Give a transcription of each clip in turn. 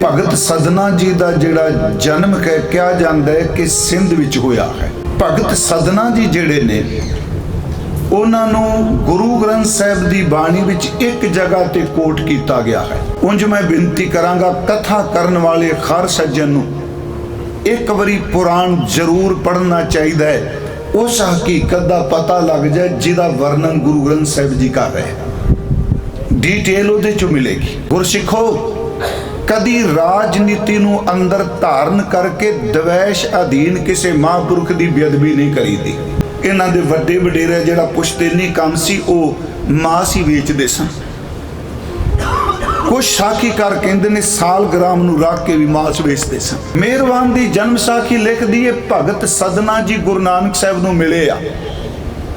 भगत सदना जी का जिहड़ा जन्म कहा जाता है कि सिंध विच होया है। भगत सदना जी जिहड़े ने उन्होंने गुरु ग्रंथ साहिब की बाणी विच एक जगह ते कोट किया गया है। उंज मैं बेनती करांगा कथा करन वाले हर सज्जन नूं एक बारी पुराण जरूर पढ़ना चाहिए, उस हकीकत का पता लग जाए जिहदा वर्णन गुरु ग्रंथ साहिब जी कर रहे हैं। डिटेल उहदे चों मिलेगी। गुरसिखो कदी राजनीति नूं अंदर धारण करके दवैश अधीन किसी महापुरुख की बेअदबी नहीं करी दी। इन्हां दे वड्डे वडेरे जिहड़ा पुश्तैनी काम सी वो मांस ही वेचदे सन। कुछ साखीकार कहंदे ने साल ग्राम नूं रख के भी मांस वेचदे सन। मेहरबान दी जन्म साखी लिख दी है भगत सदना जी गुरु नानक साहिब नूं मिले आ,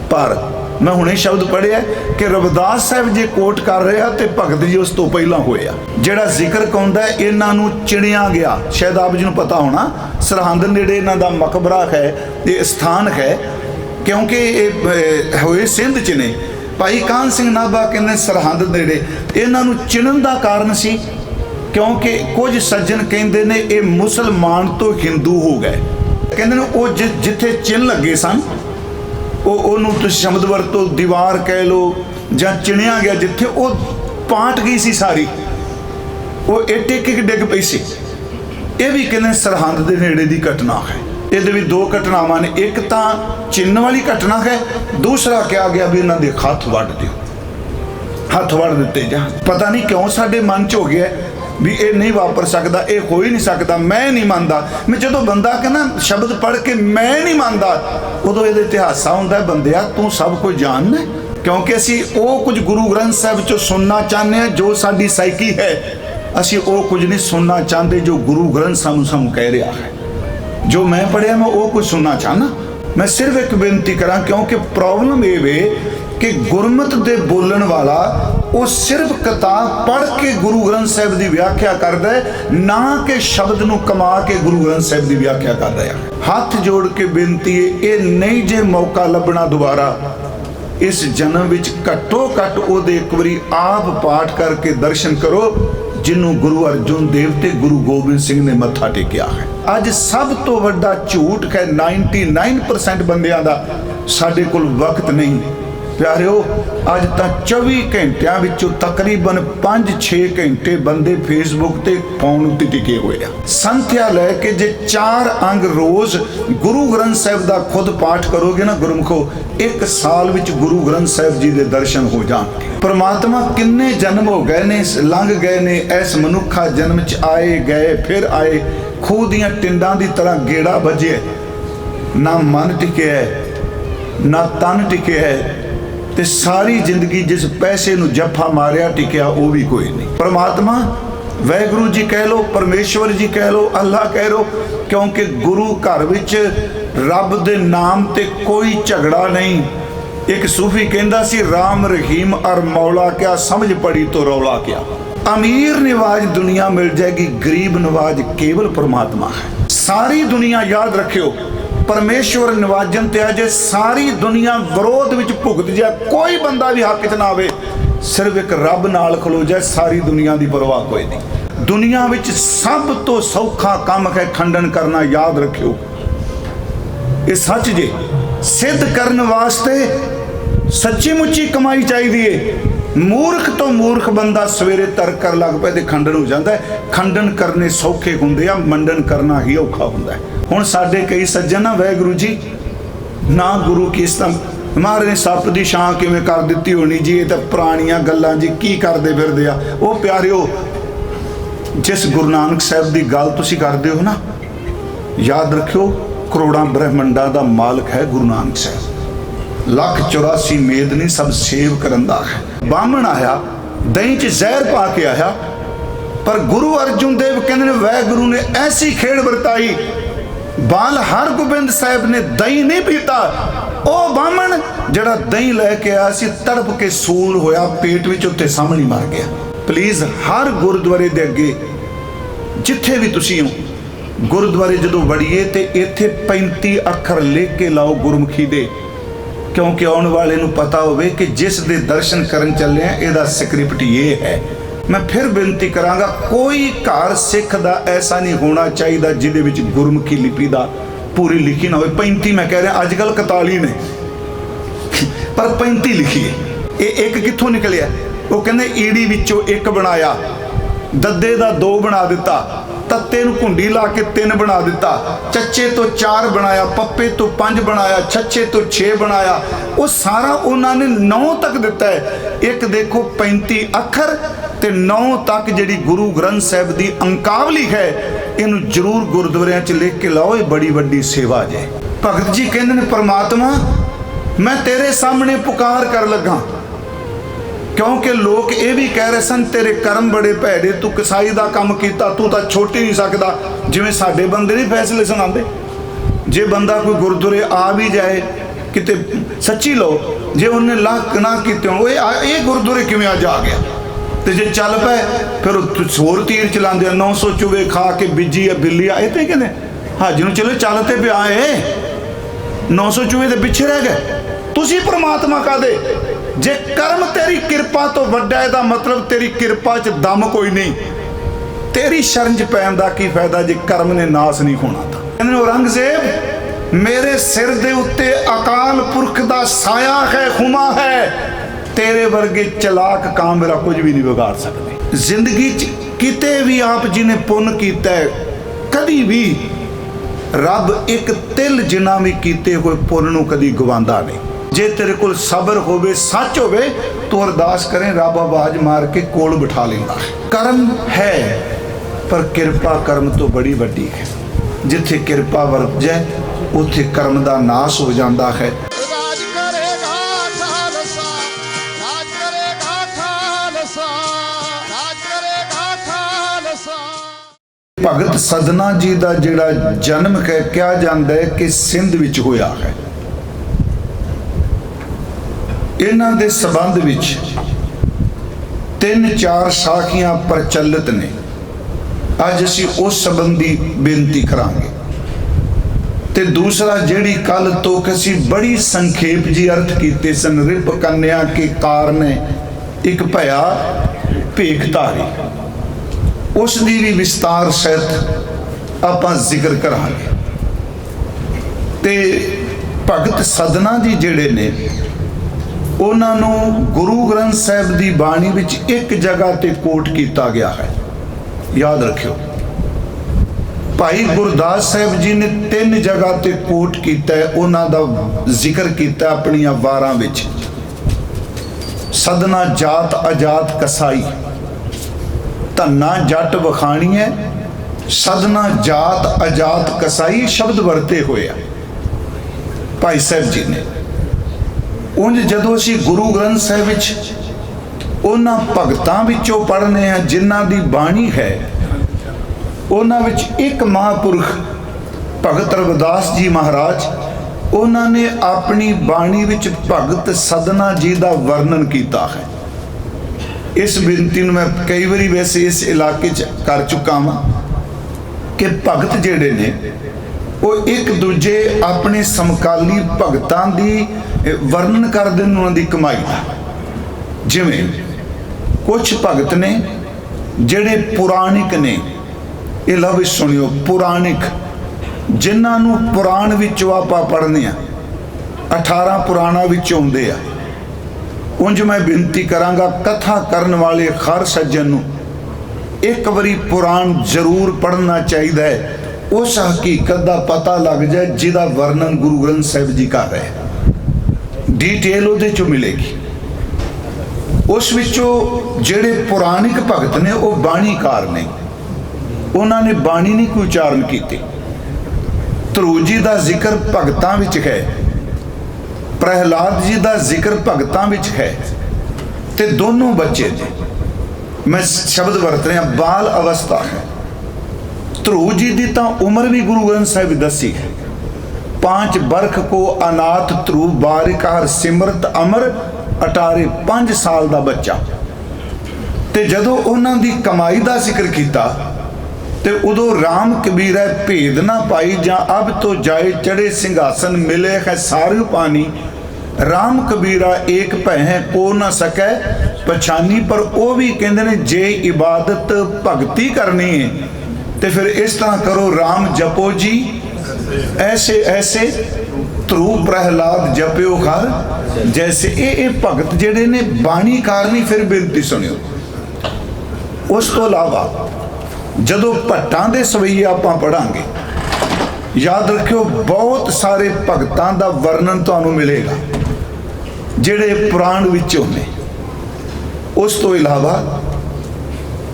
पर मैं हुणे शब्द पढ़िया कि रविदास साहिब जी कोट कर रहे ते भगत जी उस तो पहला होया। जिहड़ा जिक्र कहंदा है इन्हां नूं चिणिया गया, शायद आप जी नूं पता होना सरहंद नेड़े इन्हां दा मकबरा है, ये स्थान है, क्योंकि होए सिंध च ने। भाई कान सिंह नाभा कहंदे सरहंद नेड़े इन्हां नूं चिणन दा कारण सी क्योंकि कुछ सज्जन कहंदे ने ये मुसलमान तो हिंदू हो गए। कहंदे ने वो जिथे चिन्ह लगे सन वो शब्द वरतो दीवार कह लो जां चिणिया गया जिथे वो पाट गई सी सारी, वो एक एक डिग पई सी। ये भी कहने सरहंद के नेड़े की घटना है। ये भी दो घटनावां ने, एक तो चिन्ह वाली घटना है, दूसरा क्या गया भी इन्हों के हथ वढ़ दो, हथ वढ़ दिते जा। पता नहीं क्यों साडे मन च हो गया भी ये नहीं वापर सकता, ये हो ही नहीं सकता, मैं नहीं मानता। मैं जो बंदा कहना शब्द पढ़ के मैं नहीं मानता उदों ये इतिहासा होंदा है बंदिया तू सब कुछ जानना, क्योंकि असी वो कुछ गुरु ग्रंथ साहिब चो सुनना चाहते हैं जो साडी साइकी है। असी वो कुछ नहीं सुनना चाहते जो गुरु ग्रंथ सानू कह रहा है। जो मैं पढ़िया मैं वो कुछ सुनना चाहना। मैं सिर्फ एक बेनती करा क्योंकि प्रॉब्लम ये वे कि गुरमत दे बोलन वाला वो सिर्फ किताब पढ़ के गुरु ग्रंथ साहिब की व्याख्या करता है, ना कि शब्द नूं कमा के गुरु ग्रंथ साहिब की व्याख्या कर रहा है। हाथ जोड़ के बेनती है ये नहीं जे मौका लभना दोबारा इस जन्म विच घट्टो घट ओदे एक बारी आप पाठ करके दर्शन करो जिन्हों गुरु अर्जुन देव ते गुरु गोबिंद सिंह ने मत्था टेकिया है। अज सब तो वड्डा झूठ है 99% बंदियां दा साडे कोल वक्त नहीं। प्यारिओ अज तो 24 घंटिया विचों तकरीबन 5-6 घंटे बंदे फेसबुक ते फोन उत्ते टिके हुए आ। संथ्या लैके जे 4 अंग रोज गुरु ग्रंथ साहिब का खुद पाठ करोगे ना गुरमुखो, 1 साल विच गुरु ग्रंथ साहिब जी के दर्शन हो जाएंगे। परमात्मा किन्ने जन्म हो गए ने, लंघ गए ने, इस मनुखा जन्म च आए गए फिर आए, खूह दियां टिंडां दी तरह गेड़ा बजे, ना मन टिके है ना तन टिके है, ते सारी जिंदगी जिस पैसे नूं जफा मारिया टिकिया वो भी कोई नहीं। परमात्मा वाहिगुरु जी कह लो, परमेश्वर जी कह लो, अल्लाह कह लो, क्योंकि गुरु घर विच रब दे नाम ते कोई झगड़ा नहीं। एक सूफी कहंदा सी राम रहीम और मौला क्या समझ पड़ी तो रौला क्या। अमीर नवाज दुनिया मिल जाएगी, गरीब नवाज केवल परमात्मा है। सारी दुनिया याद रखियो परमेश्वर नवाजन ते अजे सारी दुनिया विरोध विच भुगत जाए, कोई बंदा भी हक च ना आवे, सिर्फ एक रब नाल खलो जाए, सारी दुनिया की परवाह कोई नहीं। दुनिया विच सब तो सौखा काम है खंडन करना, याद रखियो ये सच जे। सिद्ध करने वास्ते सच्ची मुच्ची कमाई चाहिए। मूर्ख तो मूर्ख बंदा सवेरे तर्क कर लग पे तो खंडन हो जाता है। खंडन करने सौखे होंदे आ, मंडन करना ही औखा होंदा है। हुण साडे कई सज्जन ना वाहिगुरू जी ना गुरु की महाराज ने सप की छां किवें कर दित्ती होनी जी, ये तो पुरानियां गल्लां जी की करदे फिरदे आ। वो प्यारिओ जिस गुरु नानक साहिब की गल तुसीं करदे हो ना, याद रखियो करोड़ां ब्रह्मंडां दा मालक है गुरु नानक साहिब। 184 मेदनी सब सेव करंदा है। बामण आया दही च जहर पा के आया, पर गुरु अर्जुन देव कहते हैं वाहिगुरू ने ऐसी खेड़ वरताई, बाल हर गोबिंद साहिब ने दही नहीं पीता। ओ बामण जड़ा दही लैके आया सी तड़प के सूल होया, पेट विच उत्ते सामने मर गया। प्लीज़ हर गुरुद्वारे दे अगे जिथे भी तुसीं हो गुरुद्वारे जदों वड़ीए ते इत्थे 35 अखर लिख के लाओ गुरमुखी दे, क्योंकि आने वाले नूं पता होवे कि जिस दे दर्शन करन चले हैं इहदा स्क्रिप्ट ये है। मैं फिर बेनती करांगा, कोई घर सिख दा ऐसा नहीं होना चाहिए जिहदे विच गुरमुखी लिपि दा पूरी लिखी ना हो। 35 मैं कह रहा, अजकल 41 ने पर 35 लिखी है। ये एक कित्थों निकलिया? वो कहंदे ईड़ी विचों एक बनाया, दद्दे दा 2 बना दिता, तत्ते नूं घुंडी ला के 3 बना दिता, चच्चे तो 4 बनाया, पप्पे तो 5 बनाया, छच्छे तो 6 बनाया। वो सारा उन्होंने 9 तक दिता है। एक देखो 35 अखर ते 9 तक जिहड़ी गुरु ग्रंथ साहिब दी अंकावली है, इनू जरूर गुरुद्वारियां च लिख के लाओ, ये बड़ी वड्डी सेवा जे। भगत जी कहंदे ने, परमात्मा मैं तेरे सामने पुकार कर लगा, क्योंकि लोग ये भी कह रहे सन तेरे कर्म बड़े भैड़े, तू कसाई का काम किया, तू तो छुट ही नहीं सकता। जिवें साडे बंदे नहीं फैसले सुनाते, जे बंदा कोई गुरुद्वारे आ भी जाए किते सच्ची लो, जे उन्हें लाख ना किते हो ये गुरुद्वारे किवें अज आ गया, तो जे चल पे फिर होर तीर चलाते 900 चुवे खा के बिजी है बिल्ली आए तो कहते हाजी नूं चलो चलते पे आए 900 चुवे तो पिछे रह गए। तुसी परमात्मा का दे, जे कर्म तेरी कृपा तो वड्डा है, मतलब तेरी कृपा च दम कोई नहीं, तेरी शरण च पैण दा की फायदा जे कर्म ने नाश नहीं होना था। कहंदे औरंगजेब मेरे सिर दे उत्ते अकाल पुरख दा साया है, हुमा है, तेरे वर्गे चलाक काम मेरा कुछ भी नहीं बिगाड़ सकते। जिंदगी च किते भी आप जी ने पुण्य कीता है, कदी भी रब एक तिल जिन्ना भी कीते हुए पुण्य नूं कदी गवांदा नहीं। जे तेरे को सबर होवे, सच होवे, तो अरदास करें, रब आवाज मार के कोल बिठा लेंदा है। कर्म है पर कृपा कर्म तो बड़ी वड्डी है। जिथे कृपा वरत जाए उथे कर्म दा नाश हो जाता है। भगत सदना जी का जिहड़ा जन्म है, कहा जाता है कि सिंध विच होया है। इन्हां दे संबंध विच 3-4 साखियां प्रचलित ने। अज असीं उस संबंधी बेनती करांगे। ते दूसरा जिहड़ी कल तो असीं बड़ी संखेप जी अर्थ कीते सन, रिप कन्या के कारने एक भया भेखधारी, उसकी भी विस्तार सहित आपां जिक्र करांगे। ते भगत सदना जी जिहड़े ने, उन्हां नूं गुरु ग्रंथ साहिब की बाणी विच एक जगह ते कोट किया गया है, याद रखियो। भाई गुरदास साहिब जी ने 3 जगह ते कोट किया है, उन्हां दा जिक्र किया अपनियां वारां विच। सदना जात अजात कसाई, धन्ना जट वखाणी है, सदना जात अजात कसाई शब्द वरते हुए भाई साहब जी ने। उंज जदों असीं गुरु ग्रंथ साहिब विच उन्हां भगतां विचों पढ़ने हैं जिन्हां दी बाणी है, उन्हां विच एक महापुरख भगत रविदास जी महाराज, उन्होंने अपनी बाणी विच भगत सदना जी का वर्णन किया है। इस बेनती मैं कई बारी वैसे इस इलाके कर चुका हाँ कि भगत जिहड़े ने वो एक दूजे अपने समकाली भगतां दी वर्णन करते हैं, उन्होंने दी कमाई का। जिवें कुछ भगत ने जिहड़े पुराणिक ने, ये लफ्ज़ सुनियो, पुराणिक, जिन्हों पुराण विचों आपां पढ़ने 18 पुराणा विचों आउंदे आ। उंज मैं बेनती करांगा, कथा करन वाले हर सज्जन नूं एक बारी पुराण जरूर पढ़ना चाहिए है, उस हकीकत का पता लग जाए जिहदा वर्णन गुरु ग्रंथ साहिब जी कर रहे हैं। डिटेल उहदे चों मिलेगी। उस विचों जिहड़े पुराणिक भगत ने वो बाणीकार ने, उन्होंने बाणी नहीं कोई उचारण कीती। ध्रुव जी का जिक्र भगतां विच है, प्रहलाद जी का जिक्र भगतां विच है, ते दोनों बच्चे ने, मैं शब्द वरत रहा, बाल अवस्था है। ध्रुव जी की तो उम्र भी गुरु ग्रंथ साहिब दसी है। 5 बरख को अनाथ ध्रुव बारिक हर सिमरत अमर अटारे, 5 साल का बच्चा। ते जदों उन्हां दी कमाई का जिक्र किया ते उदों राम कबीरा भेद ना पाई, जा अब तो जाए चढ़े सिंहासन मिले है सारू पानी, राम कबीरा एक भय को न सकै पछानी। पर वो भी कहते ने जे इबादत भगती करनी है तो फिर इस तरह करो, राम जपो जी ऐसे ऐसे, ध्रुव प्रहलाद जप्यो घर जैसे। ये भगत जेडे ने बाणी कारनी। फिर बेनती सुनियो। उस तो इलावा जदों भट्टां दे सवैये आपां पढ़ांगे, याद रखियो बहुत सारे भगतां दा वर्णन तुहानूं मिलेगा जेडे पुराण विचों ने। उस तो इलावा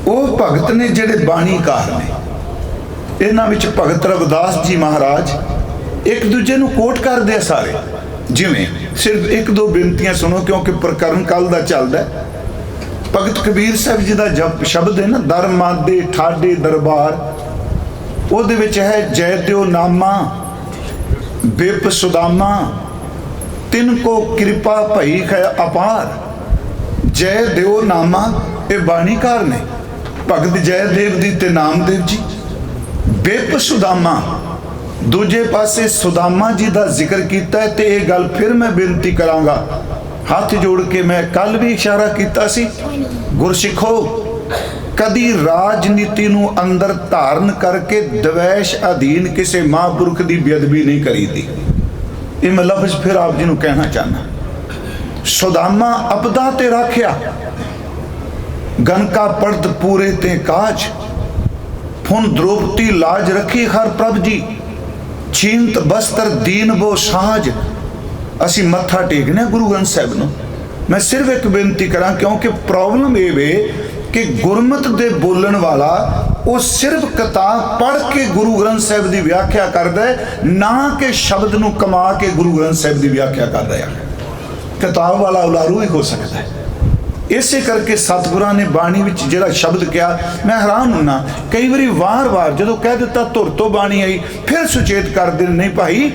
वो भगत ने जेडे बाणीकार ने, इन्हां विच भगत रविदास जी महाराज एक दूजे नूं कोट करदे आ सारे। जिवें सिर्फ एक दो बेनतियां सुनो क्योंकि प्रकरण कल दा चलदा है। भगत कबीर साहब जी दा जप शब्द है ना, दर मादे ठाडे दरबार, ਉਹਦੇ ਵਿੱਚ है जय त्यो नामा बिप सुदामा, तिनको कृपा भई है अपार। जय देव नामा ये बाणीकार ने, भगत जयदेव जी ते नामदेव जी। बिप सुदामा, दूजे पासे सुदामा जी का जिक्र किया है। तो ये गल फिर मैं बेनती करांगा, हाथ जोड़ के मैं कल भी इशारा किया सी, गुरसिखो कदी राजनीति नूं अंदर धारण करके द्वेष अधीन किसी महापुरुष की बेअदबी नहीं करी दी। ये मैं लफ्ज फिर आप जी नूं कहना चाहना। सुदामा अपदा ते राख्या, गनका पड़त पूरे ते काज, फुन द्रौपदी लाज रखी हर प्रभ जी, छीनत बस्तर दीन बो साज। असी मत्था टेकने गुरु ग्रंथ साहिब नूं। मैं सिर्फ एक बेनती करा क्योंकि प्रॉब्लम ये वे कि गुरमत दे बोलन वाला वो सिर्फ किताब पढ़ के गुरु ग्रंथ साहिब की व्याख्या करता है, ना कि शब्द नूं कमा के गुरु ग्रंथ साहिब की व्याख्या कर रहा है। किताब वाला उलारू ही हो सकता है। इसे करके सतगुरां ने बाणी विच जिहड़ा शब्द कहा, मैं हैरान होना कई बारी वार वार जो कह दिता धुर तो बाणी आई, फिर सुचेत कर दे नहीं भाई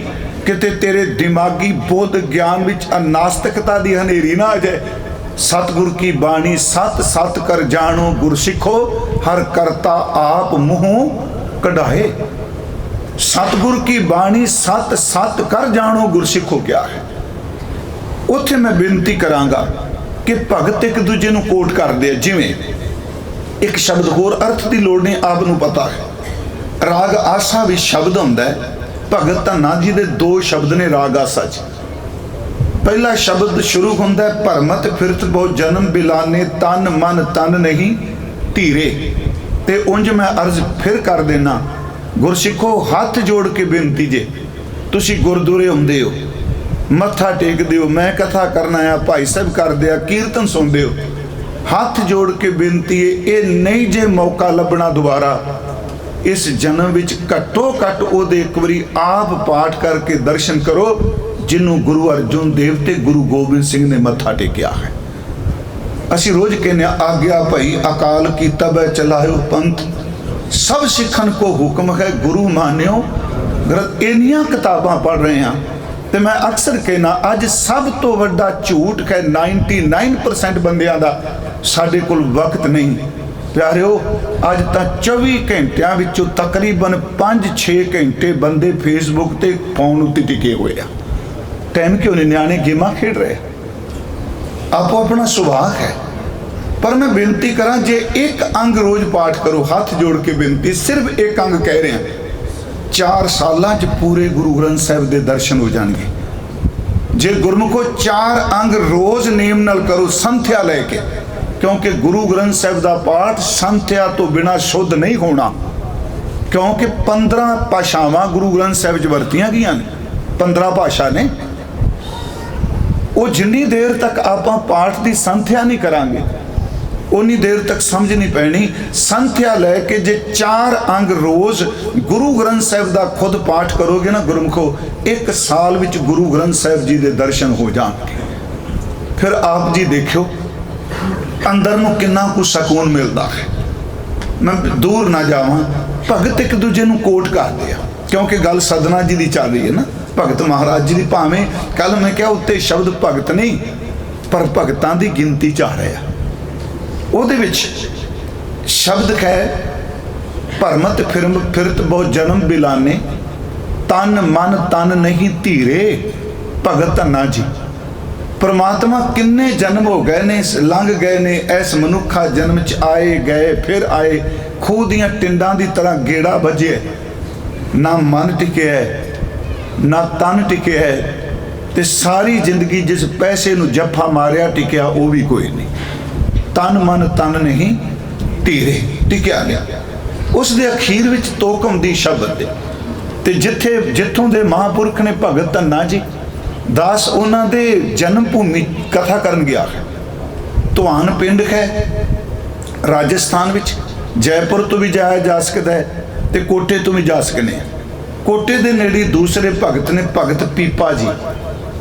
किते तेरे दिमागी बोध ज्ञान विच अनास्तिकता की हनेरी ना आ जाए। सतगुर की बाणी सत सत कर जानो गुर सिखो, हर करता आप मुँह कढ़ाए। सतगुर की बाणी सत सत कर जानो गुर सिखो क्या है। उत्थे मैं बेनती करांगा कि भगत एक दूजे नूं कोट करदे आ। जिवें एक शब्द होर अर्थ की लोड़ नहीं, आप नूं पता है राग आसा भी शब्द हुंदा है। भगत धन्ना जी दे दो शब्द ने राग आसा च। पहला शब्द शुरू होंदा है भरमत फिरत बहुत जन्म बिलाने, तन मन तन नहीं धीरे। ते उंज मैं अर्ज फिर कर देना, गुरसिखो हाथ जोड़ के बेनती जे, तुसी गुरदुआरे आउंदे हो, मत्था टेकदे हो, मैं कथा करना आ, भाई साहब करदे आ, कीर्तन सुनदे हो, हाथ जोड़ के बेनती है ये नहीं जे मौका लभना दोबारा इस जन्म विच घट्टो घट ओदे एक बारी आप पाठ करके दर्शन करो जिन्हों गुरु अर्जुन देव ते गुरु गोबिंद सिंह ने मत्था टेकिया है। असी रोज कहने आज्ञा भाई अकाल की तब चलायो पंथ, सब सिखन को हुक्म है गुरु मान्यो ग्रंथ। इन्नियां किताबां पढ़ रहे हैं तो मैं अक्सर कहना अज सब तो वड्डा झूठ है 99% बंदियां दा साडे कोल वक्त नहीं। प्यारिओ अज तां 24 घंटियां विचों तकरीबन 5-6 घंटे बंदे फेसबुक ते फोन उत्ते टिके हुए आ। टाइम क्यों नहीं, न्याणे गेमां खेड रहे, आपो अपना सुभाग है। पर मैं बेनती करा जे एक अंग रोज पाठ करो, हाथ जोड़ के बेनती, सिर्फ एक अंग कह रहे हैं, 4 सालां च पूरे गुरु ग्रंथ साहिब दे दर्शन हो जाएंगे। जे गुरमुखो 4 अंग रोज नेम नाल करो संथ्या लैके, क्योंकि गुरु ग्रंथ साहिब दा पाठ संथ्या तो बिना शुद्ध नहीं होना। क्योंकि 15 भाषावां गुरु ग्रंथ साहिब च वरतियां गईयां ने, 15 भाषा ने। वो जिन्नी देर तक आप पाठ की संथ्या नहीं करांगे उन्नी देर तक समझ नहीं पैनी। संथ्या लैके जे 4 अंग रोज गुरु ग्रंथ साहिब का खुद पाठ करोगे ना गुरमुखो, 1 साल विच गुरु ग्रंथ साहिब जी के दर्शन हो जाएंगे। फिर आप जी देखियो अंदर नूं किन्ना कुछ सकून मिलता है। मैं दूर ना जावां, भगत एक दूजे नूं कोट करदे आ, क्योंकि गल सदना जी की चल रही है ना, भगत महाराज जी की। भावें कल मैं क्या उत्ते शब्द भगत नहीं पर भगतां की गिनती च आ रहे हैं। ਉਹਦੇ ਵਿੱਚ शब्द है भरमत फिरत बहुत जन्म बिलाने, तन मन तन नहीं धीरे। भगत धन्ना जी परमात्मा किन्ने जन्म हो गए ने, लंघ गए ने, इस मनुखा जन्म च आए गए फिर आए, खूह दियां टिंडां दी तरह गेड़ा बजे, ना मन टिके है ना तन टिके है, ते सारी जिंदगी जिस पैसे नूं जफ्फा मारिया टिकिया वो भी कोई नहीं। तन मन तन नहीं ढीरे टिकिया गया। उस दे अखीर विच तोक आउंदी शब्द दे, ते जिथे जिथों दे महापुरख ने भगत धन्ना जी दास उन्हां दे जन्म भूमि कथा करन गया है। धुआन पिंड है राजस्थान विच, जयपुर तो भी जाया जा सकता है ते कोटे तो भी जा सकते हैं। कोटे दे नेड़े दूसरे भगत ने, भगत पीपा जी,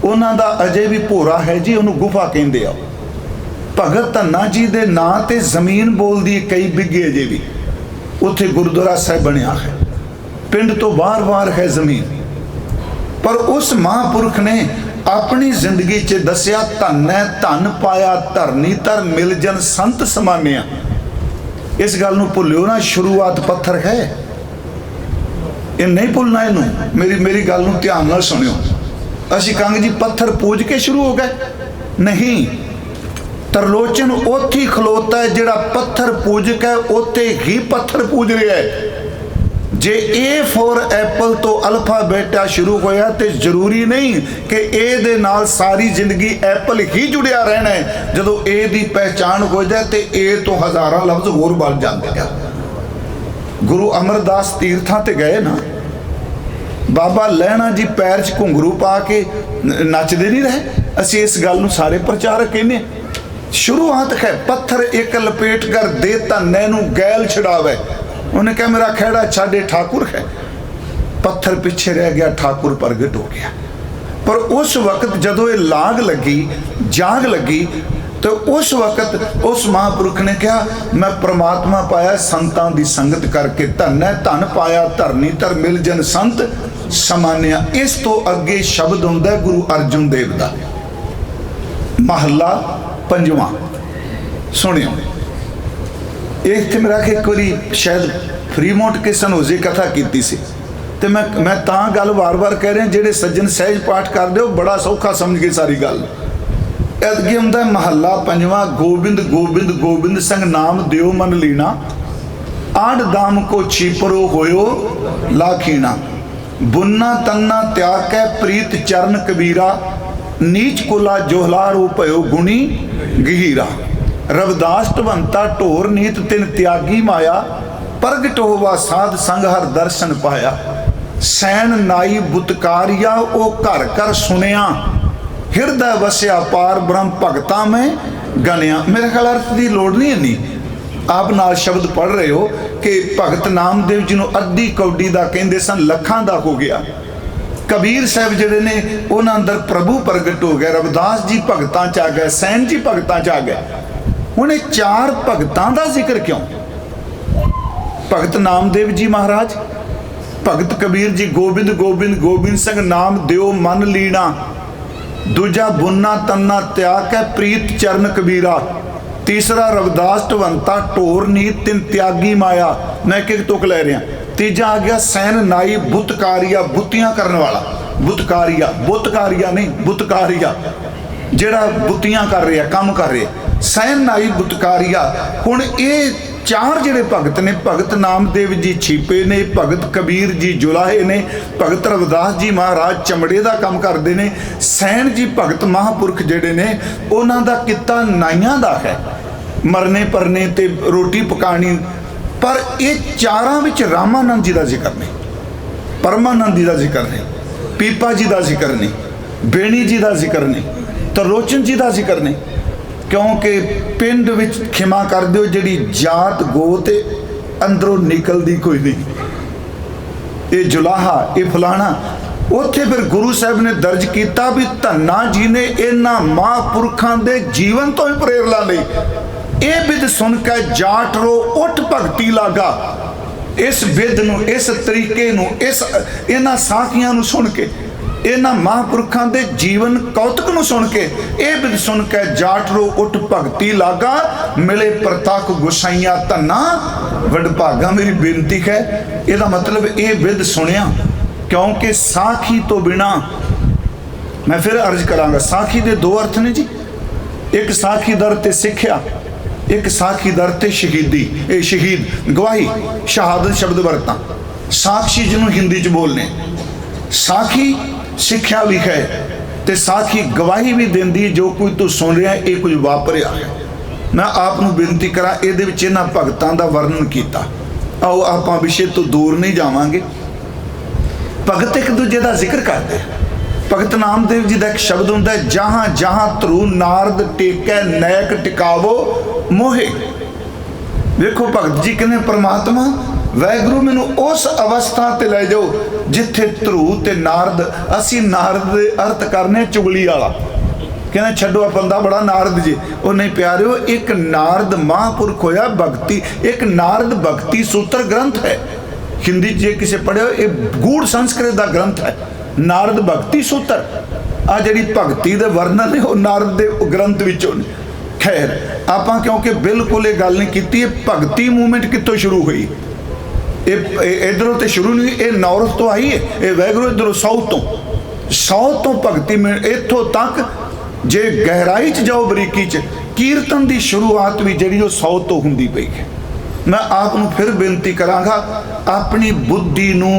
उन्हां दा अजे भी भोरा है जी, उन्होंने गुफा कहंदे आ। भगत धन्ना जी दे नां ते जमीन बोलदी कई बिघे अजे भी, उत्थे गुरुद्वारा साहिब बनिया है, पिंड तो बाहर बाहर है जमीन। पर उस महापुरख ने अपनी जिंदगी च दसिया, धन है धन पाया धरनी धर मिल जन संत समानिया। इस गल नूं भुल्लिओ ना, शुरुआत पत्थर है, ये नहीं भुलना इनू। मेरी गल नूं ध्यान नाल सुनियो। असीं कहांगे जी पत्थर पूज के शुरू हो गए, नहीं। तरलोचन उत्थे ही खलोता है जिहड़ा पत्थर पूजक है, उत्थे ही पत्थर पूज रहा है। जे ए फॉर एप्पल तो अल्फाबेटा शुरू होया तो जरूरी नहीं कि ए दे नाल सारी जिंदगी एप्पल ही जुड़िया रहना है। जदों ए दी पहचान हो जाए तो ए तो हज़ारां लफ्ज होर बन जाते हैं। गुरु अमरदास तीर्थां ते गए ना, बाबा लहणा जी पैर च घुंघरू पा के नचदे नहीं रहे। असीं इस गल नूं सारे प्रचारक कहने, शुरुआत है पत्थर एक लपेट कर दे धन्ने नूं गैल छड़ावे। उन्हें कहा मेरा खेड़ा छाड़े ठाकुर है। पत्थर पीछे रह गया, ठाकुर प्रगट हो गया। पर उस वक्त जदों ये लाग लगी, जाग लगी, तो उस वक्त उस महापुरुष ने कहा मैं परमात्मा पाया संतां दी संगत करके, धन है धन पाया धरनी धर मिल जन संत समानिया। इस तो अगे शब्द हुंदा है गुरु अर्जुन देव दा, महला पंजवां। सुनियो, इत्थे मेरा कि एक बारी शायद फ्रीमोंट के सनोजे कथा की सी, ते मैं तां गल वार वार कह रहा, जेडे सज्जन सहज पाठ करदे हो बड़ा सौखा समझ गए सारी गल। अगे हुंदा महला पंजवां, गोबिंद गोबिंद गोबिंद संग नाम दियो मन लीना, आड़ दाम को छीपरो होयो लाखीना, बुन्ना तन्ना त्याग कै प्रीत चरण कबीरा, नीच कुला जोहलारो भयो गुणी गहीरा, रविदास ढवंता ढोर नीत तिन त्यागी माया, प्रगट होवा साध संग हर दर्शन पाया, सैन नाई बुतकारिया ओ घर घर सुनिया, हिरदय वसिया पार ब्रह्म भगतां में गनिया। मेरे ख्याल अर्थ की लोड़ नहीं इन्नी, आप नाल शब्द पढ़ रहे हो कि भगत नामदेव जी नूं अद्धी कौडी दा कहंदे सन, लखां दा हो गया। कबीर साहब जिहड़े ने उन्हां अंदर प्रभु प्रगट हो गया, रविदास जी भगतां च आ गए, सैन जी भगतां च आ गए। हुण ये चार भगतां दा जिक्र क्यों? भगत नामदेव जी महाराज, भगत कबीर जी गोबिंद गोबिंद गोबिंद संग नाम दियो मन लीना, दूजा बुन्ना तन्ना त्याग है प्रीत चरण कबीरा, तीसरा रविदास ढवंता ढोर नीत तिन त्यागी माया। मैं एक तुक ले रहा। तीजा आ गया सैन नाई बुतकारिया, बुतियां करने वाला, बुतकारिया, बुतकारिया नहीं बुतकारिया, जेड़ा बुतियां कर रहा काम कर रहा, सैन नाई बुतकारिया। हुण ये चार जिहड़े भगत ने, भगत नामदेव जी छीपे ने, भगत कबीर जी जुलाहे ने, भगत रविदास जी महाराज चमड़े का काम करते हैं, सैन जी भगत महापुरख जिहड़े ने उन्हां दा किता नाइयां दा है, मरने परने ते रोटी पकानी। पर ये चारां विच रामानंद जी का जिक्र नहीं, परमानंद जी का जिक्र नहीं, पीपा जी का जिक्र नहीं, बेणी जी का जिक्र नहीं, तरलोचन जी का जिक्र नहीं। क्योंकि पिंड विच खिमा कर दिओ जिहड़ी जात गोत अंदरों निकलदी कोई नहीं, ये जुलाहा ये फलाना। उत्थे फिर गुरु साहब ने दर्ज किया भी धन्ना जी ने इन्हां महापुरखां दे जीवन तो ही प्रेरणा लई। ये बिद सुन के जाट रो उठ भगती लागा। इस बिद नूं, इस तरीके नूं, इस इन्हां साखियां नूं सुन के, इन्हां महापुरखां दे जीवन कौतक नूं सुन के, ये बिद सुन के जाट रो उठ भगती लागा, मिले प्रताख गुसाइया धन्ना वडभागा। मेरी बेनती है, इसदा मतलब ये बिद सुनिया, क्योंकि साखी तो बिना मैं फिर अर्ज करांगा, साखी दे दो अर्थ ने जी। एक साखी दर ते सिक्ख्या, एक साखी दर ते शहीदी। ये शहीद गवाही शहादत शब्द वरतां। साक्षी जिन्हों हिंदी च बोलने, साखी सिक्ख्या भी है ते साखी गवाही भी देंदी जो कोई तू सुन रहा है, ये कुछ वापरिया है। मैं आपनू बेनती करा, इहदे विच इन्हां भगतां दा वर्णन कीता। आओ आपां विषय तो दूर नहीं जावांगे। भगत एक दूजे का जिक्र करते हैं। भगत नामदेव जी का एक शब्द होंदा है, जहां जहां ध्रुव नारद टेकै नैक टिकावो मोहे। देखो भगत जी कहने परमात्मा वाहगुरु मैनू उस अवस्था ते ले जाओ जिथे ध्रुव ते नारद, असी नारद दे अर्थ करने चुगली वाला, कहना छड्डो बंदा बड़ा नारद जी। वो नहीं प्यारिओ, एक नारद महापुरख होया भगती, एक नारद भगती सूत्र ग्रंथ है। हिंदी जे किसी पढ़िया, ये गूढ़ संस्कृत का ग्रंथ है, नारद भगती सूत्र। आ जी भगती दे वर्णन ने वो नारद दे ग्रंथ विचों ने। खैर आपां क्योंकि बिल्कुल ये गल नहीं की, भगती मूवमेंट कितों शुरू हुई, इधरों तो शुरू नहीं, ये नॉर्थ तो आई है, ये वैगुरु इधरों साउथ तो भगती में इत्थों तक जे गहराई च जाओ बरीकी च, कीर्तन की शुरुआत भी जी साउथ तो होंदी पई है। मैं आपनू फिर बेनती करांगा, अपनी बुद्धि नू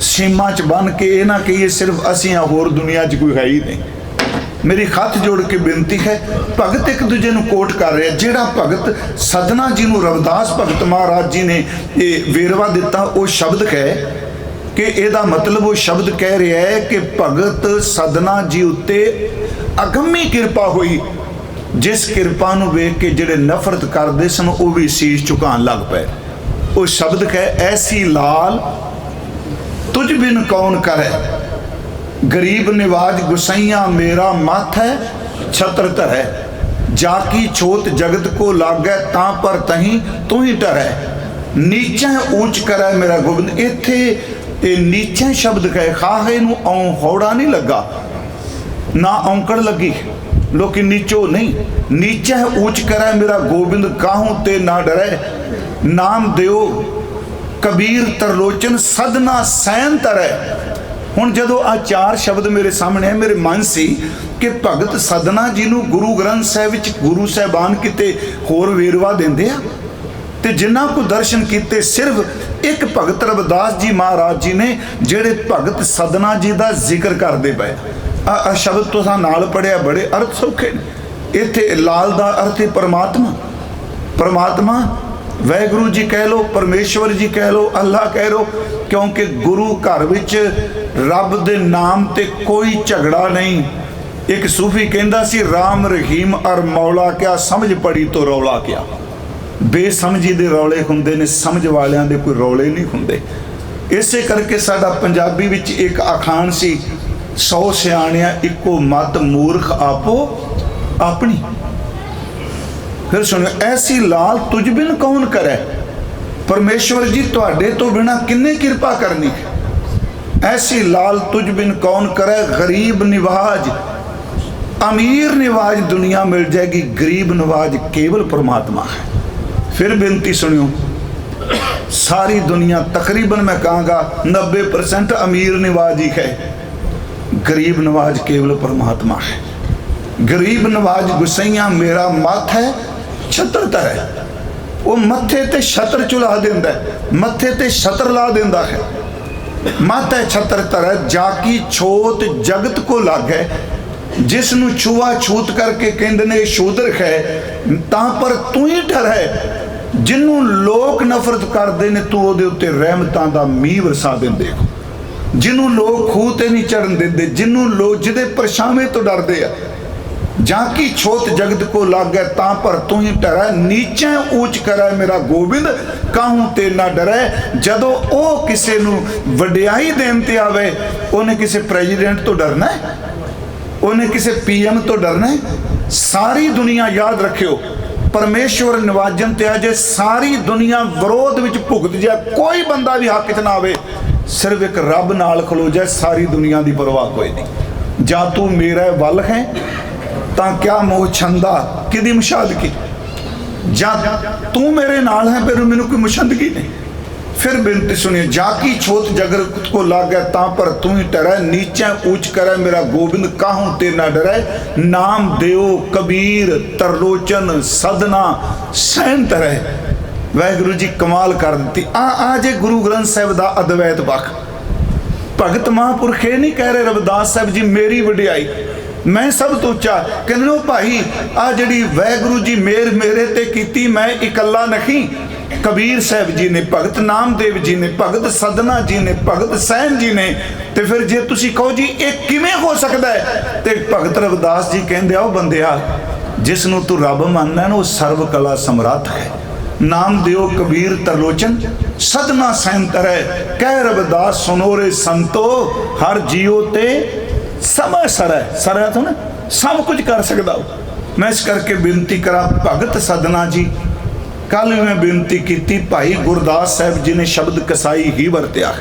सीमा च बन के ये ना कहिए सिर्फ असीं होर दुनिया च कोई है ही नहीं। मेरी हथ जोड़ के बेनती है, भगत एक दूजे नू कोट कर रहे, जेड़ा भगत सदना जी नू रविदास भगत महाराज जी ने ये वेरवा दिता, वो शब्द है कि ਇਹਦਾ मतलब वो शब्द कह रहा है कि भगत सदना जी उत्ते अगम्मी किरपा हुई, जिस किरपा नू वेख के जिहड़े नफरत करते सन वो भी शीश झुकान लग पे। वो शब्द है, ऐसी लाल तुझ बिन कौन करे, गरीब निवाज गुसैया मेरा मत है छत्र धरै, जाकी छोत जगत को लागै तां पर तहीं तू ही डरै, नीचा ऊंच करे मेरा गोबिंद। इत्थे ये नीचा शब्द है, खाहे नू औं हौड़ा नहीं लगा ना औंकड़ लगी, लोग नीचो नहीं, नीचा है ऊंच करे मेरा गोबिंद, काहू ते ना डरे, नाम देओ कबीर तरलोचन सदना सैन तरै। हुण जदों आ चार शब्द मेरे सामने है, मेरे मन सी कि भगत सदना जी नू गुरु ग्रंथ साहिब विच गुरु साहिबान किते होर वेरवा देंदे आ, ते जिन्हां को दर्शन किते सिर्फ एक भगत रविदास जी महाराज जी ने, जेड़े भगत सदना जी का जिक्र करते पे। आ शब्द तुसां नाल पढ़िया, बड़े अर्थ सौखे ने। इत्थे लाल दा अर्थ है परमात्मा। परमात्मा वाहगुरु जी कह लो, परमेश्वर जी कह लो, अल्लाह कह लो, क्योंकि गुरु घर विच रब दे नाम ते कोई झगड़ा नहीं। एक सूफी कहंदा सी, राम रहीम और मौला क्या, समझ पड़ी तो रौला क्या। बेसमझी दे रौले हुंदे ने, समझ वालियां दे कोई रौले नहीं हुंदे। इसे करके साडा पंजाबी विच एक अखान सी, 100 सियाणियां इको मत मूर्ख आपो अपनी। फिर सुनो, ऐसी लाल तुझ बिन कौन करे, परमेश्वर जी तुहाडे तो बिना किन्ने कृपा करनी है। ऐसी लाल तुझ बिन कौन करे, गरीब निवाज, अमीर निवाज दुनिया मिल जाएगी, गरीब निवाज केवल परमात्मा है। फिर बेनती सुनियो, सारी दुनिया तकरीबन मैं कहूँगा 90% अमीर निवाज ही है, गरीब नवाज केवल परमात्मा है। गरीब नवाज गुसैया मेरा मत है छत्र धरै, वो मत्थे ते छत्र चुला देंदा है, मत्थे ते छत्र ला देंदा है। मत है छत्र धरै, जाकी छोत जगत को लागै, जिसनू छुआ छूत करके कहंदे ने शूद्र है, तां पर तू ही ठहरै, जिन्हों लोग नफरत करते ने तू उहदे उत्ते रहमतां दा मींह वरसा देंदे, जिन्हों लोग खूह ते नहीं चढ़न देंदे, जिन्हों लोग जिहदे परछावें तो डरदे आ। जाकी छोत जगत को लागै तां पर तू ही डरै, नीचे ऊंच करै मेरा गोबिंद, काहू ते ना डरै। जदों ओ किसे नू वडियाई देन ते आवे, उन्हें किसे प्रेजिडेंट तो डरना है, उन्हें किसे PM तो डरना है। सारी दुनिया याद रखियो, परमेश्वर निवाजन ते अजे सारी दुनिया विरोध विच भुगत जाए, कोई बंदा भी हक च ना आवे, सिर्फ एक रब नाल खलो जाए, सारी दुनिया की परवाह कोई नहीं। जा तू मेरा वल है तां क्या मोह छंदा किदी मुशाद की, जा तू मेरे नाल है फिर मैनू कोई मुशंदगी नहीं। फिर बिनती सुनिए, जाकी छोत जगर को लागे ता पर तू ही टरै, नीचे ऊंच करे मेरा गोबिंद काहूं ते ना डरै, नाम देओ कबीर तरलोचन सदना सहन तरह। वाहिगुरु जी कमाल कर दी। आ जे गुरु ग्रंथ साहिब का अद्वैत पख। भगत महापुरख ये नहीं कह रहे रविदास साहब जी मेरी वडियाई मैं सब तो उच्चा, कहते भाई आ जी वाहिगुरु जी मेर मेरे ते कीती, मैं इकल्ला नहीं। कबीर साहब जी ने, भगत नामदेव जी ने, भगत सदना जी ने, भगत सैन जी ने, तो फिर जे तुसी कहो जी ये किवें हो सकता है, तो भगत रविदास जी कहते आओ बंदिया जिसनों तू रब मानना ना वो सर्व कला समर्थ है। नाम दियो कबीर तरलोचन सदना सैन तरह, कह रविदास सुनो रे संतो, हर जियो ते समय सरह। सरह तो ना सब कुछ कर सकता हो। मैं इस करके बेनती करा भगत सदना जी, कल भी मैं बेनती की भाई गुरदास साहब जी ने शब्द कसाई ही वरत्या।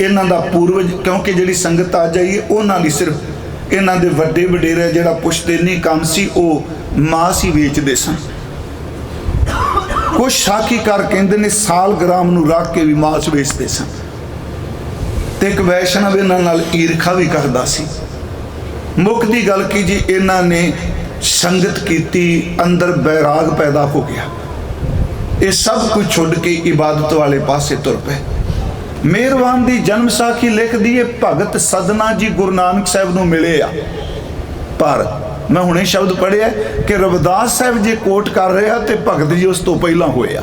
इन्हों का पूर्वज क्योंकि जी संगत आ जाइए उन्होंने सिर्फ इन्हों के वड्डे वडेरे जोड़ा पुश्तैनी काम सी वो मांस ही वेचते सन। कुछ साखीकार कहते ने साल ग्राम नूं रख के भी मांस वेचते सन। तो एक वैष्णव इन्हों नाल ईरखा भी करता सी। मुख की गल की जी इन्हों ने संगत की, अंदर बैराग पैदा हो गया, ये सब कुछ छोड़ के इबादत वाले पासे तुर पे। मेहरबान की जन्म साखी लिख दी है, भगत सदना जी गुरु नानक साहब नूं मिले आ। पर मैं हुणे शब्द पढ़िया कि रविदास साहब जी कोट कर रहे हैं तो भगत जी उस तो पहला होए आ।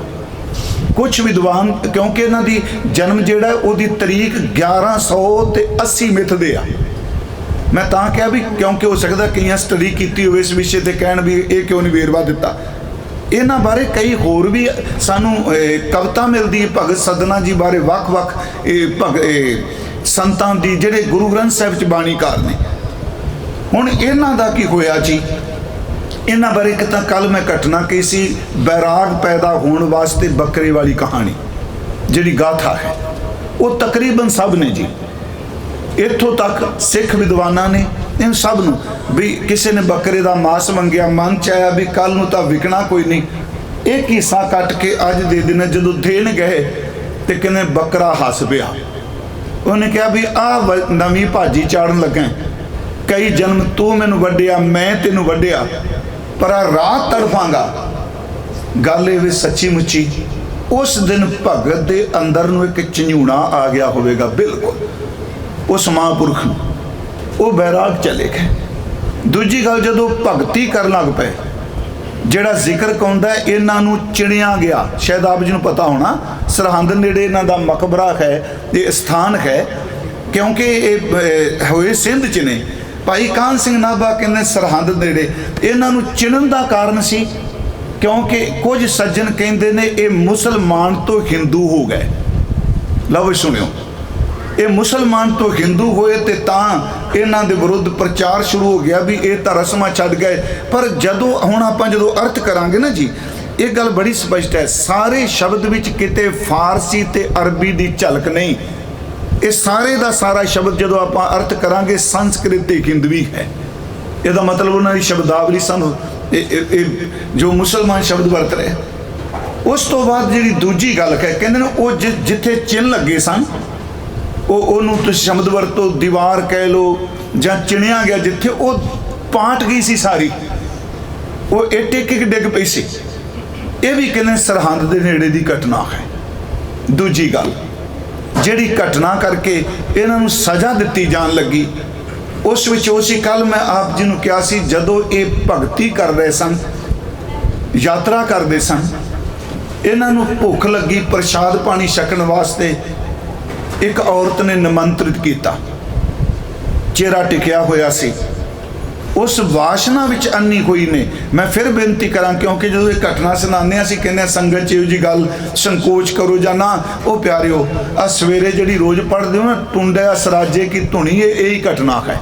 कुछ विद्वान क्योंकि इन्हां दी जन्म जिहड़ा उहदी तरीक 1180 मिथदे आ। मैं तां कहा भी क्योंकि हो सकता कई स्टडी की हो इस विषय ते कहण भी ये क्यों नहीं वेरवा दिता। इन्हां बारे कई होर भी सानू कविता मिलती है भगत सदना जी बारे वख-वख संतां दी जिहड़े गुरु ग्रंथ साहिब च बाणीकार ने। हुण इन्हां दा की होया जी, इन्हां बारे एक तां कल मैं घटना कही सी, बैराग पैदा होने वास्ते बकरे वाली कहानी जिहड़ी गाथा है वो तकरीबन सब ने जी, इत्थों तक सिख विद्वाना ने इन सब नूं भी किसी ने बकरे का मांस मंगया, मन च आया भी कल नूं तां विकना कोई नहीं, एक हिस्सा कट के अज दे दिन जदों देन गए तो कहने बकरा हस पिया। उन्हें कहा भी आ नवीं भाजी चाड़न लगा, कई जन्म तू मैनू वड्डिया मैं तेनू वड्डिया पर आ रात तड़फांगा। गल ये सच्ची मुच्ची उस दिन भगत दे अंदर नूं एक झंझूणा आ गया होवेगा बिल्कुल उस महापुरख नूं, वो बैराग चले गए। दूजी गल जदों भगती कर लग पे जिहड़ा जिक्र कौंदा है इन्हां नूं चिणिया गया। शायद आप जी नूं पता होना सरहंद नेड़े इन्हां दा मकबरा है, ये स्थान है क्योंकि ये होए सिंध च ने। भाई कान सिंह नाभा कहने सरहंद नेड़े इन्हां नूं चिणन दा कारण सी क्योंकि कुछ सज्जन कहते ने ये मुसलमान तो हिंदू हो गए। लो सुनियो, ये मुसलमान तो हिंदू होए ते तां इन्हां दे विरुद्ध प्रचार शुरू हो गया भी ये तां रस्मां छड्ड गए। पर जदों हुण आपां जदों अर्थ करांगे ना जी, ये गल बड़ी स्पष्ट है, सारे शब्द विच किते फारसी ते अरबी दी झलक नहीं। ये सारे दा सारा शब्द जदों आपां अर्थ करांगे संस्कृत ते हिंदवी है। इहदा मतलब उन्हां दी शब्दावली सानूं जो मुसलमान शब्द वरत रहे। उस तो बाद जिहड़ी दूजी गल है कहंदे ने वो जिथे चिन्ह लगे सन ਉਹਨੂੰ ਤੁਸੀਂ ਸ਼ਬਦ ਵਰਤੋ ਦੀਵਾਰ ਕਹਿ ਲੋ ਜਾਂ ਚਿਣਿਆ ਗਿਆ ਜਿੱਥੇ ਉਹ ਪਾਟ ਗਈ ਸੀ ਸਾਰੀ, ਉਹ ਇੱਟ ਇੱਕ ਡਿੱਗ ਪਈ ਸੀ। ਇਹ ਵੀ ਕਹਿੰਦੇ ਸਰਹੰਦ ਦੇ ਨੇੜੇ ਦੀ ਘਟਨਾ ਹੈ। ਦੂਜੀ ਗੱਲ ਜਿਹੜੀ ਘਟਨਾ ਕਰਕੇ ਇਹਨਾਂ ਨੂੰ ਸਜ਼ਾ ਦਿੱਤੀ ਜਾਣ ਲੱਗੀ ਉਸ ਵਿੱਚ ਉਹ ਸੀ, ਕੱਲ ਮੈਂ ਆਪ ਜੀ ਨੂੰ ਕਿਹਾ ਸੀ ਜਦੋਂ ਇਹ ਭਗਤੀ ਕਰ ਰਹੇ ਸਨ, ਯਾਤਰਾ ਕਰਦੇ ਸਨ, ਇਹਨਾਂ ਨੂੰ ਭੁੱਖ ਲੱਗੀ ਪ੍ਰਸ਼ਾਦ ਪਾਣੀ ਛਕਣ ਵਾਸਤੇ एक औरत ने निमंत्रित किया, चेहरा टिकिया होया सी, उस वासना विच अन्नी हुई ने। मैं फिर बेनती करा क्योंकि जो ये घटना सुनाने असीं कहने संगत च इहो जी गल संकोच करो जां ना, वो प्यारिओ आ सवेरे जिहड़ी रोज़ पढ़दे हो ना टुंडे असराजे की धुनी, यही घटना है।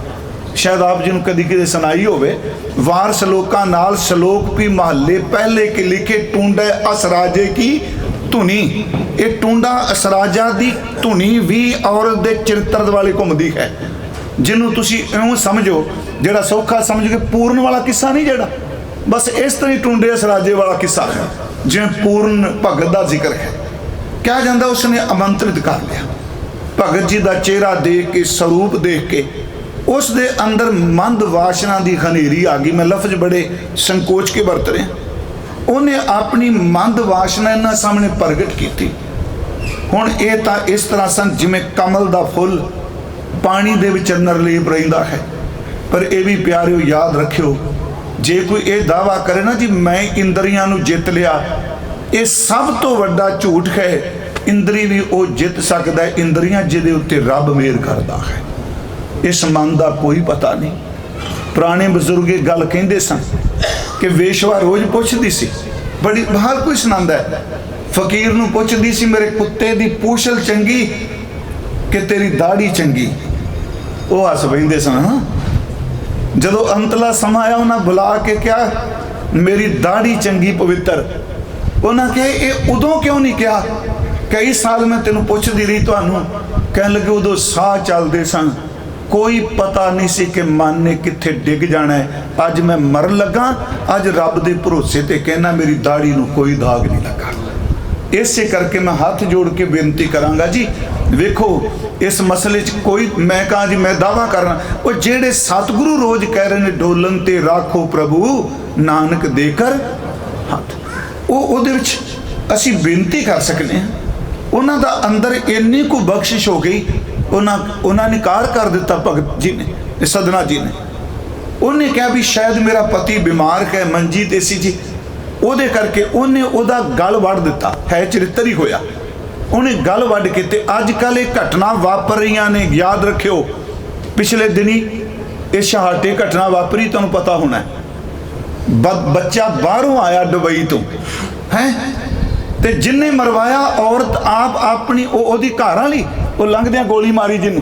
शायद आप जी कदी किते सुनाई होवे। वार सलोकां नाल सलोक भी महल्ले पहले के लिखे टुंडे असराजे की धुनी। ये टूंडा असराजा की धुनी भी औरत के चरित्र वाले घूमती है, जिन्हों तुसी इउं समझो जिहड़ा सौखा समझ के पूर्ण वाला किस्सा नहीं, जिहड़ा बस इस तरह टूंडे असराजे वाला किस्सा है जिवें पूर्ण भगत का जिक्र है। ਕਿਹਾ ਜਾਂਦਾ ਉਸਨੇ ਆਮੰਤਰਿਤ ਕਰ ਲਿਆ। ਭਗਤ ਜੀ ਦਾ ਚਿਹਰਾ ਦੇਖ ਕੇ, ਸਰੂਪ ਦੇਖ ਕੇ ਉਸ ਦੇ ਅੰਦਰ ਮੰਦ ਵਾਸ਼ਨਾ ਦੀ ਹਨੇਰੀ ਆ ਗਈ। ਮੈਂ ਲਫ਼ਜ਼ ਬੜੇ ਸੰਕੋਚ ਕੇ ਵਰਤ ਰਿਹਾ। ਉਹਨੇ ਆਪਣੀ ਮੰਦ ਵਾਸ਼ਨਾ ਇਹਨਾਂ ਸਾਹਮਣੇ ਪ੍ਰਗਟ ਕੀਤੀ। ਹੁਣ ਇਹ ਤਾਂ ਇਸ ਤਰ੍ਹਾਂ ਸਨ ਜਿਵੇਂ ਕਮਲ ਦਾ ਫੁੱਲ ਪਾਣੀ ਦੇ ਵਿੱਚ ਨਿਰਲੇਪ ਰਹਿੰਦਾ ਹੈ। ਪਰ ਇਹ ਵੀ ਪਿਆਰਿਓ ਯਾਦ ਰੱਖਿਓ, ਜੇ ਕੋਈ ਇਹ ਦਾਵਾ ਕਰੇ ਨਾ ਜੀ ਮੈਂ ਇੰਦਰੀਆਂ ਨੂੰ ਜਿੱਤ ਲਿਆ, ਇਹ ਸਭ ਤੋਂ ਵੱਡਾ ਝੂਠ ਹੈ। ਇੰਦਰੀ ਵੀ ਉਹ ਜਿੱਤ ਸਕਦਾ ਹੈ, ਇੰਦਰੀਆਂ ਜਿਹਦੇ ਉੱਤੇ ਰੱਬ ਮਿਹਰ ਕਰਦਾ ਹੈ। ਇਸ ਮਨ ਦਾ ਕੋਈ ਪਤਾ ਨਹੀਂ। ਪੁਰਾਣੇ ਬਜ਼ੁਰਗ ਇਹ ਗੱਲ ਕਹਿੰਦੇ ਸਨ ਕਿ ਵੇਸ਼ਵਾ ਰੋਜ਼ ਪੁੱਛਦੀ ਸੀ, ਬੜੀ ਹਰ ਕੋਈ ਸੁਣਾਉਂਦਾ ਹੈ, ਫਕੀਰ ਨੂੰ ਪੁੱਛਦੀ ਸੀ ਮੇਰੇ ਕੁੱਤੇ ਦੀ ਪੂਛਲ ਚੰਗੀ ਕਿ ਤੇਰੀ ਦਾੜੀ ਚੰਗੀ। ਉਹ ਹੱਸ ਬਹਿੰਦੇ ਸਨ। ਹਾਂ, ਜਦੋਂ ਅੰਤਲਾ ਸਮਾਂ ਆਇਆ ਉਹਨਾਂ ਬੁਲਾ ਕੇ ਕਿਹਾ ਮੇਰੀ ਦਾੜੀ ਚੰਗੀ ਪਵਿੱਤਰ। ਉਹਨਾਂ ਕਿਹਾ ਇਹ ਉਦੋਂ ਕਿਉਂ ਨਹੀਂ ਕਿਹਾ? ਕਈ ਸਾਲ ਮੈਂ ਤੈਨੂੰ ਪੁੱਛਦੀ ਰਹੀ ਤੁਹਾਨੂੰ। ਕਹਿਣ ਲੱਗੇ ਉਦੋਂ ਸਾਹ ਚੱਲਦੇ ਸਨ, ਕੋਈ ਪਤਾ ਨਹੀਂ ਸੀ ਕਿ ਮਨ ਨੇ ਕਿੱਥੇ ਡਿੱਗ ਜਾਣਾ ਹੈ। ਅੱਜ ਮੈਂ ਮਰਨ ਲੱਗਾ, ਅੱਜ ਰੱਬ ਦੇ ਭਰੋਸੇ ਤੇ ਕਹਿਣਾ ਮੇਰੀ ਦਾੜੀ ਨੂੰ ਕੋਈ ਦਾਗ ਨਹੀਂ ਲੱਗਾ। ਇਸੇ ਕਰਕੇ ਮੈਂ ਹੱਥ ਜੋੜ ਕੇ ਬੇਨਤੀ ਕਰਾਂਗਾ ਜੀ, ਵੇਖੋ ਇਸ ਮਸਲੇ 'ਚ ਕੋਈ ਮੈਂ ਕਹਾਂ ਜੀ ਮੈਂ ਦਾਵਾ ਕਰਨਾ, ਉਹ ਜਿਹੜੇ ਸਤਿਗੁਰੂ ਰੋਜ਼ ਕਹਿ ਰਹੇ ਨੇ ਡੋਲਨ ਤੇ ਰਾਖੋ ਪ੍ਰਭੂ ਨਾਨਕ ਦੇ ਕਰ ਹੱਥ, ਉਹਦੇ ਵਿੱਚ ਅਸੀਂ ਬੇਨਤੀ ਕਰ ਸਕਦੇ ਹਾਂ। ਉਹਨਾਂ ਦਾ ਅੰਦਰ ਇੰਨੀ ਕੁ ਬਖਸ਼ਿਸ਼ ਹੋ ਗਈ, ਉਹਨਾਂ ਨੇ ਕਾਰ ਕਰ ਦਿੱਤਾ ਭਗਤ ਜੀ ਨੇ, ਸਦਨਾ ਜੀ ਨੇ। ਉਹਨੇ ਕਿਹਾ ਵੀ ਸ਼ਾਇਦ ਮੇਰਾ ਪਤੀ ਬਿਮਾਰ ਹੈ, ਮੰਜੀ ਤੇ ਸੀ ਜੀ, ਉਹਦੇ ਕਰਕੇ ਉਹਨੇ ਉਹਦਾ ਗਲ ਵੱਢ ਦਿੱਤਾ। ਹੈ ਚਰਿੱਤਰ ਹੀ ਹੋਇਆ, ਉਹਨੇ ਗਲ ਵੱਢ ਕੇ। ਤੇ ਅੱਜ ਕੱਲ੍ਹ ਇਹ ਘਟਨਾ ਵਾਪਰ ਰਹੀਆਂ ਨੇ, ਯਾਦ ਰੱਖਿਓ। ਪਿਛਲੇ ਦਿਨੀ ਇਹ ਸ਼ਹਾਟੇ ਘਟਨਾ ਵਾਪਰੀ, ਤੁਹਾਨੂੰ ਪਤਾ ਹੋਣਾ। ਬੱਚਾ ਬਾਹਰੋਂ ਆਇਆ ਦੁਬਈ ਤੋਂ, ਹੈ ਤੇ ਜਿੰਨੇ ਮਰਵਾਇਆ ਔਰਤ ਆਪ ਆਪਣੀ, ਉਹਦੀ ਘਰ ਵਾਲੀ, ਉਹ ਲੰਘਦਿਆਂ ਗੋਲੀ ਮਾਰੀ ਜਿਹਨੂੰ।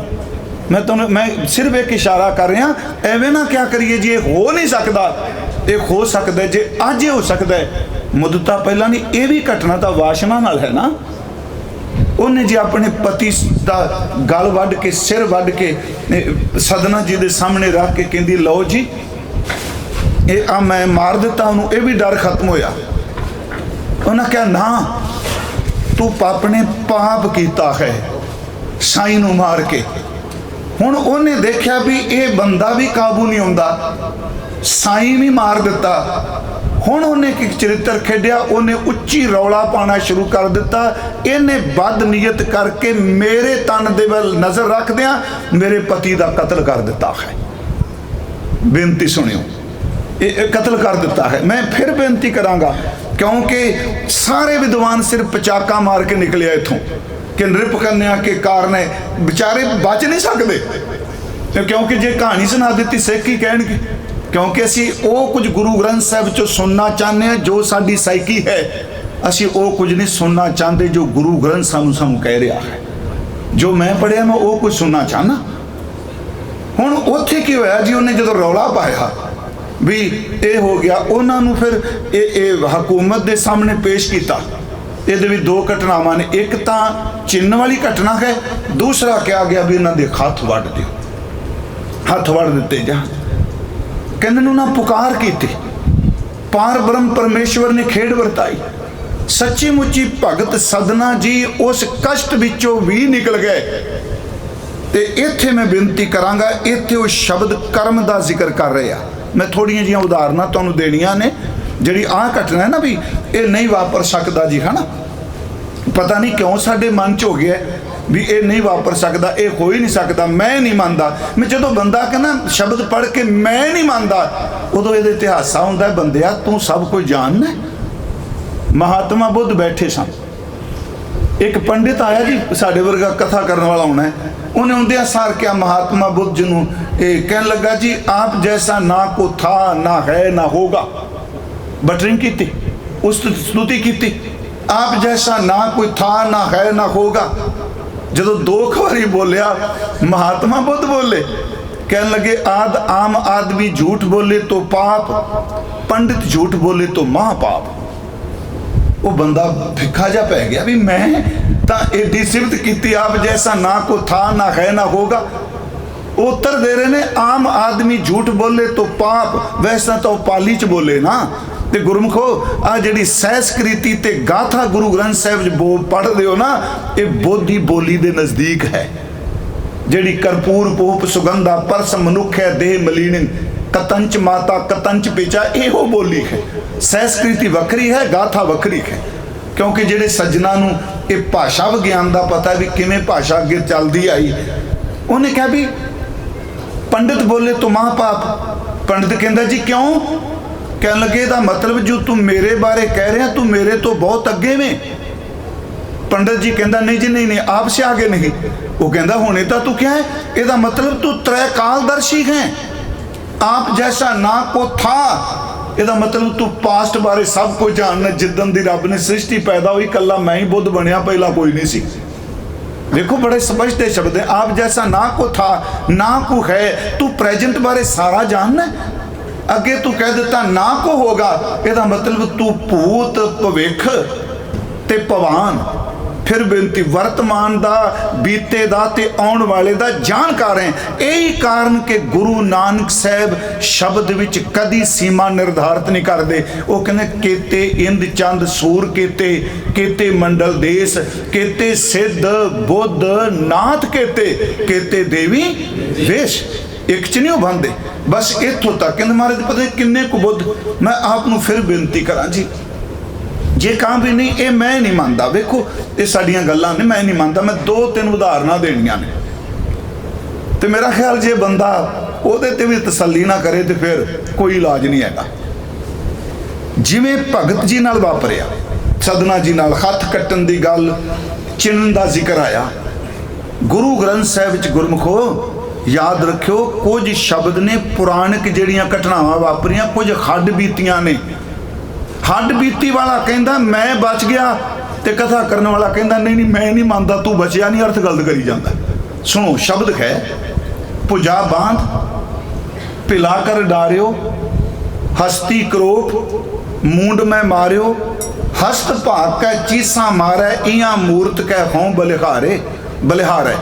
ਮੈਂ ਸਿਰਫ ਇੱਕ ਇਸ਼ਾਰਾ ਕਰ ਰਿਹਾ, ਐਵੇਂ ਨਾ ਕਿਆ ਕਰੀਏ ਜੀ ਇਹ ਹੋ ਨਹੀਂ ਸਕਦਾ। ਇਹ ਹੋ ਸਕਦਾ, ਜੇ ਅੱਜ ਇਹ ਹੋ ਸਕਦਾ ਹੈ ਮੁੱਦਤਾਂ ਪਹਿਲਾਂ ਨਹੀਂ। ਇਹ ਵੀ ਘਟਨਾ ਤਾਂ ਵਾਸ਼ਨਾ ਨਾਲ ਹੈ ਨਾ। ਉਹਨੇ ਜੀ ਆਪਣੇ ਪਤੀ ਦਾ ਗਲ ਵੱਢ ਕੇ, ਸਿਰ ਵੱਢ ਕੇ ਸਦਨਾ ਜੀ ਦੇ ਸਾਹਮਣੇ ਰੱਖ ਕੇ ਕਹਿੰਦੀ ਲਓ ਜੀ ਇਹ ਆ ਮੈਂ ਮਾਰ ਦਿੱਤਾ ਉਹਨੂੰ। ਇਹ ਵੀ ਡਰ ਖਤਮ ਹੋਇਆ। ਉਹਨਾਂ ਕਿਹਾ ਨਾ ਤੂੰ ਆਪਣੇ ਪਾਪ ਕੀਤਾ ਹੈ ਸਾਈਂ ਨੂੰ ਮਾਰ ਕੇ। ਹੁਣ ਉਹਨੇ ਦੇਖਿਆ ਵੀ ਇਹ ਬੰਦਾ ਵੀ ਕਾਬੂ ਨਹੀਂ ਆਉਂਦਾ, ਸਾਈਂ ਵੀ ਮਾਰ ਦਿੱਤਾ। ਹੁਣ ਉਹਨੇ ਕੀ ਚਰਿੱਤਰ ਖੇਡਿਆ, ਉਹਨੇ ਉੱਚੀ ਰੌਲਾ ਪਾਉਣਾ ਸ਼ੁਰੂ ਕਰ ਦਿੱਤਾ। ਇਹਨੇ ਬਦ ਨੀਅਤ ਕਰਕੇ ਮੇਰੇ ਤਨ ਦੇ ਵੱਲ ਨਜ਼ਰ ਰੱਖਦਿਆਂ ਮੇਰੇ ਪਤੀ ਦਾ ਕਤਲ ਕਰ ਦਿੱਤਾ ਹੈ। ਬੇਨਤੀ ਸੁਣਿਓ, ਇਹ ਕਤਲ ਕਰ ਦਿੱਤਾ ਹੈ। ਮੈਂ ਫਿਰ ਬੇਨਤੀ ਕਰਾਂਗਾ, ਕਿਉਂਕਿ ਸਾਰੇ ਵਿਦਵਾਨ ਸਿਰਫ ਪਚਾਕਾ ਮਾਰ ਕੇ ਨਿਕਲਿਆ ਇੱਥੋਂ ਕਿ ਨ੍ਰਿਪ ਕੰਨਿਆ ਕੇ ਕਾਰਨ ਹੈ, ਵਿਚਾਰੇ ਬਚ ਨਹੀਂ ਸਕਦੇ। ਕਿਉਂਕਿ ਜੇ ਕਹਾਣੀ ਸੁਣਾ ਦਿੱਤੀ ਸਿੱਖ ਕੀ ਕਹਿਣਗੇ? ਕਿਉਂਕਿ ਅਸੀਂ ਉਹ ਕੁਝ ਗੁਰੂ ਗ੍ਰੰਥ ਸਾਹਿਬ 'ਚੋਂ ਸੁਣਨਾ ਚਾਹੁੰਦੇ ਹਾਂ ਜੋ ਸਾਡੀ ਸਾਈਕੀ ਹੈ। ਅਸੀਂ ਉਹ ਕੁਝ ਨਹੀਂ ਸੁਣਨਾ ਚਾਹੁੰਦੇ ਜੋ ਗੁਰੂ ਗ੍ਰੰਥ ਸਾਨੂੰ ਕਹਿ ਰਿਹਾ ਹੈ। ਜੋ ਮੈਂ ਪੜ੍ਹਿਆ ਮੈਂ ਉਹ ਕੁਝ ਸੁਣਨਾ ਚਾਹੁੰਦਾ। ਹੁਣ ਉੱਥੇ ਕੀ ਹੋਇਆ ਜੀ, ਉਹਨੇ ਜਦੋਂ ਰੌਲਾ ਪਾਇਆ ਵੀ ਇਹ ਹੋ ਗਿਆ, ਉਹਨਾਂ ਨੂੰ ਫਿਰ ਇਹ ਹਕੂਮਤ ਦੇ ਸਾਹਮਣੇ ਪੇਸ਼ ਕੀਤਾ। ਇਹਦੇ ਵਿੱਚ ਦੋ ਘਟਨਾਵਾਂ ਨੇ, ਇੱਕ ਤਾਂ ਚਿੰਨ੍ਹ ਵਾਲੀ ਘਟਨਾ ਹੈ, ਦੂਸਰਾ ਕਿਹਾ ਗਿਆ ਵੀ ਇਹਨਾਂ ਦੇ ਹੱਥ ਵੱਢ ਦਿਓ, ਹੱਥ ਵੱਢ ਦਿੱਤੇ ਜਾਣ। ਕਹਿੰਦੇ ਨੂੰ ਨਾ ਪੁਕਾਰ ਕੀਤੀ, ਪਾਰ ਬ੍ਰਹਮ ਪਰਮੇਸ਼ਵਰ ਨੇ ਖੇਡ ਵਰਤਾਈ। ਸੱਚੀ ਮੁੱਚੀ ਭਗਤ ਸਦਨਾ ਜੀ ਉਸ ਕਸ਼ਟ ਵਿੱਚੋਂ ਵੀ ਨਿਕਲ ਗਏ। ਤੇ ਇੱਥੇ ਮੈਂ ਬੇਨਤੀ ਕਰਾਂਗਾ, ਇੱਥੇ ਉਹ ਸ਼ਬਦ ਕਰਮ ਦਾ ਜ਼ਿਕਰ ਕਰ ਰਹੇ ਆ। ਮੈਂ ਥੋੜ੍ਹੀਆਂ ਜਿਹੀਆਂ ਉਦਾਹਰਨਾਂ ਤੁਹਾਨੂੰ ਦੇਣੀਆਂ ਨੇ। ਜਿਹੜੀ ਆਹ ਘਟਨਾ ਹੈ ਨਾ ਵੀ ਇਹ ਨਹੀਂ ਵਾਪਰ ਸਕਦਾ ਜੀ, ਹੈ ਨਾ, ਪਤਾ ਨਹੀਂ ਕਿਉਂ ਸਾਡੇ ਮਨ 'ਚ ਹੋ ਗਿਆ ਵੀ ਇਹ ਨਹੀਂ ਵਾਪਰ ਸਕਦਾ, ਇਹ ਹੋ ਹੀ ਨਹੀਂ ਸਕਦਾ, ਮੈਂ ਨਹੀਂ ਮੰਨਦਾ। ਮੈਂ ਜਦੋਂ ਬੰਦਾ ਕਹਿੰਦਾ ਸ਼ਬਦ ਪੜ੍ਹ ਕੇ ਮੈਂ ਨਹੀਂ ਮੰਨਦਾ, ਉਦੋਂ ਇਹਦੇ ਤੇ ਹਾਸਾ ਹੁੰਦਾ, ਬੰਦਿਆ ਤੂੰ ਸਭ ਕੁਝ ਜਾਣਦਾ। ਮਹਾਤਮਾ ਬੁੱਧ ਬੈਠੇ ਸਨ, ਇੱਕ ਪੰਡਿਤ ਆਇਆ ਜੀ, ਸਾਡੇ ਵਰਗਾ ਕਥਾ ਕਰਨ ਵਾਲਾ ਹੋਣਾ। ਉਹਨੇ ਆਉਂਦਿਆਂ ਸਾਰ ਕਿਹਾ ਮਹਾਤਮਾ ਬੁੱਧ ਜੀ ਨੂੰ, ਇਹ ਕਹਿਣ ਲੱਗਾ ਜੀ ਆਪ ਜੈਸਾ ਨਾ ਕੋ ਥਾ ਨਾ ਹੈ ਨਾ ਹੋਗਾ। ਬਟਰਿੰਗ ਕੀਤੀ, ਉਸ ਸਤੁਤੀ ਕੀਤੀ, ਆਪ ਜੈਸਾ ਨਾ ਕੋਈ ਥਾ ਨਾ ਹੈ ਨਾ ਹੋਗਾ। ਜਦੋਂ ਦੋ ਵਾਰੀ ਬੋਲਿਆ ਮਹਾਤਮਾ ਬੁੱਧ ਬੋਲੇ, ਕਹਿਣ ਲੱਗੇ ਆਮ ਆਦਮੀ ਝੂਠ ਬੋਲੇ तो पाप, पंडित झूठ बोले तो महापाप। वो बंदा फिक्का जा पै गया भी मैं तो एडी सिफत की, आप जैसा ना को था ना है ना होगा। उत्तर दे रहे ने आम आदमी झूठ बोले तो पाप, वैसा तो पाली च बोले ना। ਤੇ ਗੁਰਮਖੋ ਆ ਜਿਹੜੀ ਸਹਿਸਕ੍ਰਿਤੀ ਤੇ ਗਾਥਾ ਗੁਰੂ ਗ੍ਰੰਥ ਸਾਹਿਬ 'ਚ ਪੜ੍ਹਦੇ ਹੋ ਨਾ, ਇਹ ਬੋਧੀ ਬੋਲੀ ਦੇ ਨਜ਼ਦੀਕ ਹੈ। ਜਿਹੜੀ ਕਰਪੂਰ ਪੂਪ ਸੁਗੰਧਾ ਪਰਸ ਮਨੁੱਖ ਹੈ ਦੇਹ ਮਲੀਨ ਕਤੰਚ ਮਾਤਾ ਕਤੰਚ ਪੇਚਾ, ਇਹੋ ਬੋਲੀ ਹੈ। ਸਹਿਸਕ੍ਰਿਤੀ ਵੱਖਰੀ ਹੈ, ਗਾਥਾ ਵੱਖਰੀ ਹੈ। ਕਿਉਂਕਿ ਜਿਹੜੇ ਸੱਜਣਾ ਨੂੰ ਇਹ ਭਾਸ਼ਾ ਵਿਗਿਆਨ ਦਾ ਪਤਾ ਵੀ ਕਿਵੇਂ ਭਾਸ਼ਾ ਅੱਗੇ ਚੱਲਦੀ ਆਈ, ਉਹਨੇ ਕਿਹਾ ਵੀ ਪੰਡਿਤ ਬੋਲੇ ਤੂੰ ਮਹਾਪਾਪ। ਪੰਡਿਤ ਕਹਿੰਦਾ ਜੀ ਕਿਉਂ? ਕਹਿਣ ਲੱਗੇ ਇਹਦਾ ਮਤਲਬ ਜੋ ਤੂੰ ਮੇਰੇ ਬਾਰੇ ਕਹਿ ਰਿਹਾ ਤੂੰ ਮੇਰੇ ਤੋਂ ਬਹੁਤ ਅੱਗੇ ਵੇਂ। पंडित जी कहता नहीं जी नहीं नहीं आपसे आगे नहीं। वो कहता होने तो तू क्या है, ਇਹਦਾ मतलब तू त्रैकालदर्शी है, आप जैसा ना को था। ਇਹਦਾ मतलब तू पास्ट बारे सब कुछ जानना। जिदन दी रब ने सृष्टि पैदा हुई कला मैं ही बुद्ध बनया, पहला कोई नहीं सी। देखो बड़े स्पष्ट शब्द है, आप जैसा ना को था ना को है, तू प्रेजेंट बारे सारा जानना। अगे तू कह देता ना को होगा, ਇਹਦਾ मतलब तू भूत भविख ते भवान फिर बेनती वर्तमान दा बीते दा ते आउण वाले दा जानकार है। यही कारण के गुरु नानक साहब शब्द विच कदी सीमा निर्धारित नहीं करते। वो कहने केते इंद चंद सूर केते केते मंडल देश केते सिद्ध बुद्ध नाथ केते केते देवी वेश, एक च नहीं बनते। बस इत्थों तक कहते महाराज पता किन्ने को बुद्ध। मैं आपनू फिर बेनती करा जी, जे कहा भी नहीं ये मैं नहीं मानता, वेखो ये साड़ियाँ गल्लां ने मैं नहीं मानता, मैं 2-3 उदाहरण देनियां ने तो मेरा ख्याल जे बंदा ਉਹਦੇ ਤੇ भी तसल्ली ना करे तो फिर कोई इलाज नहीं हैगा। जिवें भगत जी नाल वापरिया, सदना जी नाल हथ कट्टन दी गल चिन्हन दा जिक्र आया गुरु ग्रंथ साहिब विच। गुरमुखो याद रखियो कुछ शब्द ने पुराणिक जिहड़ियां घटनावां वापरियां, कुछ हड्ड बीतियां ने। हड्ड बीती वाला कहता मैं बच गया ते कथा करने वाला कहता नहीं नहीं मैं नहीं मानता तू बचिया नहीं, अर्थ गलत करी जाता। सुनो शब्द है, भुजा बांध पिला कर डारियो हस्ती क्रोप मूंड में मारियो हस्त भाग कै चीसा मारै इया मूर्त कै हों बलिहारे बलिहारे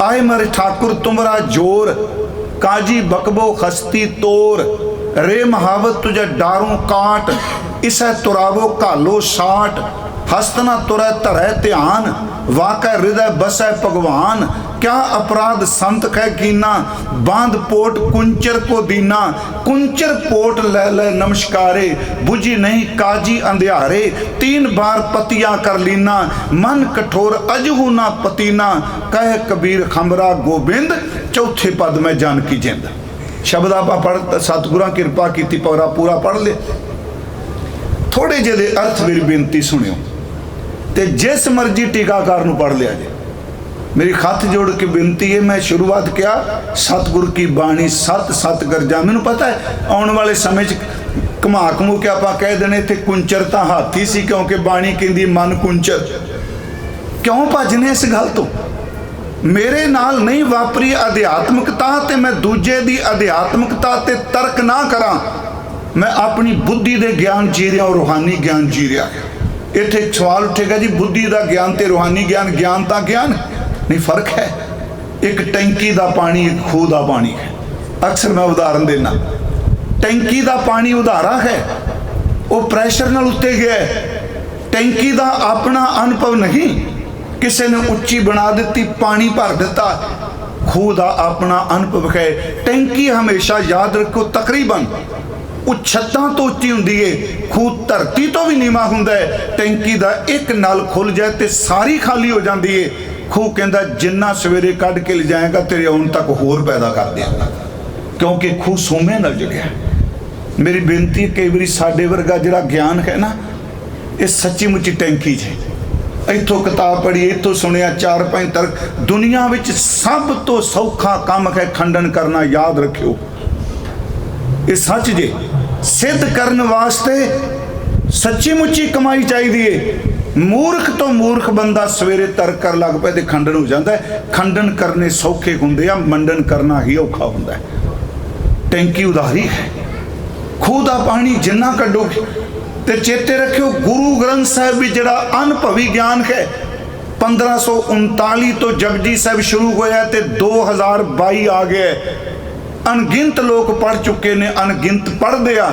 आए मरे ठाकुर तुमरा जोर काजी बकबो हस्ती तोर रे महावत तुझे डारूं काट इसे तुरावो कालो साठ हस्त न तुरै धरै ध्यान वाकै हृदय बसै भगवान क्या अपराध संत कै कीना बांध पोट कुंचर को दीना कुंचर पोट ले ले नमस्कारे बुझी नहीं काजी अंधियारे 3 बार पतिया कर लीना मन कठोर अजहू ना पतीना कह कबीर खमरा गोबिंद चौथे पद में जानकी जिंद। शब्द आप पढ़ सतगुरां किरपा की पूरा पढ़ ले। थोड़े ਜਿਹੇ अर्थ मेरी बेनती सुनियो ते जिस मर्जी टीकाकार नूं पढ़ लिया जे। मेरी हथ जोड़ के बेनती है, मैं शुरुआत किया सतगुर की बाणी सत सत गरजा। मैनूं पता है आने वाले समय घुमा घमू के आप कह देने इत्थे कुंचर तां हाथी सी क्योंकि बाणी कहंदी मन कुंचर। क्यों भजने इस गल तो? मेरे नाल नहीं वापरी अध्यात्मकता ते मैं दूजे दी अध्यात्मकता ते तर्क ना करा, मैं अपनी बुद्धि दे ज्ञान जी रहा और रूहानी ज्ञान जी रहा। इत्थे सवाल उठेगा जी बुद्धि का ज्ञान ते रूहानी ज्ञान, ज्ञान का ज्ञान नहीं, फर्क है। एक टैंकी का पानी एक खूह का पानी है। अक्सर मैं उदाहरण देना, टैंकी का पानी उधारा है, वो प्रैशर नाल उत्ते गया है। टैंकी का अपना अनुभव नहीं, किसी ने उच्ची बना दी पानी भर दिता। खूह का अपना अनुभव है। टैंकी हमेशा याद रखो तकरीबन छत्तां तो उच्ची हुंदी है, खूह धरती तो भी नीवा हुंदा है। टैंकी का एक नल खुल जाए तो सारी खाली हो जाती है। खूह कहता जिन्ना सवेरे कढ़ के ले जाएगा तेरे आउण तक होर पैदा कर देगा, क्योंकि खूह सोमे नाल जुड़िया। मेरी बेनती कई बारी साडे वर्गा जिहड़ा ज्ञान है ना, ये सच्ची मुच्ची टैंकी है। इत्थों किताब पढ़ी, इत्थों सुनिया 4-5 तर्क। दुनिया विच सब तो सौखा काम है खंडन करना, याद रखियो ये सच जे। सिद्ध करने वास्ते सच्ची मुच्ची कमाई चाहिए। मूर्ख तो मूर्ख बंदा सवेरे तर्क कर लग पे तो खंडन हो जाता है। खंडन करने सौखे होंगे आ, मंडन करना ही औखा होंदा है। टैंकी उधारी है, खूह का पानी जिन्ना कड्डोगे। तो चेते रखियो गुरु ग्रंथ साहिब भी जड़ा अनुभवी ज्ञान है। 1539 तो जपजी साहिब शुरू होया ते 2022 आ गए। अनगिनत लोग पढ़ चुके ने, अनगिनत पढ़ते आ।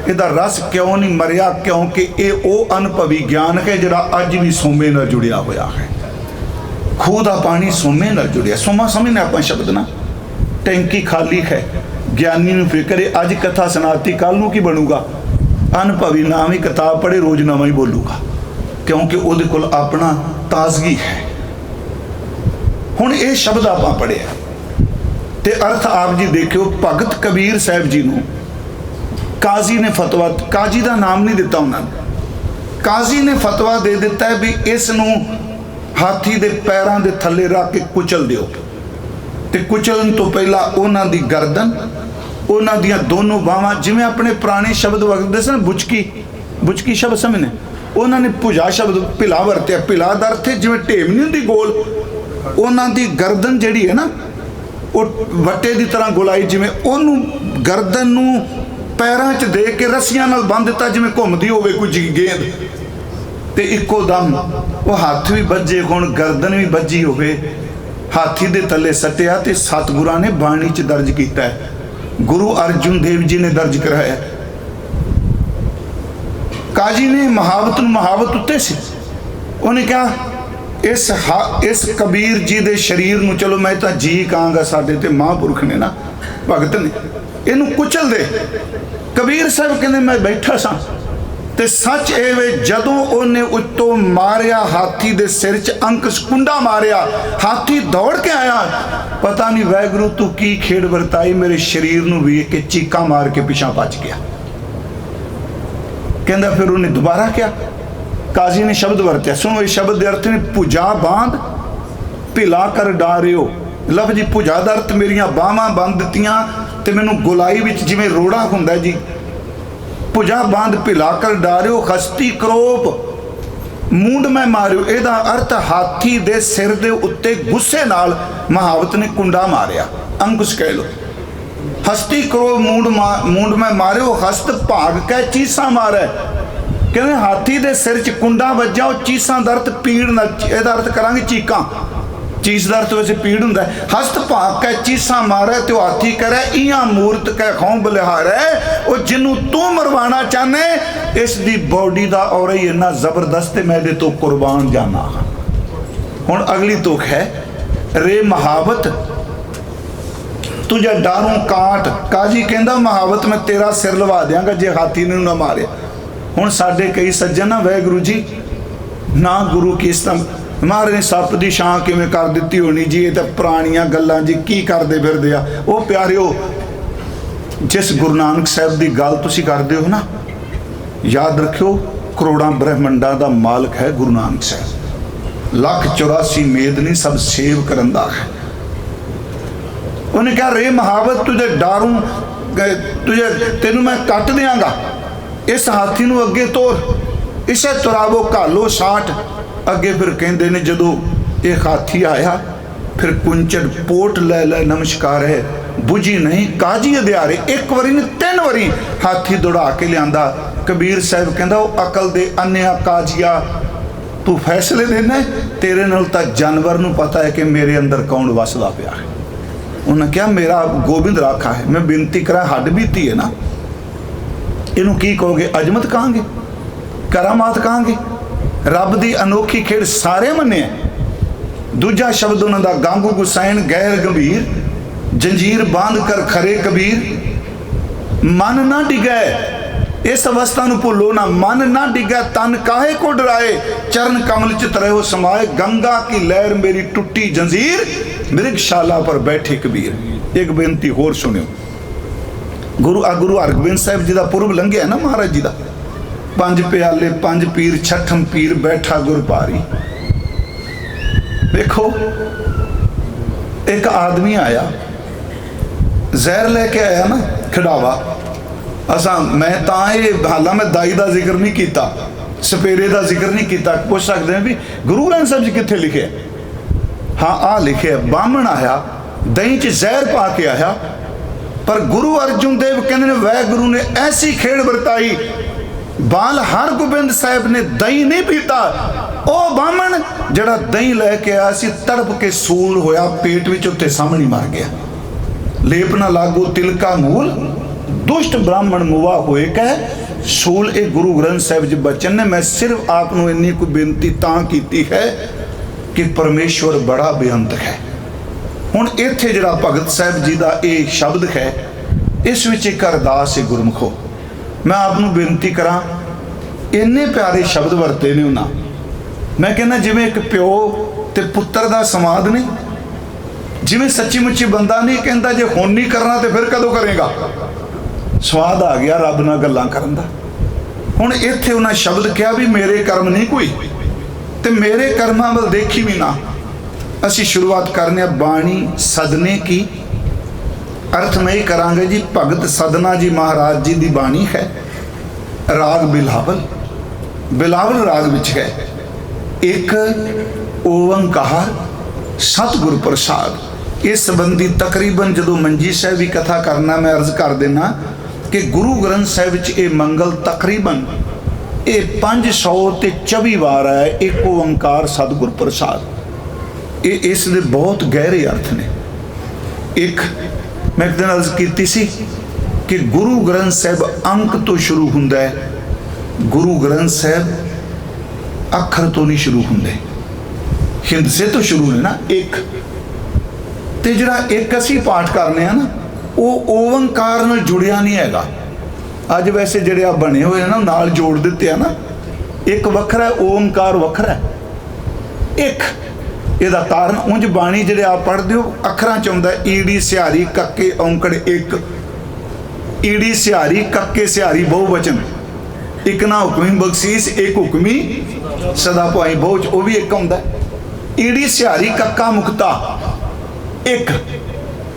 इहदा रस क्यों नहीं मरिया? क्योंकि ये वो अनुभवी ज्ञान है जिहड़ा अज भी सोमे नाल जुड़िया होया है। खूह का पानी सोमे नाल जुड़िया। सोमा समझने आप शब्द ना, टैंकी खाली है, ज्ञानी नूं फिक्र है अज कथा सुनाती कल नूं की बनूगा। अनुभवी नाम ही किताब पढ़े रोज नवा ही बोलूगा, क्योंकि उहदे कोल अपना ताजगी है। हुण ये शब्द आपां पढ़िया ते अर्थ आप जी देखियो। भगत कबीर साहब जी नूं काजी ने फतवा, काजी का नाम नहीं दिता उन्होंने, काजी ने फतवा दे दिता है भी इस नूं हाथी दे पैरां दे थल्ले रख के कुचल दिओ। ते कुचलन तो पहला उन्हां दी गर्दन, उन्हां दियां दोनों बावां, जिवें अपने पुराने शब्द वरतदे सन, बुचकी, बुचकी शब्द समझने, उन्होंने भुजा शब्द भिला वरत्या। भिला दा अर्थ जिवें ढेम नहीं हुंदी गोल, उन्हां दी गर्दन जिहड़ी है ना वो वट्टे की तरह गुलाई, जिवें उहनूं गर्दन नूं पैरां च दे के रस्सियां नाल बंध दिता जिवें घुमदी होवे कोई गेंद। ते इक्को दम वो हत्थ भी बज्जे होण, गर्दन भी बज्जी होवे, हाथी दे थल्ले सट्टिया। ते सतगुरां ने बाणी च दर्ज कीता है, गुरु अर्जुन देव जी ने दर्ज कराया। काजी ने महावत महावत उत्ते सी, उन्हें कहा इस कबीर जी दे शरीर नूं, चलो मैं तो जी कहांगा, साडे ते महापुरख ने ना भगत ने, इनू कुचल दे। कबीर साहब कहते मैं बैठा सा ते सच ए वे जदों उन्हें उत्तों मारिया हाथी दे सिर च अंकुश कुंडा मारिया, हाथी दौड़ के आया, पता नहीं वाहगुरू तू की खेड़ वरताई, मेरे शरीर नूं वेख के चीका मार के पिछा भज गया। कहंदा फिर उन्हें दोबारा क्या? काजी ने शब्द वरत्या, सुनो इस शब्द के अर्थ ने, भुजा बांध भिला कर डारियो। लफ जी भुजा दा अर्थ मेरिया बाहां बंद दित्तियां ते मैनू गुलाई विच जिवें रोड़ा हुंदा जी, भुजा बांध भिला कर डारियो, खस्ती करोप मूंड में मारियो। इहदा अर्थ हाथी दे सिर दे उत्ते गुस्से नाल महावत ने कुंडा मारिया, अंकुश कह लो। हस्ती करोप मूंड में मारियो, हस्त भाग के चीसा मारे। कहते हाथी दे सिर च कुंडा वज्जा, वो चीसा दर्द पीड़ ना, यदा अर्थ करांगे चीका, चीस दर्द वैसे पीड़ हुंदा है। हस्त भाग के चीसा मारे तो हाथी करे इया मूर्त कै खौं बलिहारे, वो जिन्नू तू मरवाना चाहने इस दी बॉडी दा और ही इन्ना जबरदस्त है, मैं दे तो कुर्बान जाना। हुण अगली तुक है, रे महावत तुझे डारूं काट। काजी कहंदा महावत मैं तेरा सिर लवा देंगा जे हाथी ने ना मारे। हुण साडे कई सज्जन ना वाहगुरू जी ना गुरु की इस महाराज ने सप की छां किवें कर दित्ती होनी जी, ये तो पुरानियां गल्लां जी की करदे फिरदे आ। वो प्यारिओ जिस गुरु नानक साहब की गल तुसीं करदे हो ना, याद रखियो करोड़ां ब्रह्मंडां दा मालक है गुरु नानक साहब, 1,84 मेदनी सब सेव करन दा है। उन्हें कहा रे महावत तुझे डारूं, तुझे तेनू मैं कट देंगा, इस हाथी नूं अगे तोर, इसे तुरावो घालो साठ। अगे फिर कहते ने जदों ये हाथी आया फिर कुंचन पोट लै लै नमस्कार है, बुझी नहीं काजी अध्यारे। एक बारी ने 3 बारी हाथी दौड़ा के लिया। कबीर साहब कहता वो अकल दे अन्या काजिया, तू फैसले देना तेरे नाल तां जानवर नूं पता है कि मेरे अंदर कौन वसदा पिया है। उन्हें क्या मेरा गोबिंद राखा है, मैं बिनती करा हड्ड बीती है ना, इनू की कहोगे? अजमत कहांगे, करामात कहांगे, रब दी अनोखी खेड़ सारे मन्ने। दूजा शब्द उन्हों का गांगू गुसैन गैर गंभीर, जंजीर बांध कर खरे कबीर। मन ना डिगे इस अवस्था नूं भुलो ना, मन ना डिगे तन काहे को डराए, चरण कमल च तरहो समाए, गंगा की लहर मेरी टुटी जंजीर, मृगशाला पर बैठे कबीर। एक बेनती होर सुनियो, गुरु हरगोबिंद साहब जी का पुरब लंघिया ना महाराज जी का, 5 प्याले 5 पीर छठम पीर बैठा गुरपारी। देखो एक आदमी आया जहर लेके आया ना खिडावा, असा मैं हालां मैं दाई का जिक्र नहीं किया, सपेरे का जिक्र नहीं किया। पुछ सकते हैं भी गुरु ग्रंथ साहब जी कितने लिखे? हाँ आ लिखे, बामण आया दही च जहर पा के आया, पर गुरु अर्जुन देव कहते हैं वाहगुरु ने ऐसी खेड़ वरताई, बाल हरगोबिंद साहब ने दही नहीं पीता, ओ बामण जड़ा दही लैके आया सी तड़प के सूल होया पेट विच, उत्ते सामने मर गया। लेप न लागो तिलका मूल, दुष्ट ब्राह्मण मुआ होए कह सूल। ये गुरु ग्रंथ साहिब जी बचन ने। मैं सिर्फ आपको इन्नी कोई बेनती तां कीती है कि परमेश्वर बड़ा बेअंत है। हुण इत्थे जिहड़ा भगत साहिब जी का ये शब्द है, इस विच एक अरदास है गुरमुखो। मैं आपको बेनती करा, इन्ने प्यारे शब्द वरते ने उन्हां। मैं कहना जिवें एक प्यो ते पुत्तर दा संवाद नहीं, जिवें सच्ची मुच्ची बंदा नहीं कहता जे हुण नहीं करना तो फिर कदों करेगा। स्वाद आ गया रब नाल गल्लां करन दा। हुण इत्थे उन्हां शब्द कहा भी मेरे कर्म नहीं कोई ते मेरे कर्मां वल देखी भी ना। असीं शुरुआत करने बाणी सदने की। अर्थ में ही करांगे जी, भगत सदना जी महाराज जी की बाणी है। राग बिलावल, बिलावल राग विच है। एक ओंकार सतगुर प्रसाद। इस संबंधी तकरीबन जो मंजी साहब की कथा करना मैं अर्ज कर देना कि गुरु ग्रंथ साहिब विच ये मंगल तकरीबन ये 524 बार है। एक ओंकार सतगुर प्रसाद। ये इस दे बहुत गहरे अर्थ ने। एक मैं एक दिन अर्ज की सी कि गुरु ग्रंथ साहिब अंक तो शुरू हुंदा है, गुरु ग्रंथ साहिब अखर तो नहीं शुरू हुंदे। हिंद से तो शुरू है ना एक। ते जिहड़ा एक असीं पाठ करने ना वो ओंकार नाल जुड़िया नहीं हैगा। अज वैसे जिहड़े आ बने हुए ना नाल जोड़ दिते हैं ना, एक वखरा है ओंकार वखरा है। एक ਇਹਦਾ ਕਾਰਨ ਉਂਝ ਬਾਣੀ ਜਿਹੜੇ ਆਪ ਪੜ੍ਹਦੇ ਹੋ ਅੱਖਰਾਂ ਚ ਆਉਂਦਾ ਈੜੀ ਸਿਹਾਰੀ ਕੱਕੇ ਔਂਕੜ ਇੱਕ। ਈੜੀ ਸਿਹਾਰੀ ਕੱਕੇ ਸਿਹਾਰੀ ਬਹੁਵਚਨ। ਇੱਕ ਨਾ ਹੁਕਮੀ ਬਖਸ਼ੀਸ਼ ਇੱਕ ਹੁਕਮੀ ਸਦਾ ਭਾਈ ਬਹੁਚ, ਉਹ ਵੀ ਇੱਕ ਆਉਂਦਾ। ਈੜੀ ਸਿਹਾਰੀ ਕੱਕਾ ਮੁਕਤਾ ਇੱਕ।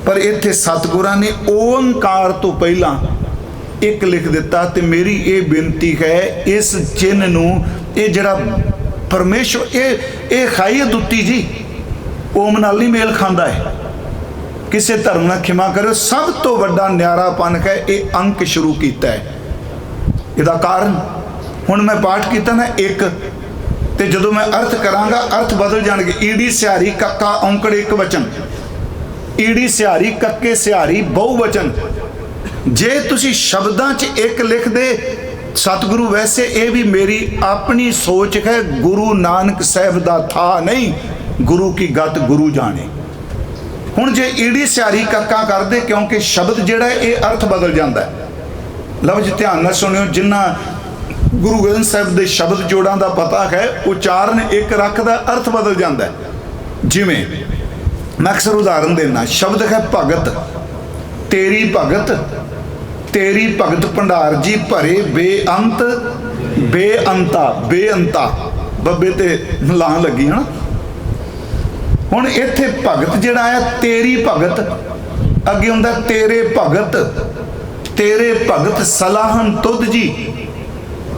ਪਰ ਇੱਥੇ ਸਤਿਗੁਰਾਂ ਨੇ ਓੰਕਾਰ ਤੋਂ ਪਹਿਲਾਂ ਇੱਕ ਲਿਖ ਦਿੱਤਾ। ਤੇ ਮੇਰੀ ਇਹ ਬੇਨਤੀ ਹੈ ਇਸ ਚਿੰਨ੍ਹ ਨੂੰ, ਇਹ ਜਿਹੜਾ परमेश्वर ये खाई है दुत्ती जी, ओम नाल नहीं मेल खांदा है। किसी धर्म ना खिमा करो, सब तो वड्डा न्यारापन है ये अंक शुरू किया है। इसका कारण हुण मैं पाठ किया ना एक, ते जदों मैं अर्थ करांगा अर्थ बदल जाणगे। ईड़ी सिहारी कक्का औंकड़ एक वचन, ईड़ी सिहारी कक्के सिहारी बहुवचन। जे तुसी शब्दां च एक लिख दे सतगुरु, वैसे ये भी मेरी अपनी सोच है, गुरु नानक साहब का था नहीं, गुरु की गत गुरु जाने। हुण जे ईड़ी सिहारी कक्का कर दे, क्योंकि शब्द जिहड़ा है ये अर्थ बदल जाता है। लफ्ज ध्यान नाल सुनियो, जिन्ना गुरु ग्रंथ साहिब के शब्द जोड़ां का पता है, उचारण एक रखदा अर्थ बदल जाता है। जिवें मैं अक्सर उदाहरण देना, शब्द है भगत, तेरी भगत, तेरी भगत भंडार जी भरे बेअंत बेअंता। बेअंता बब्बे ते लां लगी है ना। हुण इत्थे भगत जिहड़ा है तेरी भगत, अगे हुंदा तेरे भगत, तेरे भगत सलाहन तुद जी।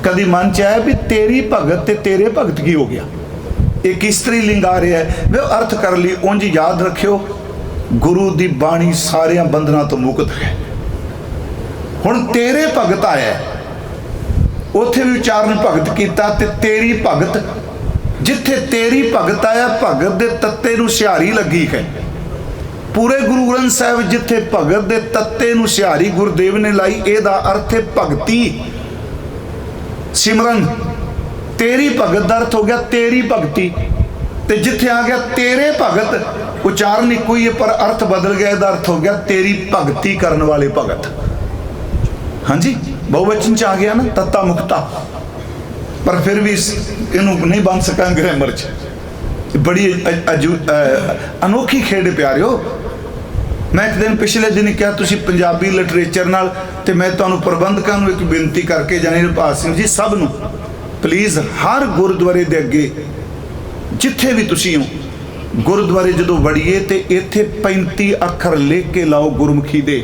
कदी मन च आया भी तेरी भगत ते तेरे भगत की हो गया, एक स्त्री लिंग आ रहा है। वे अर्थ कर ली। उंज याद रखियो गुरु की बाणी सारिया बंधना तो मुक्त है। हुण तेरे भगत आया, उत्थे भी उचारण भगत किया। ते तेरी भगत, जिथे तेरी भगत आया भगत दे तत्ते नूं सिहारी लगी है। पूरे गुरु ग्रंथ साहिब जिथे भगत दे तत्ते नूं सिहारी गुरुदेव ने लाई, इहदा अर्थ है भगती सिमरन। तेरी भगत का अर्थ हो गया तेरी भगती। ते जिथे आ गया तेरे भगत, उचारण इक्को ही है पर अर्थ बदल गया। इहदा अर्थ हो गया तेरी भगती करने वाले भगत। हाँ जी, बहुवचन च आ गया ना, तत्ता मुक्ता। पर फिर भी इनू नहीं बन सका ग्रामर च। बड़ी अनोखी खेड प्यारिओ। मैं एक दिन पिछले दिन क्या तुसी पंजाबी लिटरेचर नाल, ते मैं तुहानू प्रबंधकां नू एक बेनती करके जानी, रपाल सिंह जी सब नू प्लीज़ हर गुरुद्वारे दे अगे जिथे भी तुसी हो, गुरुद्वारे जदों वड़ीए ते इत्थे 35 अखर लिख के लाओ गुरमुखी दे,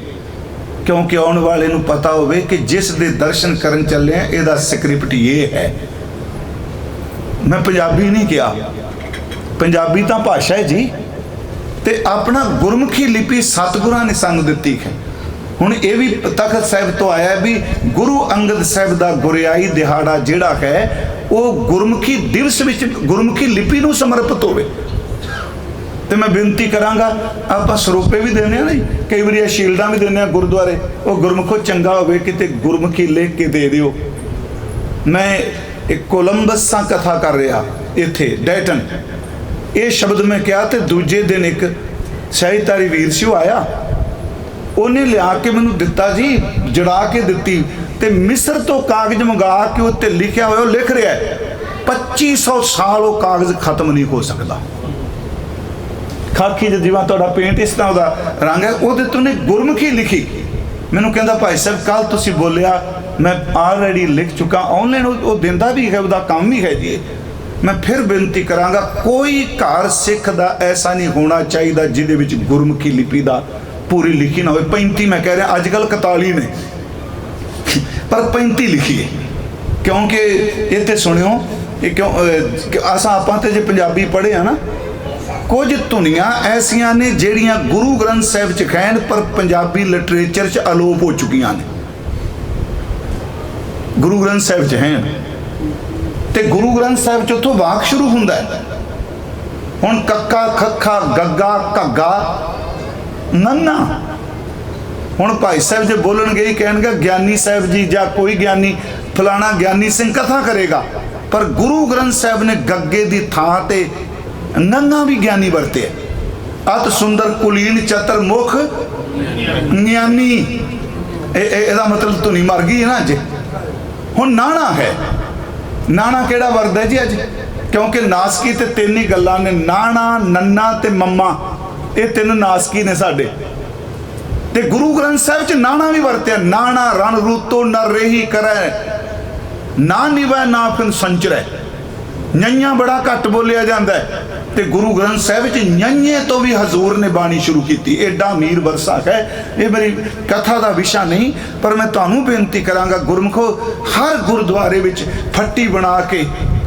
क्योंकि आने वाले नू पता होवे कि जिस दे दर्शन करन चले हैं इहदा स्क्रिप्ट ये है। मैं पंजाबी नहीं किया, पंजाबी तो भाषा है जी, ते अपना गुरमुखी लिपि सतगुरां ने सानू दित्ती है। हुण ये भी तखत साहिब तो आया भी गुरु अंगद साहिब का गुरियाई दिहाड़ा जिहड़ा है वो गुरमुखी दिवस विच गुरमुखी लिपि नू समर्पित होवे। तो मैं बेनती करांगा, आप सरੋਪੇ भी देने नहीं, कई बार शील्डां भी देने गुरुद्वारे, वो गुरमुखो चंगा होवे किते गुरमुखी लिख के दे दिओ। मैं एक कोलंबस सा कथा कर रहा इत्थे डैटन, ये शब्द मैं क्या, तो दूजे दिन एक साहित्यारी वीर सी आया, उन्हें लिया के मैनू दिता जी, जड़ा के दिती, ते मिस्र तो कागज मंगा के उत्ते लिखा हुआ, लिख रहा है 2500 साल वो कागज खत्म नहीं हो सकता। खाकी जिवें तुहाडा पेंट इस तरह का रंग है, वो तुमने गुरमुखी लिखी। मैनू कहता भाई साहब कल तुसी बोलिया, मैं ऑलरेडी लिख चुका, ऑनलाइन वो देंदा भी है, उसका काम भी है जी। मैं फिर बेनती करांगा, कोई घर सिख दा ऐसा नहीं होना चाहिए जिहदे विच गुरमुखी लिपि दा पूरी लिखी ना हो। 35 मैं कह रहा, अजकल 41 ने, पर 35 लिखिए, क्योंकि इत्थे सुनियो, क्यों असां आपां ते जे पंजाबी पढ़े हैं ना, कुछ धुनियां ऐसियां ने जिहड़ियां गुरु ग्रंथ साहिब च खैन पर पंजाबी लिटरेचर च अलोप हो चुकियां ने, गुरु ग्रंथ साहिब च हैं। ते गुरु ग्रंथ साहिब च उत्थों वाक शुरू हुंदा है। हुण कक्का खक्खा गग्गा घग्गा नन्ना, हुण भाई साहब जो बोलणगे ही कहणगे ज्ञानी साहब जी जां कोई ज्ञानी फलाना ज्ञानी सिंह कथा करेगा, पर गुरु ग्रंथ साहब ने गग्गे की थां ते नन्ना भी ज्ञानी वरते। अत सुंदर कुलीन चतर मुख ज्ञानी, ਇਹਦਾ मतलब धुनी मर गई है ना अज। हुण नाना है, नाना केड़ा वरदा है जी अज, क्योंकि नासकी ते तीन ही गल्लां ने, नाना नन्ना ते मम्मा, ये तीन नासकी ने साडे। ते गुरु ग्रंथ साहिब च नाना भी वरत्या, नाना रण रूतो न रेही करै, ना निवै ना फिर संचरै। नैया बड़ा घट बोलिया जाता है, तो गुरु ग्रंथ साहिब च नैये तो भी हजूर ने बाणी शुरू की। एडा अमीर वरसा है, ये मेरी कथा का विषय नहीं, पर मैं तुहानू बेनती करांगा, गुरमुखो हर गुरुद्वारे विच फट्टी बना के,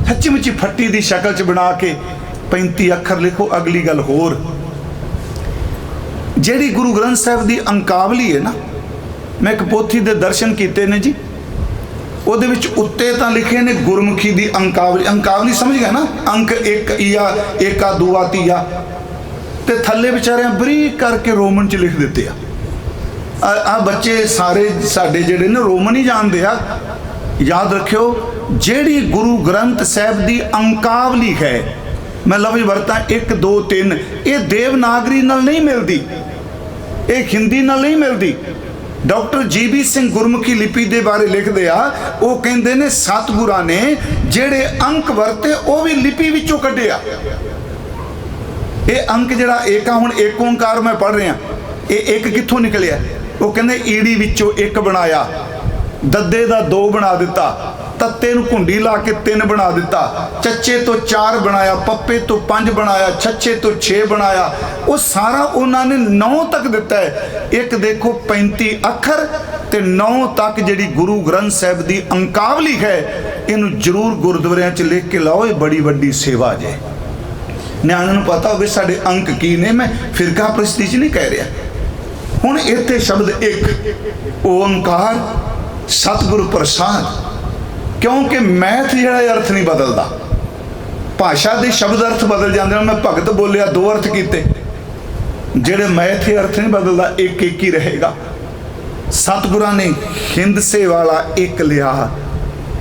सच्ची मुच्ची फट्टी की शक्ल च बना के 35 अखर लिखो। अगली गल होर, जिहड़ी गुरु ग्रंथ साहिब की अंकावली है ना, मैं एक पोथी दे दर्शन किए ने जी, ਉਹਦੇ ਵਿੱਚ ਉੱਤੇ ਤਾਂ ਲਿਖੇ ਨੇ ਗੁਰਮੁਖੀ ਦੀ ਅੰਕਾਵਲੀ, ਅੰਕਾਵਲੀ ਸਮਝ ਗਿਆ ਨਾ, ਅੰਕ 1 ਈਆ ਏਕਾ ਦੂਆ ਤੀਆ, ਤੇ ਥੱਲੇ ਵਿਚਾਰਿਆਂ ਬਰੀਕ ਕਰਕੇ ਰੋਮਨ ਚ ਲਿਖ ਦਿੱਤੇ ਆ ਬੱਚੇ ਸਾਰੇ ਸਾਡੇ ਜਿਹੜੇ ਨੇ ਰੋਮਨ ਹੀ ਜਾਣਦੇ ਆ। ਯਾਦ ਰੱਖਿਓ, ਜਿਹੜੀ ਗੁਰੂ ਗ੍ਰੰਥ ਸਾਹਿਬ ਦੀ ਅੰਕਾਵਲੀ ਹੈ, ਮੈਂ ਲਫ਼ਜ਼ ਵਰਤਾਂ 1 2 3, ਇਹ ਦੇਵਨਾਗਰੀ ਨਾਲ ਨਹੀਂ ਮਿਲਦੀ, ਇਹ ਹਿੰਦੀ ਨਾਲ ਨਹੀਂ ਮਿਲਦੀ। Doctor GB. सिंह गुरमुखी लिपि के बारे लिखते आ, वो कहते हैं सतगुरां ने जेड़े अंक वरते वो भी लिपि विचों कढ़े आ। ये अंक जिहड़ा एक हुण एक ओंकार मैं पढ़ रहा, ये एक कित्थों निकलिया? वो कहते ईड़ी विचों एक बनाया, दद्दे दा 2 बना दिता, तत्ते नूं घुंडी ला के 3 बना दिता, चच्चे तो 4 बनाया, पप्पे तो 5 बनाया, छच्छे तो 6 बनाया। वो सारा उन्होंने 9 तक दिता है। एक देखो 35 अखर ते 9 तक जिहड़ी गुरु ग्रंथ साहिब की अंकावली है, इनू जरूर गुरुद्वारियां च लिख के लाओ, ये बड़ी वड्डी सेवा जे। निआणिਆਂ ਨੂੰ पता होवे साडे अंक की ने, मैं फिरका प्रस्ती च नहीं कह रहा। हुण इत्थे शब्द एक ओंकार सतगुरु प्रसाद, क्योंकि मैथ जिहड़ा अर्थ नहीं बदलता, भाषा के शब्द अर्थ बदल जाते हैं। मैं भगत बोलिया 2 अर्थ किए, जेड़े मैथ अर्थ नहीं बदलता, एक एक ही रहेगा। सतगुरां ने हिंद से वाला एक लिया,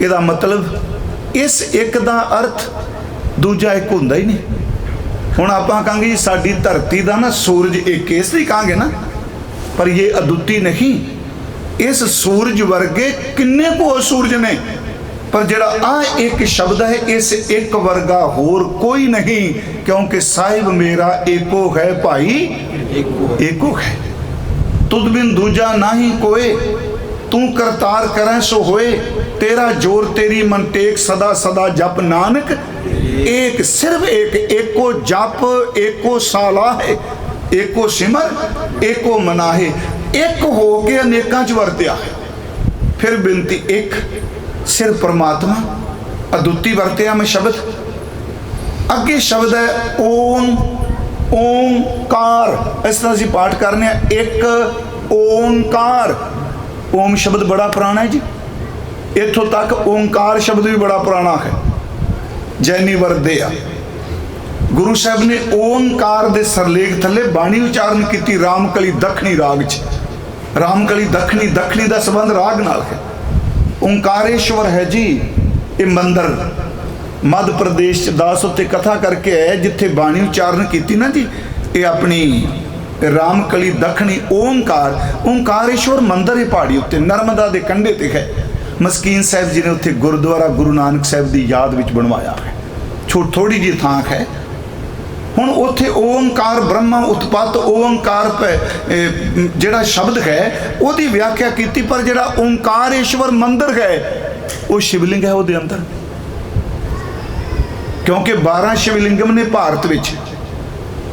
इसका मतलब इस एक का अर्थ दूजा एक होंदा ही नहीं। हुण आपां कहांगे जी साडी धरती का ना सूरज एक, इसलिए कहांगे ना, पर ये अदुੱਤੀ नहीं। इस सूरज वर्गे किन्ने को सूरज ने, पर जिहड़ा आ एक शब्द है, इस एक वर्गा होर कोई नहीं, क्योंकि साहिब मेरा एको है भाई एको है, तुद बिन दूजा नाही कोय, तू करतार करें सो होए, तेरा जोर तेरी मन टेक, सदा सदा जप नानक एक, सिर्फ एक, एको जप एको साला है, एको सिमर एको मनाहे, एक हो के अनेकां च वरत्या है। फिर बिनती एक सिर्फ परमात्मा अदुੱਤੀ वरत्या मैं शब्द। अगे शब्द है ओम ओंकार, इस तरह असीं पाठ करने एक ओंकार। ओम शब्द बड़ा पुराना है जी, इत्थों तक ओंकार शब्द भी बड़ा पुराना है। जैनी वरदे आ गुरु साहब ने ओंकार दे सरलेख थले बाणी उचारण की रामकली दखनी राग च। रामकली दखनी, दखनी का संबंध राग नाल है। ओंकारेश्वर है जी ये मंदिर मध्य प्रदेश दास उत्ते कथा करके है जिथे बाणी उचारण की ना जी, ये अपनी रामकली दखनी ओंकार ओंकारेश्वर मंदिर है पहाड़ी उत्ते नर्मदा के कंढे ते है। मस्कीन साहब जी ने उत्थे गुरुद्वारा गुरु नानक साहब की याद विच बनवाया है। थोड़ी जी थां है। हुण उत्थे ओंकार ब्रह्मा उत्पत्त ओंकार जिहड़ा शब्द है उसकी व्याख्या की, पर जिहड़ा ओंकारेश्वर मंदिर है वो शिवलिंग है उसके अंदर, क्योंकि 12 शिवलिंगम ने भारत विच।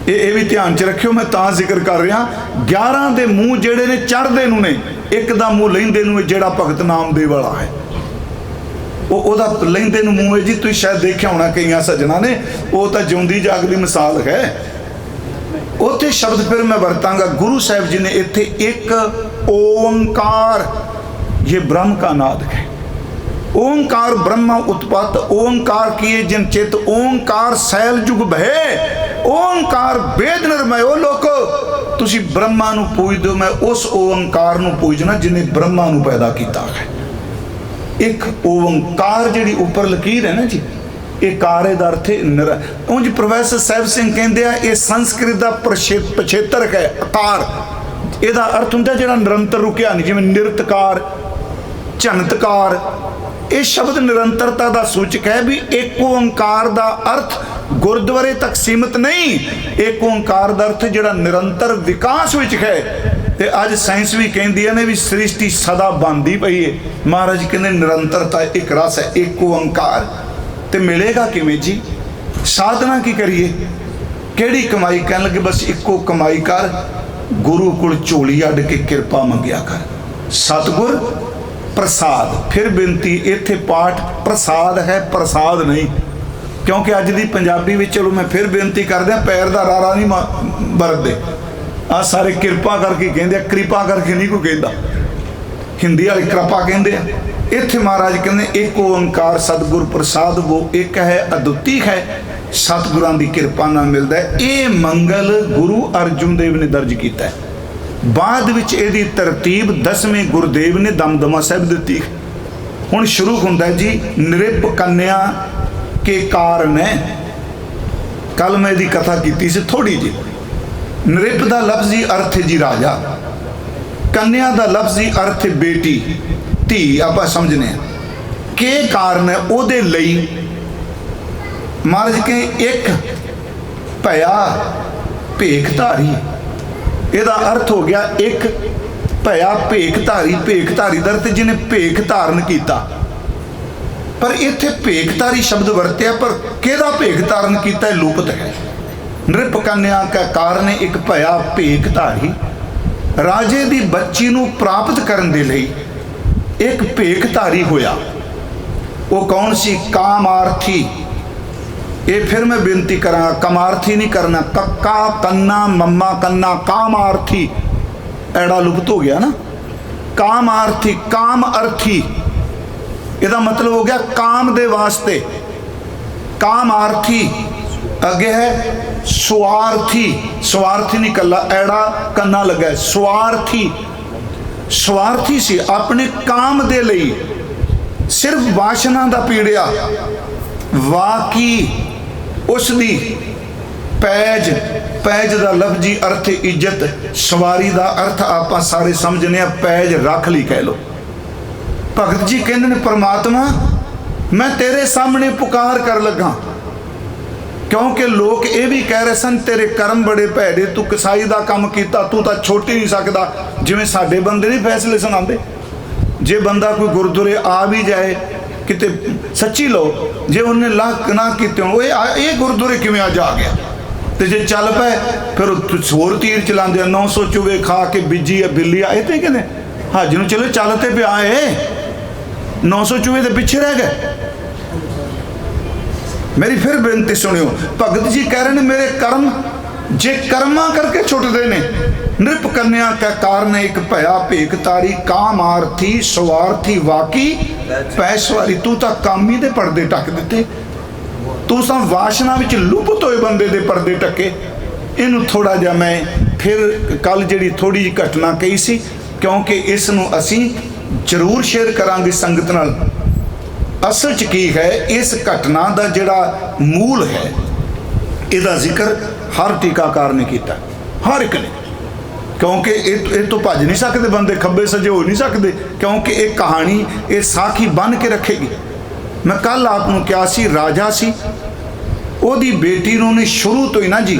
ये भी ध्यान च रखियो, मैं तां जिक्र कर रहा। 11 के मूँह जिहड़े ने चढ़दे नूं ने, एक दा मूँह लैंदे नूं जिहड़ा भगत नामदेव वाला है ਉਹਦਾ ਲੈਂਦੇ ਨੂੰ ਮੂੰਹ ਹੈ जी। ਤੁਸੀਂ शायद देखा होना कई सज्जना ने, वो तो जिउंदी जागदी मिसाल है। उत्थे शब्द फिर मैं वरतांगा, गुरु साहब जी ने इत्थे एक ओंकार, ये ब्रह्म का नाद है। ओंकार ब्रह्मा उत्पत्त ओंकार किए जिन चित ओंकार सैल जुग भय ओंकार वेद निर्मय। ओ लोको तुसी ब्रह्मा नूं पूजदे हो, मैं उस ओंकार नूं पूजना जिन्हें ब्रह्मा नूं पैदा किया है। एक ओंकार जिहड़ी उपर लकीर है ना जी, ये कारे दा अर्थ उंज प्रोफैसर साहिब सिंह कहंदे आ ये संस्कृत का पछेतर है। आकार इहदा अर्थ हुंदा जिहड़ा निरंतर रुकिया नहीं, जिवें निरतकार झनतकार। ये शब्द निरंतरता का सूचक है भी। एक ओंकार का अर्थ गुरुद्वारे तक सीमित नहीं, एक ओंकार का अर्थ जिहड़ा निरंतर विकास विच है। ते अज साइंस भी कहती है ने भी सृष्टि सदा बनती पई है। महाराज कहते निरंतरता एक रस है, एक ओंकार। तो मिलेगा किवें जी? साधना की करिए, केड़ी कमाई? कहन लगे बस इको कमाई कर, गुरु कोल झोली अड के किरपा मंगिया कर, सतगुर प्रसाद। फिर बेनती इत्थे पाठ प्रसाद है, प्रसाद नहीं, क्योंकि अज दी पंजाबी विच चलो मैं फिर बेनती कर दिया, पैर दा रारा नहीं वरतदे। आ सारे किरपा करके कहते, कृपा करके नहीं कोई कहता। हिंदी वाले कृपा कहते हैं। इत्थे महाराज कहते एक ओंकार सतगुर प्रसाद वो एक है, अद्वितीय है, सतगुरां दी कृपा नाल मिलदा है। ये मंगल गुरु अर्जुन देव ने दर्ज किया है। बाद विच इहदी तरतीब 10वें गुरुदेव ने दमदमा साहिब दित्ती। हुण शुरू हुंदा जी नृप कन्या के कारण है। कल मैं इहदी कथा कीती सी थोड़ी जी। नृप का लफ्जी अर्थ जी राजा, कन्या का लफ्जी अर्थ बेटी धी। आप समझने के कारण है उहदे लई महाराज के एक भया भेखधारी, यदा अर्थ हो गया एक भया भेखधारी। भेखधारी का अर्थ जिन्हें भेख धारण किया, पर इत्थे भेखधारी शब्द वरत्या, पर किहदा भेख धारण किया लुप्त है। नृप कन्या का कारण एक भया भेखधारी राजे की बच्ची नूं प्राप्त करने दे लई एक भेखधारी होया। वो कौन सी? कामार्थी। ये फिर मैं बेनती करा, कमार्थी नहीं करना, कक्का कन्ना मम्मा कन्ना, कामार्थी एड़ा लुप्त हो गया ना। कामार्थी, काम अर्थी, इसका मतलब हो गया काम दे वास्ते। कामार्थी अगे है स्वार्थी। स्वार्थी नहीं कला एड़ा कन्ना लगा है, स्वार्थी। स्वार्थी सी अपने काम दे लई, सिर्फ वासना दा पीड़िया। वाकी उसदी पैज, पैज दा लफ्जी अर्थ इज्जत, सवारी दा अर्थ आप सारे समझने, पैज रख ली कह लो। भगत जी कहते ने परमात्मा मैं तेरे सामने पुकार कर लगा, क्योंकि लोग ये भी कह रहे सन तेरे कर्म बड़े भैड़े, तू कसाई का काम किया, तू तो छुट ही नहीं सकता। जिवें साडे बंदे नहीं फैसले सुनाते। जे बंदा कोई गुरुद्वारे आ भी जाए किते, सच्ची लो जे उन्हें लाख ना किते हो ये गुरुद्वारे किवें अज आ गया, तो जे चल पे फिर होर तीर चलाते 900 चुवे खा के बिजी है बिल्ली आए तो कहते हाजी नूं चलो चलते पे आए 900 चुवे तो पिछे रह गए। मेरी फिर बेनती सुनियो, भगत जी कह रहे हैं मेरे कर्म जे कर्मा करके छुटते ने। नृप कन्या का कारण एक भया भेखधारी, कामार्थी, स्वार्थी, वाकी, पैसवारी। तू तो काम ही दे पर्दे ढक दिते, तुसां वाशना विच लुप्त होए बंदे दे पर्दे टके। इनू थोड़ा जिहा मैं फिर कल जिहड़ी थोड़ी जी घटना कही सी, क्योंकि इस नूं असीं जरूर शेयर करांगे संगत नाल। असल च की है, इस घटना का जिहड़ा मूल है, इहदा जिक्र हर टीकाकार ने किया, हर एक ने, क्योंकि ये तो भज नहीं सकते बंदे, खब्बे सजे हो नहीं सकते, क्योंकि एक कहानी ये साखी बन के रखेगी। मैं कल आपनूं क्या सी, राजा सी, ओदी बेटी नूं ने शुरू तो ही ना जी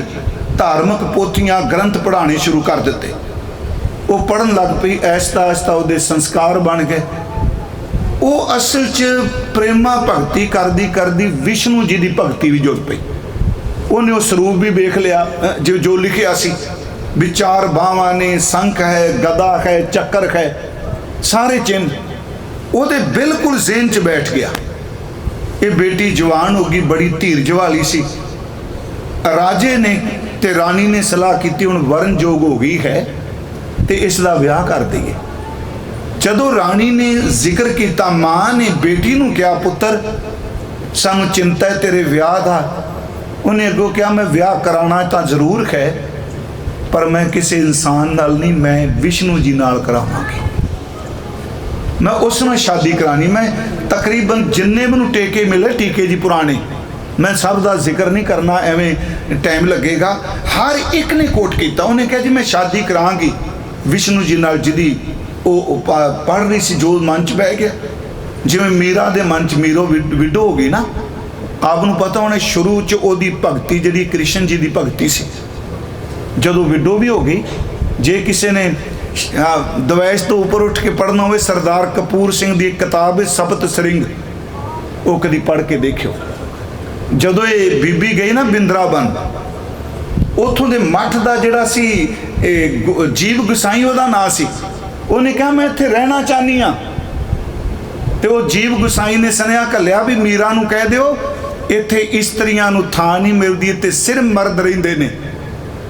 धार्मिक पोथियां ग्रंथ पढ़ाने शुरू कर दिते। वो पढ़न लग पई, ऐसता ऐसता वो संस्कार बन गए। वो असल च प्रेमा भगती करदी करदी विष्णु जी की भगती भी जुड़ पई। उन्हें वो स्वरूप भी वेख लिया जो लिखिया सी भी, 4 बावां ने, संख है, गदा है, चक्कर है, सारे चिन्ह वो बिल्कुल ज़हन च बैठ गया। ये बेटी जवान हो गई, बड़ी धीरज वाली सी। राजे ने ते रानी ने सलाह की, हुण वरण जोग हो गई है तो इसका विआह कर दईए। जदों रानी ने जिक्र किया, माँ ने बेटी नूं कहा, पुत्र सानू चिंता है तेरे विआह का। उन्हें अगों कहा, मैं विआह कराना तो जरूर है, पर मैं किसी इंसान नाल नहीं, मैं विष्णु जी नाल करावांगी, मैं उस नाल शादी करानी। मैं तकरीबन जिन्ने मैनूं टेके मिले, टीके जी पुराने, मैं सब का जिक्र नहीं करना, एवें टाइम लगेगा। हर एक ने कोट किया। उन्हें कहा जी मैं शादी करांगी विष्णु जी नाल, जिहदी वो पढ़ रही सी, जो मन च बह गया। जिवें मीरा दे मन च मीरो विडो हो गई ना, आपनूं पता होना शुरू च ओदी भगती जिहड़ी कृष्ण जी की भगती सी, जदों विडो भी हो गई, जे किसी ने दवैश तो ऊपर उठ के पढ़ना हो, सरदार कपूर सिंह की एक किताब है सप्त सरिंग, वो कभी पढ़ के देखियो। जदों ये बीबी गई ना बिंद्राबन, उतों के मठ का जिहड़ा सी जीव गुसाई वह नाम सी, उन्हें कहा मैं इत्थे रहना चाहनी हाँ। तो वो जीव गुसाई ने सुनिया घलिया भी मीरा नूं कह दिओ इत्थे इस्त्रियां नूं थां नहीं मिलदी ते सिर्फ मर्द रहिंदे ने।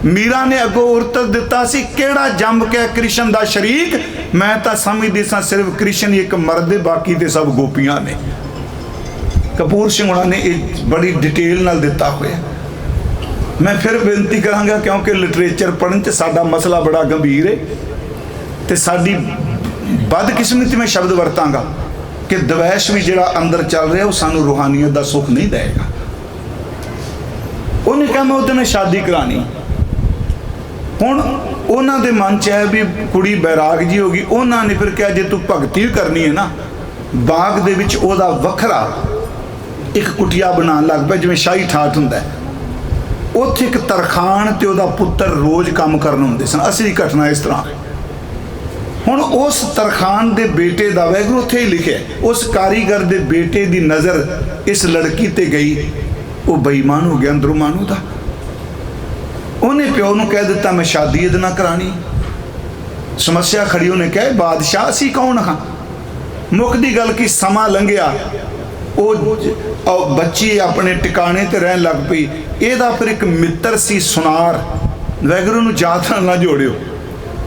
मीरा ने अगों उत्तर दिता सी, केड़ा जंब के कृष्ण दा शरीक, मैं तां समझदी सां सिर्फ कृष्ण एक मर्द है, बाकी ते सब गोपियां ने। कपूर सिंह उन्हां ने बड़ी डिटेल नाल दिता होया। मैं फिर बेनती करांगा, क्योंकि लिटरेचर पढ़न च साडा मसला बड़ा गंभीर है, तो साडी बदकिस्मती में शब्द वरतांगा कि दवैश भी जिहड़ा अंदर चल रहा वो सानू रूहानियत का सुख नहीं देगा। उन्हें कहा मैं उहदे नाल शादी करानी। हुण उन्हां दे मन च है भी कुड़ी बैराग जी होगी। उन्हां ने फिर कहा जे तू भगती करनी है ना, बाग दे विच ओहदा वखरा एक कुटिया बनाउण लग पिया, जिवें शाही ठाठ हुंदा है। उत्थे एक तरखान ते ओहदा पुत्तर रोज़ काम करन हुंदे सन। असली घटना इस तरह है। हुण उस तरखान दे बेटे दा वैगुरू उत्थे ही लिखिआ, उस कारीगर दे बेटे दी नज़र इस लड़की ते गई, वो बेईमान हो गया अंदरों मानू दा। उन्हें प्यो नूं कह दिता मैं शादी इहदे नाल करानी। समस्या खड़ी, उन्हें कहा बादशाह सी कौन हाँ। मुकदी गल की समा लंघिया, वो बच्ची अपने टिकाने ते रहन लग पई। ਇਹਦਾ फिर एक मित्र सी सुनार, वैगुरू नूं जात नाल ना जोड़ियो।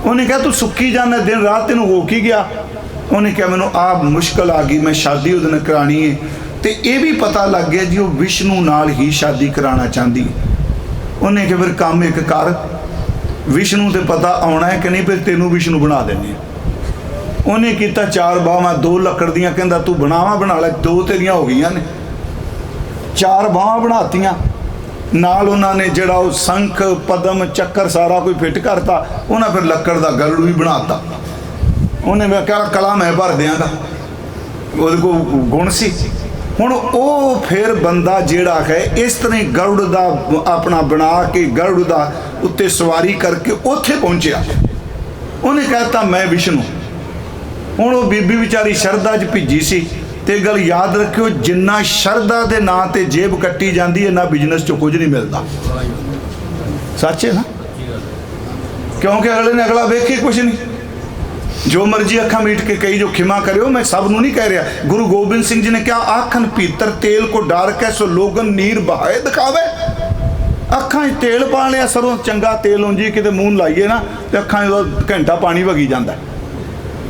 उन्हें कहा तू सुक्की जाना दिन रात, तेनों हो की गया। उन्हें कहा मैनूं आप मुश्किल आ गई, मैं शादी उहदे नाल करानी है। तो यह भी पता लग गया जी वो विष्णु नाल ही शादी कराना चाहती है। उन्हें कहा फिर काम एक कर, विष्णु तो पता आना है कि नहीं, फिर तेनों विष्णु बना देने। उन्हें किया 4 बावां 2 लकड़ दियां, कहंदा तू बनावा बना ले, 2 तेरियां हो गई ने। 4 बावां बनातियां, नाल उन्होंने जड़ा संख पदम चक्कर सारा कोई फिट करता। उन्हें फिर लक्कड़ का गरुड़ भी बनाता। उन्हें मैं कहा कला मैं भर देंगा, वो गुण सी। हुण वो फिर बंदा जिहड़ा है इस तरह गरुड़ का अपना बना के गरुड़ का उत्ते सवारी करके उत्थे पहुँचया। उन्हें कहता मैं विष्णु। हुण वो बीबी विचारी शरधा च भिजी सी। ते गल याद रखियो, जिन्ना शरधा के नाँ ते जेब कट्टी जाती है ना बिजनेस चो कुछ नहीं मिलता। सच है ना, क्योंकि अगले ने अगला वेखे कुछ नहीं। जो मर्जी अखा मीट के कही जो खिमा करो, मैं सब नूं नहीं कह रहा। गुरु गोबिंद सिंह जी ने क्या आखन भीतर तेल को डार के सो लोगन नीर बहाए दिखावे। अखा तेल पा लिया, सरों चंगा तेल उंजी कि मूँह लाइए ना तो अखा घंटा पानी वगी जाता है।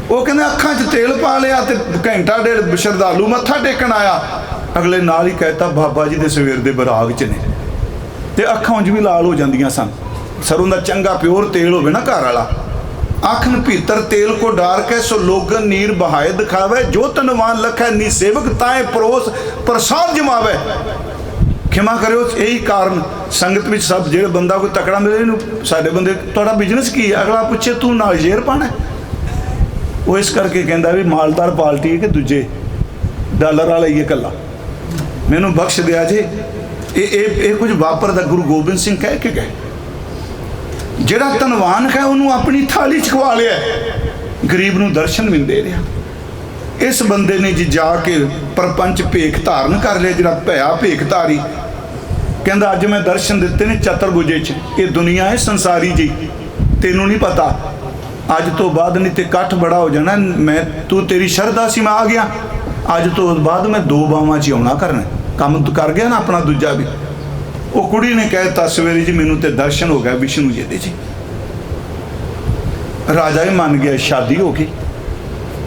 वो कहते अखा च तेल पा लिया तो घंटा 1.5 श्रद्धालु मत्था टेकन आया ਅਗਲੇ ਨਾਲ ਹੀ ਕਹਿਤਾ ਬਾਬਾ ਜੀ ਦੇ ਸਵੇਰ ਦੇ ਬਰਾਗ 'ਚ ਨੇ, ਤੇ ਅੱਖਾਂ ਉਂਝ ਵੀ ਲਾਲ ਹੋ ਜਾਂਦੀਆਂ ਸਨ। ਸਰੋਂ ਦਾ ਚੰਗਾ ਪਿਓਰ ਤੇਲ ਹੋਵੇ ਨਾ ਘਰ ਵਾਲਾ, ਅੱਖ ਨ ਭੀਤਰ ਤੇਲ ਕੋ ਡਾਰ ਕੇ ਸੋ ਲੋਗਨ ਨੀਰ ਬਹਾਏ ਦਿਖਾਵੇ, ਜੋ ਤਨਵਾਨ ਲਖੈ ਨੀ ਸੇਵਕ ਤਾਏ ਪਰੋਸ ਪ੍ਰਸਾਦ ਜਮਾਵੇ। ਖਿਮਾ ਕਰਿਓ, ਇਹੀ ਕਾਰਨ ਸੰਗਤ ਵਿੱਚ ਸਭ ਜਿਹੜੇ ਬੰਦਾ ਕੋਈ ਤਕੜਾ ਮਿਲੇ ਇਹਨੂੰ, ਸਾਡੇ ਬੰਦੇ ਤੁਹਾਡਾ ਬਿਜ਼ਨਸ ਕੀ ਹੈ, ਅਗਲਾ ਪੁੱਛੇ ਤੂੰ ਨਾਲ ਸ਼ੇਰ ਪਾਣਾ, ਉਹ ਇਸ ਕਰਕੇ ਕਹਿੰਦਾ ਵੀ ਮਾਲਦਾਰ ਪਾਲਟੀ ਹੈ ਕਿ ਦੂਜੇ ਡਾਲਰ ਵਾਲਾ ਹੀ ਇਕੱਲਾ, ਮੈਨੂੰ ਬਖਸ਼ ਦਿਆ ਜੇ। ਇਹ ਕੁਝ ਵਾਪਰਦਾ ਗੁਰੂ ਗੋਬਿੰਦ ਸਿੰਘ ਕਹਿ ਕੇ ਗਏ। ਜਿਹੜਾ ਧਨਵਾਨ ਹੈ ਉਹਨੂੰ ਆਪਣੀ ਥਾਲੀ 'ਚ ਖਵਾ ਲਿਆ, ਗਰੀਬ ਨੂੰ ਦਰਸ਼ਨ ਵੀ ਦੇ ਰਿਹਾ। ਇਸ ਬੰਦੇ ਨੇ ਜੀ ਜਾ ਕੇ ਪਰਪੰਚ ਭੇਖ ਧਾਰਨ ਕਰ ਲਿਆ, ਜਿਹੜਾ ਭਇਆ ਭੇਖ ਧਾਰੀ, ਕਹਿੰਦਾ ਅੱਜ ਮੈਂ ਦਰਸ਼ਨ ਦਿੱਤੇ ਨੇ ਚਤੁਰਭੁਜੇ 'ਚ, ਇਹ ਦੁਨੀਆ ਹੈ ਸੰਸਾਰੀ ਜੀ, ਤੈਨੂੰ ਨਹੀਂ ਪਤਾ, ਅੱਜ ਤੋਂ ਬਾਅਦ ਨਹੀਂ ਤੇ ਇਕੱਠ ਬੜਾ ਹੋ ਜਾਣਾ। ਮੈਂ ਤੂੰ ਤੇਰੀ ਸ਼ਰਧਾ ਸੀ, ਮੈਂ ਆ ਗਿਆ, ਅੱਜ ਤੋਂ ਬਾਅਦ ਮੈਂ 2 ਬਾਵਾਂ 'ਚ ਆਉਣਾ ਕਰਨਾ, ਕੰਮ ਤੂੰ ਕਰ ਗਿਆ ਨਾ ਆਪਣਾ ਦੂਜਾ ਵੀ। ਉਹ ਕੁੜੀ ਨੇ ਕਹਿਤਾ ਸਵੇਰੇ ਜੀ ਮੈਨੂੰ ਤੇ ਦਰਸ਼ਨ ਹੋ ਗਿਆ ਵਿਸ਼ਨੂੰ ਜੀ ਦੇ ਜੀ। ਰਾਜਾ ਹੀ ਮੰਨ ਗਿਆ, ਸ਼ਾਦੀ ਹੋ ਗਈ।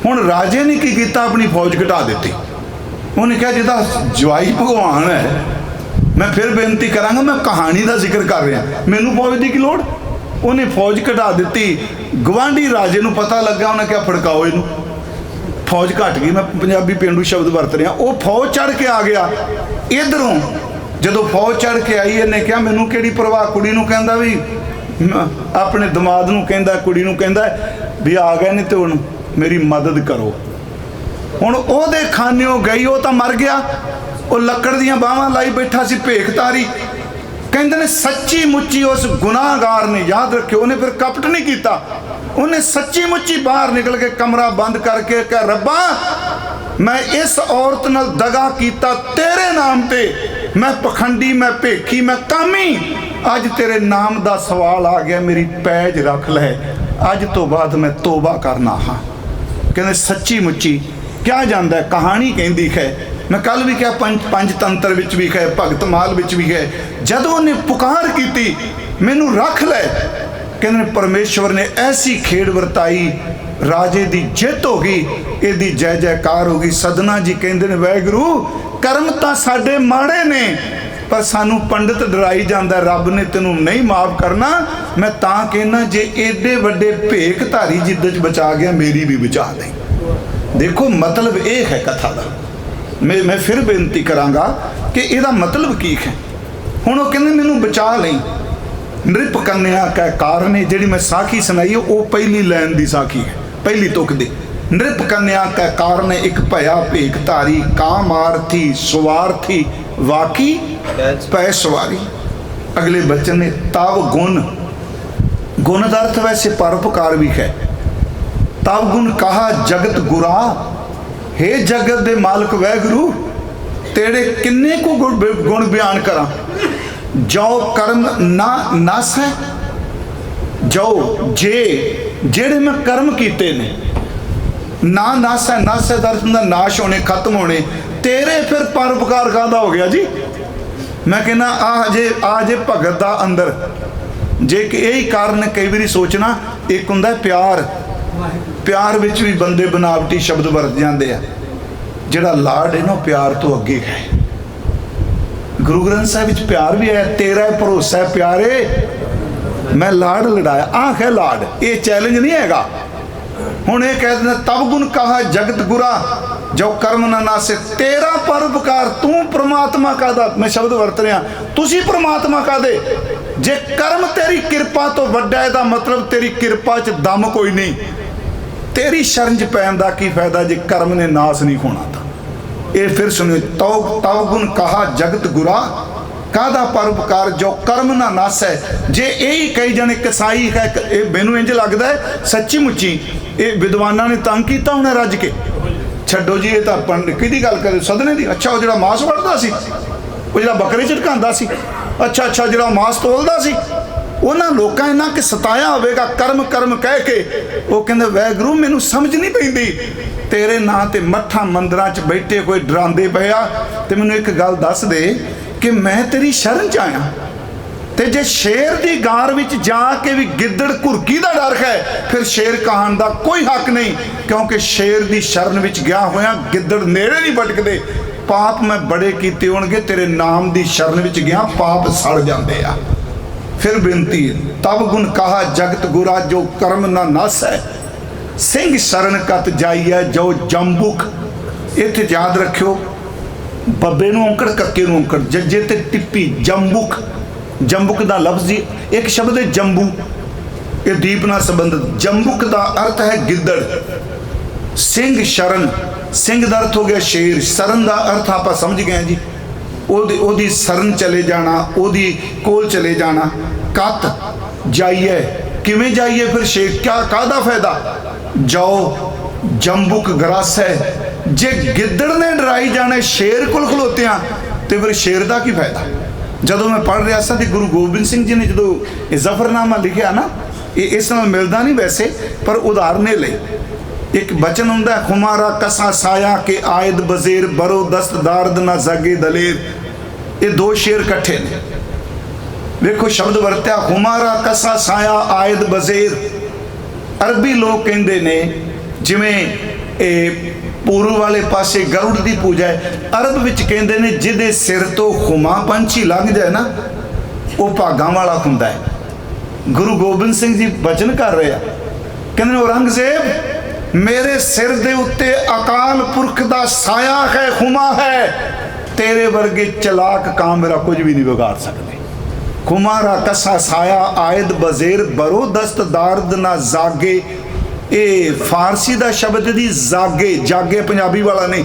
ਹੁਣ ਰਾਜੇ ਨੇ ਕੀ ਕੀਤਾ, ਆਪਣੀ ਫੌਜ ਘਟਾ ਦਿੱਤੀ। ਉਹਨੇ ਕਿਹਾ ਜਿਹਦਾ ਜਵਾਈ ਭਗਵਾਨ ਹੈ, ਮੈਂ ਫਿਰ ਬੇਨਤੀ ਕਰਾਂਗਾ, ਮੈਂ ਕਹਾਣੀ ਦਾ ਜ਼ਿਕਰ ਕਰ ਰਿਹਾ, ਮੈਨੂੰ ਫੌਜ ਦੀ ਕੀ ਲੋੜ। ਉਹਨੇ ਫੌਜ ਘਟਾ ਦਿੱਤੀ। ਗਵਾਂਢੀ ਰਾਜੇ ਨੂੰ ਪਤਾ ਲੱਗਾ, ਉਹਨੇ ਕਿਹਾ ਫੜਕਾਓ ਇਹਨੂੰ, ਫੌਜ ਘਟ ਗਈ। ਮੈਂ ਪੰਜਾਬੀ ਪੇਂਡੂ ਸ਼ਬਦ ਵਰਤ ਰਿਹਾ। ਉਹ ਫੌਜ ਚੜ ਕੇ ਆ ਗਿਆ ਇਧਰੋਂ। ਜਦੋਂ ਫੌਜ ਚੜ ਕੇ ਆਈ, ਇਹਨੇ ਕਿਹਾ ਮੈਨੂੰ ਕਿਹੜੀ ਪਰਵਾਹ। ਕੁੜੀ ਨੂੰ ਕਹਿੰਦਾ ਵੀ, ਆਪਣੇ ਦਮਾਦ ਨੂੰ ਕਹਿੰਦਾ, ਕੁੜੀ ਨੂੰ ਕਹਿੰਦਾ ਵੀ ਆ ਗਏ ਨੇ ਤੇ ਹੁਣ ਮੇਰੀ ਮਦਦ ਕਰੋ। ਹੁਣ ਉਹਦੇ ਖਾਨਿਓਂ ਗਈ, ਉਹ ਤਾਂ ਮਰ ਗਿਆ, ਉਹ ਲੱਕੜ ਦੀਆਂ ਬਾਹਾਂ ਲਾਈ ਬੈਠਾ ਸੀ ਭੇਖਧਾਰੀ। ਕਹਿੰਦੇ ਨੇ ਸੱਚੀ ਮੁੱਚੀ ਉਸ ਗੁਨਾਹਗਾਰ ਨੇ, ਯਾਦ ਰੱਖਿਓ, ਉਹਨੇ ਫਿਰ ਕਪਟ ਨਹੀਂ ਕੀਤਾ, ਉਹਨੇ ਸੱਚੀ ਮੁੱਚੀ ਬਾਹਰ ਨਿਕਲ ਕੇ ਕਮਰਾ ਬੰਦ ਕਰਕੇ ਕਿਹਾ ਰੱਬਾ ਮੈਂ ਇਸ ਔਰਤ ਨਾਲ ਦਗਾ ਕੀਤਾ ਤੇਰੇ ਨਾਮ ਤੇ, ਮੈਂ ਪਖੰਡੀ, ਮੈਂ ਭੇਖੀ, ਮੈਂ ਕਾਮੀ, ਅੱਜ ਤੇਰੇ ਨਾਮ ਦਾ ਸਵਾਲ ਆ ਗਿਆ, ਮੇਰੀ ਪੈਜ ਰੱਖ ਲੈ, ਅੱਜ ਤੋਂ ਬਾਅਦ ਮੈਂ ਤੋਬਾ ਕਰਨਾ ਹਾਂ। ਕਹਿੰਦੇ ਸੱਚੀ ਮੁੱਚੀ ਕਿਹਾ ਜਾਂਦਾ, ਕਹਾਣੀ ਕਹਿੰਦੀ ਹੈ, ਮੈਂ ਕੱਲ ਵੀ ਕਿਹਾ ਪੰਜ ਤੰਤਰ ਵਿੱਚ ਵੀ ਹੈ, ਭਗਤ ਮਾਲ ਵਿੱਚ ਵੀ ਹੈ, ਜਦੋਂ ਉਹਨੇ ਪੁਕਾਰ ਕੀਤੀ ਮੈਨੂੰ ਰੱਖ ਲੈ, ਕਹਿੰਦੇ ਪਰਮੇਸ਼ਵਰ ਨੇ ਐਸੀ ਖੇਡ ਵਰਤਾਈ, ਰਾਜੇ ਦੀ ਜਿੱਤ ਹੋ ਗਈ, ਇਹਦੀ ਜੈ ਜੈਕਾਰ ਹੋ ਗਈ। ਸਦਨਾ ਜੀ ਕਹਿੰਦੇ ਨੇ ਵਾਹਿਗੁਰੂ ਕਰਮ ਤਾਂ ਸਾਡੇ ਮਾੜੇ ਨੇ, ਪਰ ਸਾਨੂੰ ਪੰਡਿਤ ਡਰਾਈ ਜਾਂਦਾ, ਰੱਬ ਨੇ ਤੈਨੂੰ ਨਹੀਂ ਮਾਫ ਕਰਨਾ। ਮੈਂ ਤਾਂ ਕਹਿੰਦਾ ਜੇ ਏਡੇ ਵੱਡੇ ਭੇਖ ਧਾਰੀ ਜਿੱਦ 'ਚ ਬਚਾ ਗਿਆ, ਮੇਰੀ ਵੀ ਬਚਾ ਦੇ। ਦੇਖੋ ਮਤਲਬ ਇਹ ਹੈ ਕਥਾ ਦਾ। ਮੈਂ ਫਿਰ ਬੇਨਤੀ ਕਰਾਂਗਾ ਕਿ ਇਹਦਾ ਮਤਲਬ ਕੀ ਹੈ। ਹੁਣ ਉਹ ਕਹਿੰਦੇ ਮੈਨੂੰ ਬਚਾ ਲਈ। ਨ੍ਰਿਪ ਕੰਨਿਆ ਕੈ ਕਾਰਨੇ, ਜਿਹੜੀ ਮੈਂ ਸਾਖੀ ਸੁਣਾਈ ਉਹ ਪਹਿਲੀ ਲਾਈਨ ਦੀ ਸਾਖੀ ਹੈ, ਪਹਿਲੀ ਤੁਕ ਦੀ। ਨ੍ਰਿਪ ਕੰਨਿਆ ਕੈ ਕਾਰਨੇ, ਇੱਕ ਭਇਆ ਭੇਖ ਧਾਰੀ, ਕਾਮਾਰਥੀ ਸਵਾਰਥੀ ਵਾਕੀ ਪੈ ਸਵਾਰੀ। ਅਗਲੇ ਬਚਨ ਨੇ ਤਵ ਗੁਣ, ਗੁਣ ਦਾ ਅਰਥ ਵੈਸੇ ਪਰਉਪਕਾਰ ਵੀ ਹੈ। ਤਵ ਗੁਣ ਕਹਾ ਜਗਤ ਗੁਰਾ, ਹੇ ਜਗਤ ਦੇ ਮਾਲਕ ਵਾਹਿਗੁਰੂ ਤੇਰੇ ਕਿੰਨੇ ਕੁ ਗੁਣ ਬਿਆਨ ਕਰਾਂ। ਜੋ ਕਰਮ ਨਾ ਨਸ ਹੈ, ਜੋ ਜਿਹੜੇ ਮੈਂ ਕਰਮ ਕੀਤੇ ਨੇ, ਨਾ ਨਸ ਹੈ, ਨਸ ਹੈ ਦਰਦ ਦਾ ਨਾਸ਼ ਹੋਣੇ, ਖਤਮ ਹੋਣੇ, ਤੇਰੇ ਫਿਰ ਪਰਉਪਕਾਰ ਕਾਹਦਾ ਹੋ ਗਿਆ ਜੀ। ਮੈਂ ਕਹਿੰਦਾ ਆ ਜੇ ਭਗਤ ਦਾ ਅੰਦਰ ਜੇ ਕਿ ਇਹੀ ਕਾਰਨ ਕਈ ਵਾਰੀ ਸੋਚਣਾ। ਇੱਕ ਹੁੰਦਾ ਪਿਆਰ, ਪਿਆਰ ਵਿੱਚ ਵੀ ਬੰਦੇ ਬਨਾਵਟੀ ਸ਼ਬਦ ਵਰਤ ਜਾਂਦੇ ਆ। ਜਿਹੜਾ ਲਾਡ ਹੈ ਨਾ ਪਿਆਰ ਤੋਂ ਅੱਗੇ ਹੈ। ਗੁਰੂ ਗ੍ਰੰਥ ਸਾਹਿਬ ਵਿੱਚ ਪਿਆਰ ਵੀ ਹੈ, ਤੇਰਾ ਭਰੋਸਾ ਪਿਆਰੇ ਮੈਂ ਲਾਡ ਲੜਾਇਆ, ਆਹ ਹੈ ਲਾਡ, ਇਹ ਚੈਲੰਜ ਨਹੀਂ ਹੈਗਾ। ਹੁਣ ਇਹ ਕਹਿ ਦਿੰਦਾ ਤਬ ਗੁਣ ਕਹਾ ਜਗਤ ਗੁਰਾ, ਜੋ ਕਰਮ ਨਾ ਨਾਸੇ, ਤੇਰਾ ਪਰਉਪਕਾਰ, ਤੂੰ ਪ੍ਰਮਾਤਮਾ ਕਾਹਦਾ, ਮੈਂ ਸ਼ਬਦ ਵਰਤ ਰਿਹਾ, ਤੁਸੀਂ ਪ੍ਰਮਾਤਮਾ ਕਾਹਦੇ। ਜੇ ਕਰਮ ਤੇਰੀ ਕਿਰਪਾ ਤੋਂ ਵੱਡਾ, ਇਹਦਾ ਮਤਲਬ ਤੇਰੀ ਕਿਰਪਾ 'ਚ ਦਮ ਕੋਈ ਨਹੀਂ। ਤੇਰੀ ਸ਼ਰਨ 'ਚ ਪੈਣ ਦਾ ਕੀ ਫਾਇਦਾ ਜੇ ਕਰਮ ਨੇ ਨਾਸ ਨਹੀਂ ਹੋਣਾ ਤਾਂ। ਇਹ ਫਿਰ ਸੁਣਿਓ, ਤਉ ਗੁਣ ਕਹਾ ਜਗਤ ਗੁਰਾ, ਕਾਹਦਾ ਪਰਉਪਕਾਰ ਜੋ ਕਰਮ ਨਾ ਨਾਸ ਹੈ। ਜੇ ਇਹੀ ਕਈ ਜਣੇ ਕਸਾਈ ਹੈ, ਇਹ ਮੈਨੂੰ ਇੰਝ ਲੱਗਦਾ ਹੈ ਸੱਚੀ ਮੁੱਚੀ ਇਹ ਵਿਦਵਾਨਾਂ ਨੇ ਤੰਗ ਕੀਤਾ ਹੋਣਾ ਰੱਜ ਕੇ। ਛੱਡੋ ਜੀ, ਇਹ ਤਾਂ ਕਿਹਦੀ ਗੱਲ ਕਰੇ, ਸਦਨੇ ਦੀ। ਅੱਛਾ ਉਹ ਜਿਹੜਾ ਮਾਸ ਵੜਦਾ ਸੀ, ਉਹ ਜਿਹੜਾ ਬੱਕਰੇ ਝਟਕਾਉਂਦਾ ਸੀ, ਅੱਛਾ ਜਿਹੜਾ ਮਾਸ ਤੋਲਦਾ ਸੀ, ਉਹਨਾਂ ਲੋਕਾਂ ਇਹਨਾਂ ਕਿ ਸਤਾਇਆ ਹੋਵੇਗਾ ਕਰਮ ਕਰਮ ਕਹਿ ਕੇ। ਉਹ ਕਹਿੰਦੇ ਵਾਹਿਗੁਰੂ ਮੈਨੂੰ ਸਮਝ ਨਹੀਂ ਪੈਂਦੀ, ਤੇਰੇ ਨਾਂ ਤੇ ਮੱਠਾਂ ਮੰਦਰਾਂ 'ਚ ਬੈਠੇ ਕੋਈ ਡਰਾਉਂਦੇ ਪਏ ਆ, ਤੇ ਮੈਨੂੰ ਇੱਕ ਗੱਲ ਦੱਸ ਦੇ ਕਿ ਮੈਂ ਤੇਰੀ ਸ਼ਰਨ 'ਚ ਆਇਆ। ਤੇ ਜੇ ਸ਼ੇਰ ਦੀ ਗਾਰ ਵਿੱਚ ਜਾ ਕੇ ਵੀ ਗਿੱਦੜ ਘੁਰਕੀ ਦਾ ਡਰ ਹੈ, ਫਿਰ ਸ਼ੇਰ ਕਹਾਣ ਦਾ ਕੋਈ ਹੱਕ ਨਹੀਂ, ਕਿਉਂਕਿ ਸ਼ੇਰ ਦੀ ਸ਼ਰਨ ਵਿੱਚ ਗਿਆ ਹੋਇਆ ਗਿੱਦੜ ਨੇੜੇ ਨਹੀਂ ਭਟਕਦੇ। पाप मैं बड़े कीते होणगे, तेरे नाम दी शरण विच गया पाप सड़ जाते आ। फिर बेनती, तब गुण कहा जगत गुरा जो कर्म ना नस है, सिंह शरण कत जाइए जो जंबुक। इत्थे याद रखियो, बब्बे नूं औंकड़ कक्के नूं औंकड़, जज्जे ते टिप्पी जंबुक। जंबुक दा लफ्ज़ ही एक शब्द है जंबू, ये दीप नाल संबंधित। जंबुक दा अर्थ है गिद्दड़। सिंह शरण, सिंह दा अर्थ हो गया शेर, शरण दा अर्थ आप समझ गए जी, ओदी शरण चले जाना, ओदी कोल चले जाना। कत जाइए, किवें जाइए फिर शेर, क्या काहदा फायदा? जाओ जंबुक ग्रस है, जे गिद्दड़ ने डराई जाने शेर कोल खलोतियां तो फिर शेर का की फायदा? जदों मैं पढ़ रहा था गुरु गोबिंद सिंह जी ने जो जफरनामा लिखा ना, ये इस नाल मिलता नहीं वैसे, पर उदाहरने ले एक बचन हुंदा है, खुमारा कसा साया के आयद बजेर बरो दस्त दारद ना जागे दलेर। ये दो शेर कट्ठे ने, देखो शब्द वरत्या, खुमारा कसा साया आयद बजेर। अरबी लोग कहते ने जिमें पूर्व वाले पासे गरुड़ की पूजा है, अरब विच कहते ने जिहदे सिर तो खुमा पंछी लंघ जाए ना वो भागां वाला हुंदा है। गुरु गोबिंद सिंह जी बचन कर रहे हैं, कहते औरंगजेब मेरे सिर दे उत्ते अकाल पुरख दा साया है, खुमा है, तेरे वर्गे चलाक काम मेरा कुछ भी नहीं बिगाड़ सकते। खुमारा कसा साया आयद बजेर बरो दस्त दारद ना जागे। ये फारसी का शब्द दी जागे, जागे पंजाबी वाला नहीं,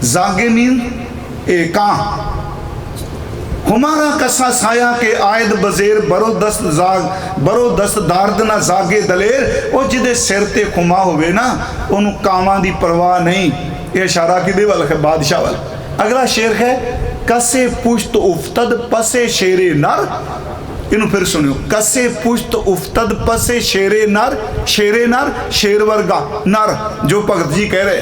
जागे मीन ए कां। हुमारा कसा साया के आयद बजेर बरो दस्त दारद ना जागे दलेर। वो जिदे सिर ते खुमा होवे ना उन्होंने कावां दी परवाह नहीं। ये इशारा किदे वाल है? बादशाह वाल। अगला शेर है, कसे पुश्त उफ्तद पसे शेरे नर। इनू फिर सुनियो, कसे पुश्त उफ्तद पसे शेरे नर। शेरे नर शेर वर्गा नर, जो भगत जी कह रहे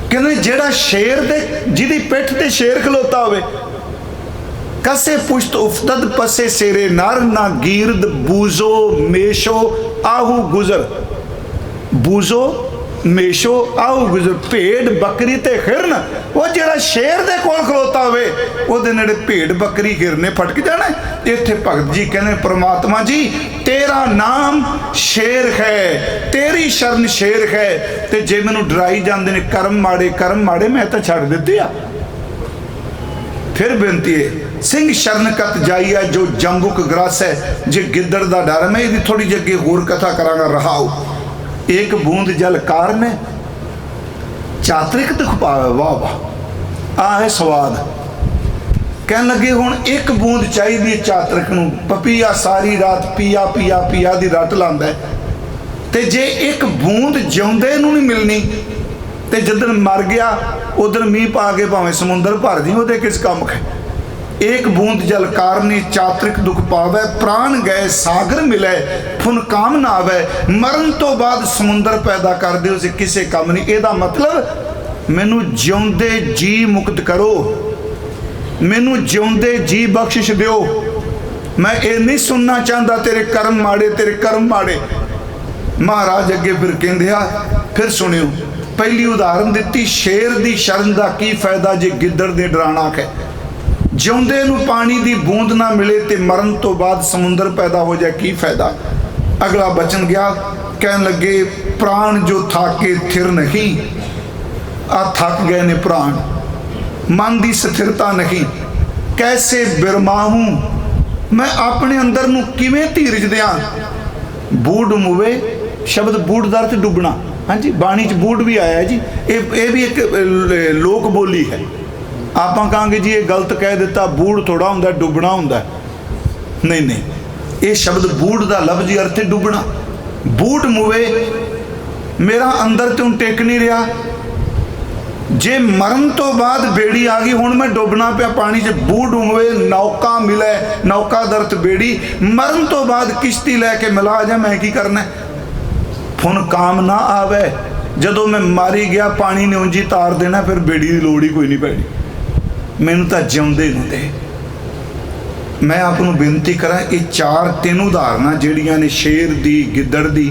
कहते जेड़ा शेर दे जिदी पिठ ते शेर खलोता होवे। कसे पुश्त उफ्तद पसे शेरे नर ना गिरद बूजो मेशो आहू गुजर। बूजो मेशो आओ गुजर, भेड़ बकरी ते हिरन। वो जेड़ा शेर दे कोल खलोता होवे ओदे नेड़े भेड़ बकरी हिरने फटक जाना। इत्थे भगत जी कहने परमात्मा जी तेरा नाम शेर है, तेरी शरण शेर है, ते जे मैनू डराई जांदे ने कर्म माड़े मैं तो छड़ दित्ते आ। फिर बेनती है, सिंह शरण कत जाइए जो जंबुक ग्रस है। जे गिद्दड़ दा डर है, मैं इहदी थोड़ी जी अगे होर कथा करांगा। रहाओ एक बूंद जल कार ने चातरिक दुख पावे। वाह वाह, आ है स्वाद। कह लगे हुण एक बूंद चाहिए चातरिक नूं, पपीया सारी रात पिया पिया पिया दी रट लांदा है, ते जे एक बूंद जिउंदे नूं नहीं मिलनी ते जिदन मर गया उधर मीह पा के भावें समुंदर भर दी, ओहदे किस काम है। एक बूंद जल कारनी चातरिक दुख पावे, प्राण गए सागर मिले फुन काम ना आवे। मरण तो बाद समुंदर पैदा कर दे उसे किसे काम नहीं। एदा मतलब मैनू जिउंदे जी मुक्त करो, मैनू जिउंदे जी बख्शिश दिओ। मैं ये नहीं सुनना चाहता तेरे कर्म माड़े, तेरे कर्म माड़े। महाराज अगे फिर कहंदे आ, फिर सुनियो, पहली उदाहरण दी शेर दी शरण दा की फायदा जे गिद्दड़ दे डराना है। जिउंदे नूं पानी दी बूंद ना मिले ते मरण तो बाद समुंदर पैदा हो जाए, की फायदा। अगला बचन गया, कहन लगे प्राण जो थाके थिर नहीं। आ थक गए ने प्राण, मन की स्थिरता नहीं। कैसे बिरमाहूं मैं अपने अंदर नूं किवें धीरज दियां। बूढ़ मुवे, शब्द बूढ़ दा अर्थ डुबना। हाँ जी, बाणी च बूढ़ भी आया जी, ये भी एक लोक बोली है। आप कहांगे जी ये गलत कह दिता, बूढ़ थोड़ा हुंदा डुबना हुंदा। नहीं नहीं, ये शब्द बूढ़ का लफ्जी अर्थ है डुबना। बूढ़ मुवे मेरा अंदर तो टेक नहीं रहा। जे मरण तो बाद बेड़ी आ गई, हुण मैं डुबना पिया पानी च। बूढ़ मुवे नौका मिले, नौका दर्थ बेड़ी। मरण तो बाद किश्ती लैके मिला जा, मैं की करना। फुन काम ना आवे, जदों मैं मारी गया पानी ने उंजी तार देना, फिर बेड़ी की लोड़ ही कोई नहीं पैनी। मैनू तो जिउंदे नूं दे। मैं आपनूं बेनती करा, ये चार तीन उदाहरण जिहड़ियां ने शेर दी, गिद्दड़ दी,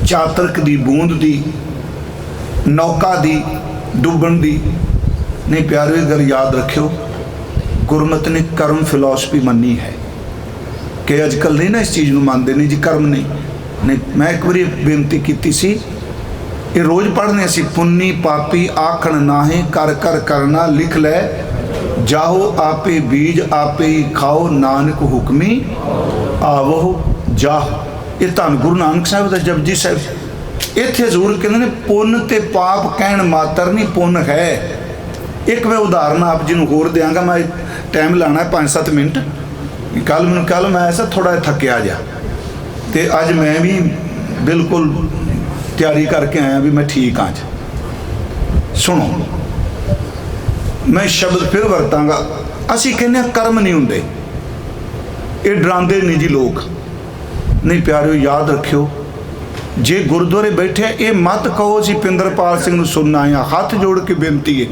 चातरक दी, बूंद दी, नौका दी, डुबण दी, नहीं प्यारे, गल याद रखियो, गुरमत ने कर्म फिलोसफी मनी है कि अजकल नहीं ना इस चीज़ को मानते नहीं जी, कर्म नहीं। मैं एक बार बेनती की सी, ये रोज़ पढ़ने सी, पुन्नी पापी आखण नाहे, कर कर करना लिख ले जाहो, आपे बीज आपे ही खाओ, नानक हुक्मी आवो जाहो। ये धन गुरु नानक साहब का जपजी साहब। इत्थे हजूर कहते हैं पुन ते पाप कहण मातर नहीं, पुन है। एक मैं उदाहरण आप जी को होर देंगा, मैं टाइम लाना है 5-7 मिनट। कल मैं ऐसा थोड़ा थकिया जा, तो अज मैं भी बिल्कुल तैयारी करके आया भी मैं ठीक हाँ। सुनो, मैं शब्द फिर वरतांगा, असी कहने कर्म नहीं होंगे, ये डराते नहीं जी लोग। नहीं प्यारे, याद रखियो, जे गुरुद्वारे बैठे ये मत कहो जी पिंदरपाल सिंह सुनना आया। हाथ जोड़ के बेनती है,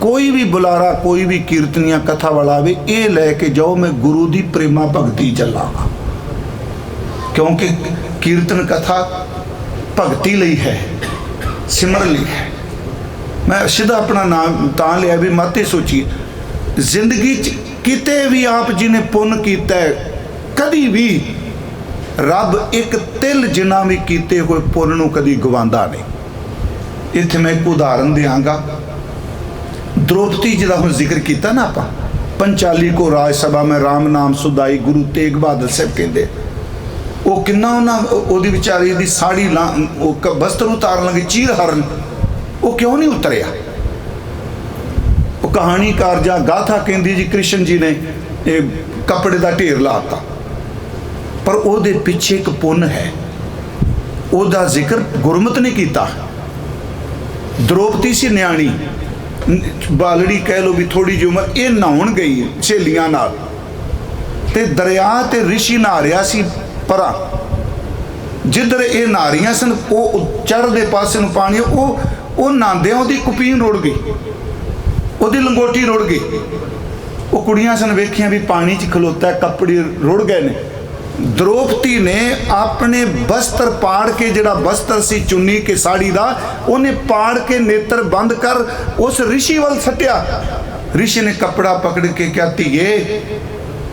कोई भी बुलारा, कोई भी कीर्तनिया कथा वाला आवे, ये लैके जाओ मैं गुरु की प्रेमा भगती चलागा, क्योंकि कीर्तन कथा भगती लई है, सिमर लई है। मैं सीधा अपना नाम तां लिया भी मत ही सोचिए जिंदगी किते भी आप जी ने पुण्य किया है, कभी भी रब एक तिल जिन्ना भी किए हुए पुण्य नूं कभी गवांदा नहीं। इत्थे मैं एक उदाहरण देंगा, द्रौपदी जी का हुण जिक्र किया ना आपां, पंचाली को राजसभा में राम नाम सुधाई, गुरु तेग बहादुर साहब कहते, वो किन्ना उन्होंने विचारी दी साड़ी वस्त्र उतारन लगे, चीर हरन, वो क्यों नहीं उतरिया। वो कहानीकार जा गाथा कहती जी कृष्ण जी ने कपड़े का ढेर लाता, पर ਉਹਦੇ पिछे एक पुण्य है, ਉਹਦਾ जिक्र गुरमत ने किया। द्रौपदी सी न्याणी बालड़ी कह लो भी थोड़ी जी उम्र, ये नहाउण गई सहेलियां नाल, ते दरिया ते ऋषि नहा रहा सी परा, जिधर ये नहा रही सन वो चढ़ते पासे नूं पानी, वो नहांदे ਉਹਦੀ कुपीन रुड़ गई, ਉਹਦੀ लंगोटी रुड़ गई। वो कुड़ियां सन वेखियां भी पानी च खलोता, कपड़े रुड़ गए ने। द्रौपदी ने अपने वस्त्र पाड़ के, जिहड़ा वस्त्र सी चुन्नी के साड़ी का, उन्हें पाड़ के नेत्र बंद कर उस ऋषि वाल सट्टिया। ऋषि ने कपड़ा पकड़ के क्या, धीए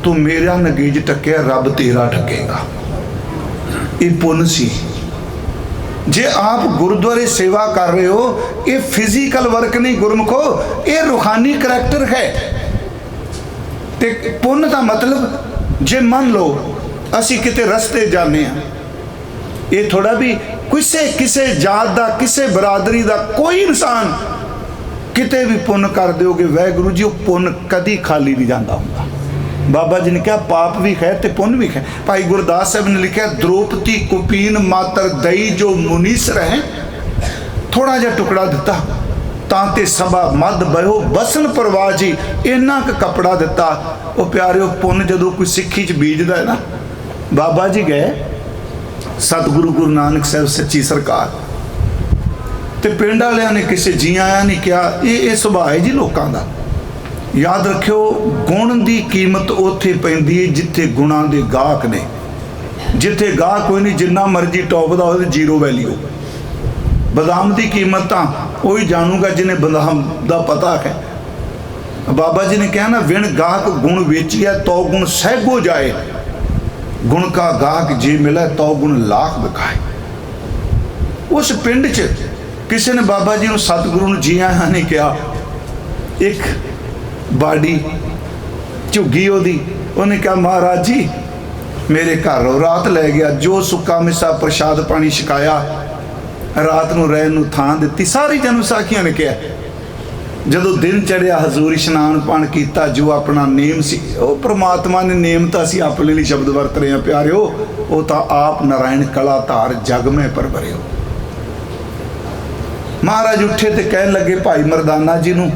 तू मेरा नगेज टक्या, रब तेरा टकेगा। ये पुण्य सी। जे आप गुरुद्वारे सेवा कर रहे हो, ये फिजिकल वर्क नहीं गुरमुखो, ये रूहानी करैक्टर है। ते पुण्य का मतलब, जे मान लो असी किते रस्ते जाने, ये थोड़ा भी किसे जात का, किसे बरादरी का कोई इंसान किते भी पुण्य कर दोगे, वाहिगुरू जी, वो पुण्य कदी खाली नहीं जाता होंगे। बाबा जी ने कहा पाप भी है तो पुण्य भी है। भाई गुरदास साहब ने लिखा, द्रौपदी कुपीन मातर दई जो मुनीस रहे, थोड़ा जहा टुकड़ा दिता तांते सभा मद बहो बसन परवाह जी, इन्ना क कपड़ा दिता। वो प्यारे पुण्य जदों कोई सिक्खी च बीजदा है ना, बाबा जी गए सतगुरु गुरु नानक साहब सच्ची सरकार, तो पिंड वालियां ने किसी जी आया नहीं किया, ये सुभाव है जी लोगों का। याद रखियो, गुण की कीमत उत्थे पैंदी है जिथे गुणा के गाहक ने। जिथे गाहक कोई नहीं, जिन्ना मर्जी टॉप का हो, जीरो वैल्यू। बदाम की कीमत तो वही जानूगा जिन्हें बदाम का पता है। बाबा जी ने कहा ना, विण गाहक गुण वेचिया तो गुण सहगो जाए, गुण का गाहक जे मिला तो गुण लाख बिकाए। उस पिंड च किसी ने बाबा जी ने सतगुरु ने जी आया नहीं किया, एक बाड़ी झुग्गी ओदी, उन्हें कहा महाराज जी मेरे घर रात लै गया, जो सुक्का मिसा प्रसाद पानी छकाया, रात को रहन नूं थां दित्ती। सारी जन्म साखियां ने कहा, जदों दिन चढ़िया हजूर इशनान पान किया, जो अपना नेम सी, वो परमात्मा ने नेम तो असीं अपने लिए शब्द वरत रहे हैं प्यारिओ, वो तो आप नारायण कला धार जग में परवरिओ। महाराज उठे तो कह लगे भाई मरदाना जी नूं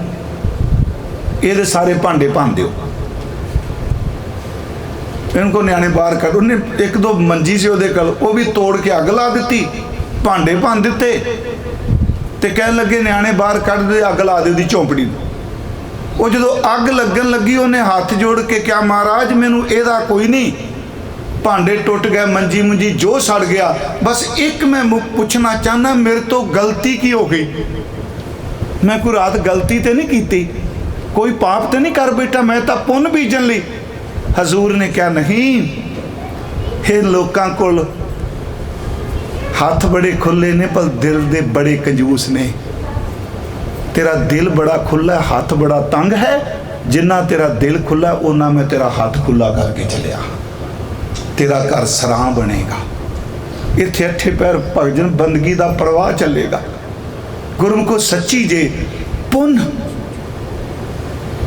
ये सारे भांडे भन दिओ, इनको न्याणे बाहर कढ़। उन्हें एक दो मंजी से वो कल, वो भी तोड़ के अग ला दी, भांडे भन दिते, तो कह लगे न्याणे बाहर कढ़ दे, अग ला दे झोंपड़ी। वो जो अग लगन लगी, उन्हें हाथ जोड़ के क्या महाराज मैनू एदा कोई नहीं, भांडे टुट गए, मंजी मुंजी जो सड़ गया, बस एक मैं पूछना चाहना मेरे तो गलती की हो गई। मैं कोई रात गलती तो नहीं की, कोई पाप तो नहीं कर बैठा, मैं तो पुन बीजन ली। हजूर ने कहा नहीं, ये लोगों को हाथ बड़े खुले ने पर दिल दे बड़े कंजूस ने। तेरा दिल बड़ा खुला, हाथ बड़ा तंग है। जिन्ना तेरा दिल खुला उन्ना मैं तेरा हाथ खुला करके चलिया, तेरा घर सरां बनेगा। इत्थे अठे पैर भजन बंदगी का प्रवाह चलेगा। गुरमुखो सच्ची जे पुन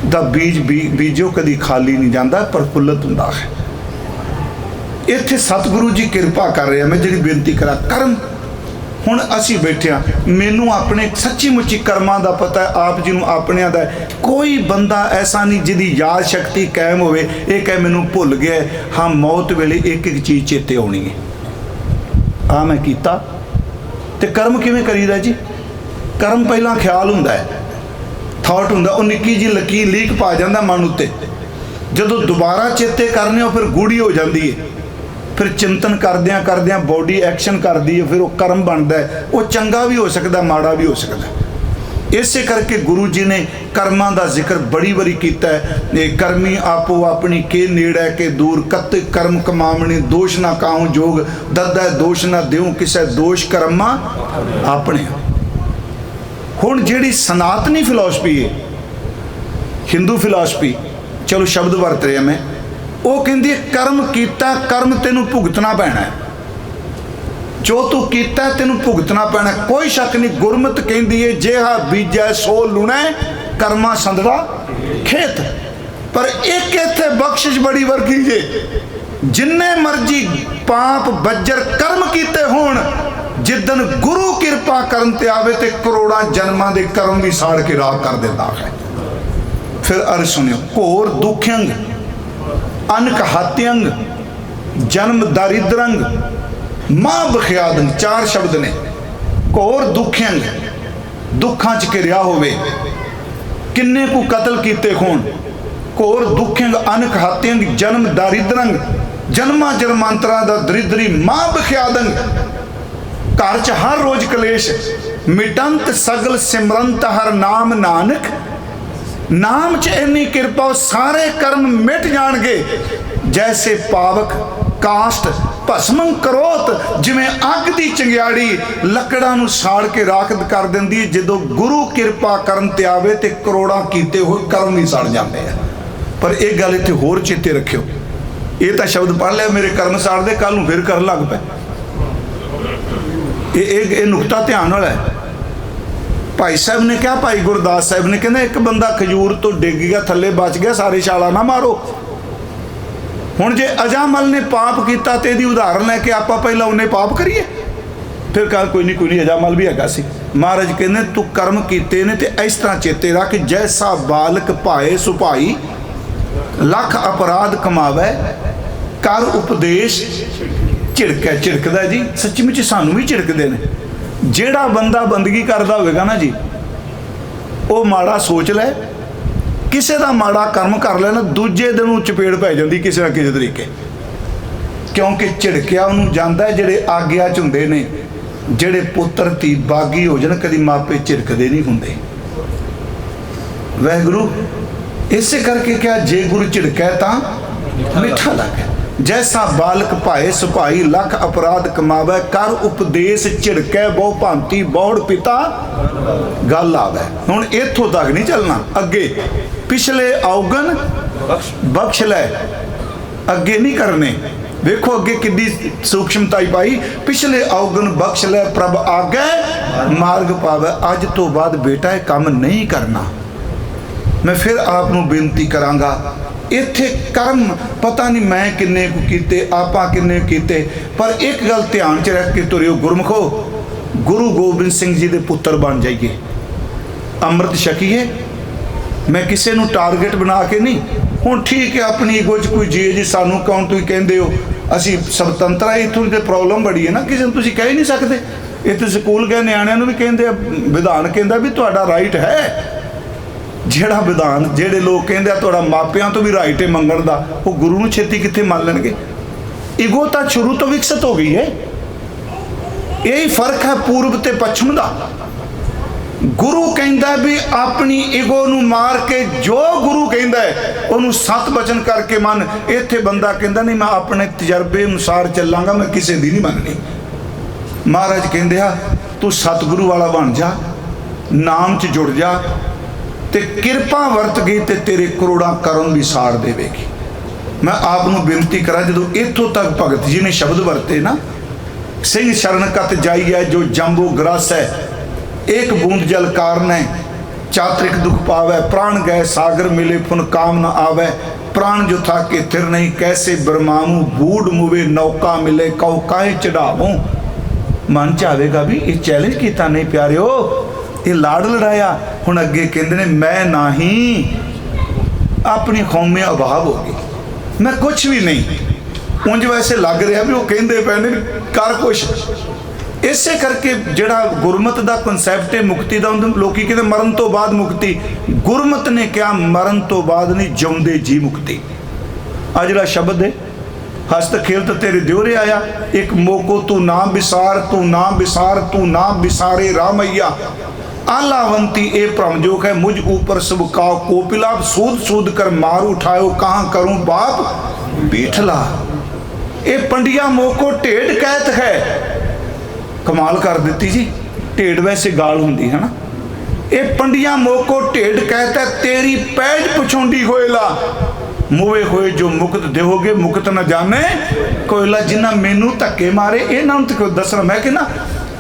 दा बीज बीजो कदी खाली नहीं जाता, प्रफुल्लत हुंदा है। इत्थे सतगुरु जी कृपा कर रहे हैं। मैं जी बेनती करा, कर्म हुण असी बैठे हाँ, मैनू अपने सच्ची मुच्ची कर्मां दा पता है, आप जी नूं अपनियां दा है। कोई बंदा ऐसा नहीं जिहदी याद शक्ति कायम होवे ये कहे मैनू भुल गया। हाँ, मौत वेले एक एक चीज़ चेते आउणी है। आ मैं कीता ते कर्म किवें करीदा जी? कर्म पहला ख्याल हुंदा है, थॉट हुंदा, वो निक्की जी लकीर लीक पा जांदा मन उत्ते। जदों दोबारा चेते करने हो फिर गूढ़ी हो जाती है, फिर चिंतन करदियां करदियां बॉडी एक्शन करती है, फिर वो कर्म बनता है। वो चंगा भी हो सकता, माड़ा भी हो सकता। इसे करके गुरु जी ने कर्मां दा जिक्र बड़ी बारी कीता है। कर्मी आपो अपनी के नेड़े के दूर, कत कर्म कमावणे दोष ना काहूं जोग, दद्दा दोष ना देऊं किसे दोष कर्मा अपने। हुण जिहड़ी सनातनी फिलोसफी है, हिंदू फिलोसफी, चलो शब्द वरत रहा मैं, वो कहती है कर्म कीता, कर्म तेनू भुगतना पैना है। जो तू कीता तेनू भुगतना पैना, कोई शक नहीं। गुरमत कहती है जेहा बीजा सो लुणै, कर्मा संदड़ा खेत। पर एक इत्थे बख्शिश बड़ी वर्गी जे, जिन्ने मर्जी पाप बज्जर कर्म कीते होण, जिदन गुरु कृपा करन ते आवे ते करोड़ां जन्मां दे कर्म भी साड़ के राख कर देता है। फिर अर्ज सुनियो, घोर दुखयंग अनक हात्यंग जन्म दारिद्रंग मां बखियादंग, चार शब्द ने। घोर दुखयंग, दुखां च घिरिया होवे, किन्ने को कतल कीते होण। घोर दुखयंग अनक हात्यंग जन्म दारिद्रंग, जन्मा जन्मांतरा दा दरिद्री मां बखियादंग। घर च हर रोज कलेश, मिटंत सगल सिमरंत हर नाम नानक। नाम च इन्नी कृपा सारे कर्म मिट जाणगे। जैसे पावक कास्ट भस्म करोत, जिवें अग दी चिंगियाड़ी लकड़ां नूं साड़ के राख कर दिंदी है। जदों गुरु कृपा करन ते आवे ते करोड़ां कीते होए कर्म भी सड़ जाते हैं। पर एक गल इत्थे होर चेते रखियो, ये तो शब्द पढ़ लिया मेरे कर्म साड़ दे, कल नूं फिर कर लग पे। ये नुकता ध्यान वाला है। भाई साहब ने कहा, भाई गुरदास साहब ने कहना, एक बंदा खजूर तो डिग गया थले बच गया, सारे छाला ना मारो। हुण जे अजामल ने पाप किया तो यदि उदाहरण लैके आप पहला उन्हें पाप करिए, फिर कहा कोई नहीं अजामल भी हैगा सी। महाराज कहने तू कर्म कीते ने ते इस तरह चेते रख, जैसा बालक भाए सुभाई, लख अपराध कमावे कर उपदेश झिड़कै। झिड़कदा जी, सच्ची मुच सानू भी झिड़कदे ने। ਜਿਹੜਾ ਬੰਦਾ ਬੰਦਗੀ करता होगा ना जी, वो माड़ा सोच लै, किसी का माड़ा कर्म कर लेना, दूजे दिन चपेड़ पै जाती किसी ना किसी तरीके। क्योंकि झिड़किया उन्होंने जाता है जेडे आग्या च हुंदे ने, जेडे पुत्र धी बागी हो जान कदी मापे झिड़कदे नहीं हुंदे। वाहिगुरू इसे करके क्या, जे गुरु झिड़कै तां मिठा लगे। जैसा बालक भाए सुभाई, लख अपराध कमावे कर उपदेश झिड़कै बहु भांति बहुड़ पिता गल आवे। हुण इत्थों तक नहीं चलना, अगे पिछले अवगन बख्श लै, अगे नहीं करने। देखो अगे कितनी सूक्ष्मताई पाई, पिछले अवगन बख्श लै प्रभ आगे मार्ग पावे। अज तो बाद बेटा यह काम नहीं करना। मैं फिर आपनू बेनती करांगा, इत्थे कर्म पता नहीं मैं किन्ने को कीते, आपा किन्ने कीते, पर एक गल ध्यान च रख के तुरियो गुरमुखो, गुरु गोबिंद सिंह जी के पुत्र बन जाइए, अमृत छकीए। मैं किसी को टारगेट बना के नहीं, हुण ठीक है अपनी ईगो च कोई जी जी सानू कौन तुसीं कहंदे हो, असी स्वतंत्र है। इत्थों तो प्रॉब्लम बड़ी है ना, किसी तुसीं कह ही नहीं सकते। इत्थे स्कूल गए न्याणिਆਂ ਨੂੰ भी कहंदे, विधान कहंदा भी तुहाडा राइट है। ਜਿਹੜਾ विधान ਜਿਹੜੇ लोग कहते हैं तुहाडा मापिਆਂ तो भी राइट है मंगण दा, वो गुरु ਨੂੰ छेती कित्थे मान लेणगे। ईगो तो शुरू तो विकसित हो गई है। यही फर्क है पूर्व ते पश्चिम का। गुरु कहता भी अपनी ईगो नू मार के जो गुरु कहता है उन्होंने 7 वचन करके मन। इत्थे बंदा कहता नहीं मैं अपने तजर्बे अनुसार चलांगा, मैं किसी दी नहीं मननी। महाराज कहते हैं तू सतगुरु वाला बन जा, नाम च जुड़ जा, ते किरपा वरत गई ते तेरे करोड़ा कर्म भी साड़ देवेगी। मैं आपनू बेनती करा, जो इत्थों तक भगत जी ने शब्द वरते ना, सिंह शरण कत जाइए जो जंबो ग्रस है, एक बूंद जल कारण है चात्रिक दुख पावे, प्राण गए सागर मिले पुन काम न आवे, प्राण जो था के थिर नहीं कैसे ब्रह्मामू, बूढ़ मुवे नौका मिले कौ काहे चढ़ावो। मन चाहेगा भी ये चैलेंज किया नहीं प्यारिओ, ये लाड़ लड़ाया। हुण अगे कहते ने मैं नहीं, अपनी कौम में अभाव होगी, मैं कुछ भी नहीं। उंज वैसे लग रहा भी वो कहते पे ने कर कुछ। इसे करके जिहड़ा गुरमत का कंसैप्ट है मुक्ति का, लोग कहते मरण तो बाद मुक्ति, गुरमत ने क्या मरण तो बाद नहीं, जिउंदे जी मुक्ति। आ जिहड़ा शब्द है हस्त खेलत तेरे द्योरे आया, एक मोको तू ना विसार, तू ना विसार, तू ना विसारे रामैया, आलावंती ए भ्रमजोग है मुझ ऊपर सब काव कोपिला, सूद सूद कर मार उठायो कहाँ करूं बाप पीठला। ए पंडिया मोको ढेड कहत है, कमाल कर दी जी, ढेड वैसे गाल होंगी है ना। ये पंडिया मोको ढेड कहता है तेरी पैज पछोंडी होएला, मुवे होए जो मुकत देहोगे मुकत न जाने कोयला। जिन्ना मैनू धक्के मारे इन्होंने तो दसना, मैं कहना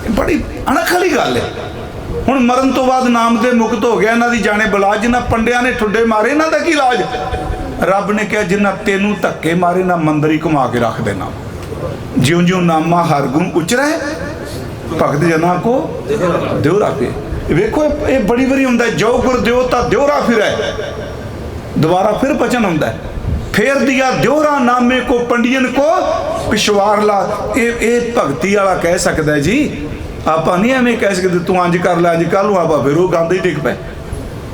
बड़ी अणख वाली गल है। हुण मरण तो बाद नाम दे मुक्त हो गया, इन्हां दी जाने बला। जिन्ना पंडिया ने ठुड्डे मारे इन्हां दा की इलाज? रब ने कहा जिन्ना तेनू धक्के मारे ना मंदरी घुमा के रख देना, ज्यों ज्यों नामा हर गुण उचरा है भगत जना को देवरा पे। वेखो ये बड़ी बारी होंदा है, जो गुर देवता देवरा फिर है, दोबारा फिर बचन होंदा है, फेर दिया देवरा नामे को पंडियन को पिछवार ला। ये भगती वाला कह सकता है जी, आप नहीं एवं कह सकते तू अंज कर ला अंज कर लू, आप फिर वो गांधी डिग पे।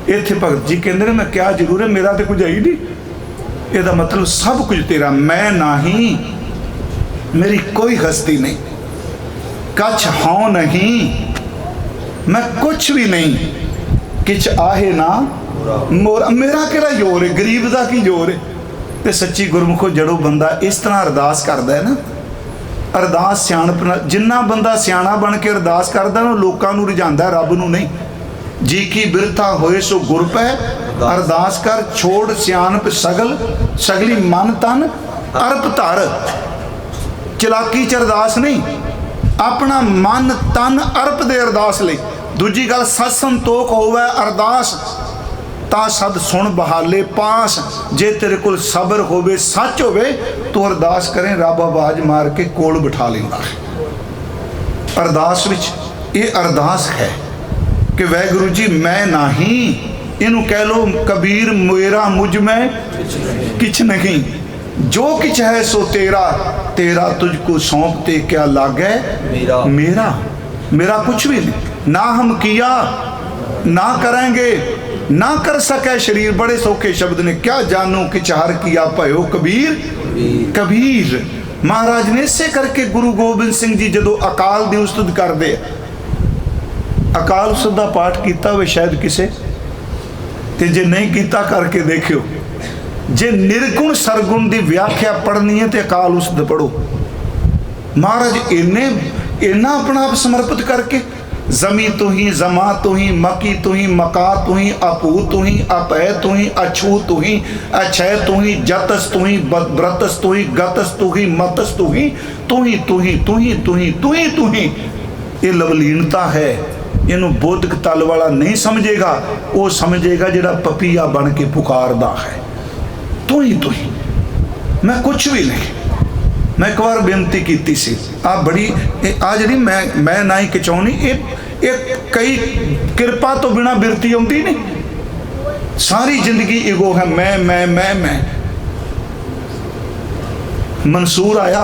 इत्थे भगत जी कहते हैं मैं क्या जरूर है, मेरा तो कुछ है ही नहीं। यदा मतलब सब कुछ तेरा, मैं नहीं, मेरी कोई हस्ती नहीं, कछ हाँ नहीं, मैं कुछ भी नहीं, किच आहे ना मोर, मेरा केड़ा जोर है, गरीब का की जोर है। तो सच्ची गुरमुखो जड़ो बंदा इस तरह अरदास करता है ना, अरदास सियाणप, जिन्ना बंदा सियाणा बन के अरदास करता ना लोगों को रिझांदा है, रब नूं नहीं। जी की बिरथा होए सो गुर पै, अरदास कर छोड़ सियाणप सगल, सगली मन तन अरप धर। चलाकी च अरदास नहीं, अपना मन तन अरप दे अरदास ले। दूजी गल सत संतोख होवे अरदास, ता सद सुन बहाले पास। जे तेरे कोल सबर होवे सच होवे तो अरदास करें, रब आवाज मार के कोल बिठा लेंदा है। अरदास विच ये अरदास है कि वाहिगुरू जी मैं नहीं, इनू कह लो कबीर मेरा मुझ में किछ नहीं, जो किछ है सो तेरा, तेरा तुझको सौंपते क्या लागे मेरा, मेरा मेरा कुछ भी नहीं। ना हम किया ना करेंगे ना कर सके शरीर, बड़े सौखे शब्द ने, क्या जानू कि चार किया भयो कबीर कबीर। महाराज ने इसे करके गुरु गोबिंद सिंह जी जो अकाल दी उस्तुत करते, अकाल उस्तुत का पाठ किया हो शायद किसे, ते जे नहीं किया करके देखियो। जे निर्गुण सरगुण की व्याख्या पढ़नी है तो अकाल उस्तुत पढ़ो। महाराज इन्ना अपना आप समर्पित करके, जमी तू ही जमा तू ही मकी तू ही मका तू ही अपू तू ही अपय तू ही अछू तू ही अक्षय तू ही जतस तू ही व्रतस तू ही गतस तू ही मतस तू ही तू ही तू ही तू ही तू ही तू ही तू ही। ये लवलीनता है, इनू बोधक तल वाला नहीं समझेगा, वो समझेगा जिहड़ा पपीया बन के पुकारदा है, तू ही मैं कुछ भी नहीं। मैं एक बार बेनती की सी, आ बड़ी आ जी मैं ना ही खिचाउनी, ये कई किरपा तो बिना बिरती आती नहीं। सारी जिंदगी ईगो है, मैं। मंसूर आया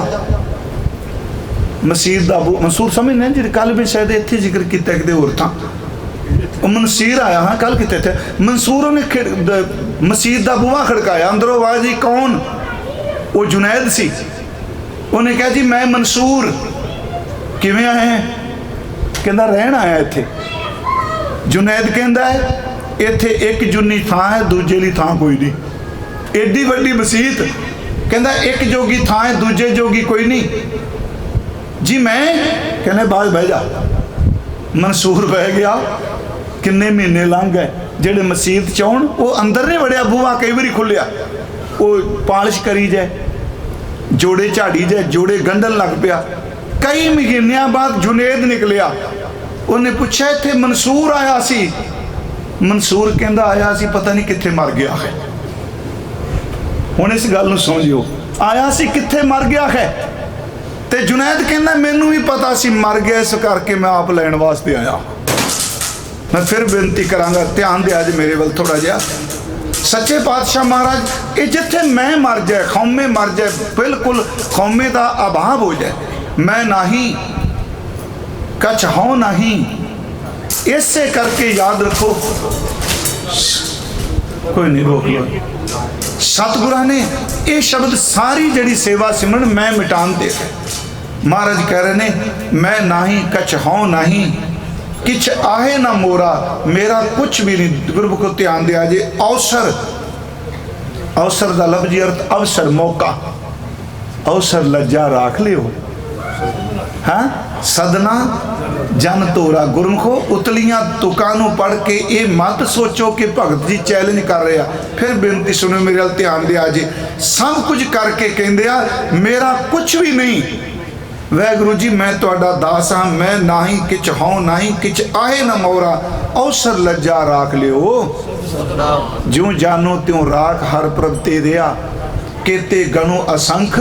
मसीर का, मंसूर समझने जी कल भी शायद इतने जिक्र किया कि होर था, मनसीर आया, हाँ कल कितने थे। मंसूर ने मसीद का बूहा खड़काया, अंदरों आवाज जी कौन? वो जुनैद सी। उन्हें कहा जी मैं मंसूर, किवें आए? कहता रहन आया इत्थे। जुनैद कहता है इत्थे एक जुन्नी थां है, दूजे ली थां कोई नहीं। एडी वड्डी मसीत, कहता एक जोगी थां है, दूजे जोगी कोई नहीं जी। मैं कहने बाद बह जा। मंसूर बह गया। किन्ने महीने लंघ गए, जेडे मसीत चाउन वो अंदर नहीं वड़िया, बूहा कई बारी खुलिया, वो पालिश करी जाए, जोड़े झाड़ी जाए, जोड़े गंढन लग पिया। कई महीनों बाद जुनेद निकलिया। उन्हें पूछा इत्थे मंसूर आया सी। मंसूर कहता आया सी, पता नहीं कित्थे मर गया है। हुण इस गल नूं समझियो, आया सी कित्थे मर गया है। ते जुनैद कहना मैनू भी पता सी मर गया, इस करके मैं आप लैण वास्ते आया। मैं फिर बेनती करांगा, ध्यान दिया जे मेरे वाल थोड़ा जिहा। सच्चे पातशाह महाराज, ये जिथे मैं मर जाए, कौमे मर जाए, बिल्कुल कौमे का अभाव हो जाए, मैं नहीं कछ हूँ नहीं, इसे करके याद रखो। कोई नहीं, रोक लो। सतगुरां ने ये शब्द सारी जड़ी सेवा सिमरन मैं मिटान दे। महाराज कह रहे ने मैं नाही कछ हूँ नहीं, किछ आहे ना मोरा, मेरा कुछ भी नहीं। गुरमुख को ध्यान दिया जे। अवसर, अवसर का लफ्जी अर्थ अवसर, मौका। अवसर लज्जा राख लियो। हाँ, सदना जन तोरा। गुरमुखो उतलियां तुकानों पढ़ के ये मत सोचो कि भगत जी चैलेंज कर रहे हैं। फिर बेनती सुनो, मेरे वाल ध्यान दिया जी। सब कुछ करके कहते आ मेरा कुछ भी नहीं। वाहिगुरू जी मैं तुहाडा दास हाँ, मैं नाही किछ हूँ नहीं, किछ आहे ना मोरा, अवसर लज्जा राख लियो। ज्यों जानो त्यों राख हर प्रभ ते रिया, केते गणो असंख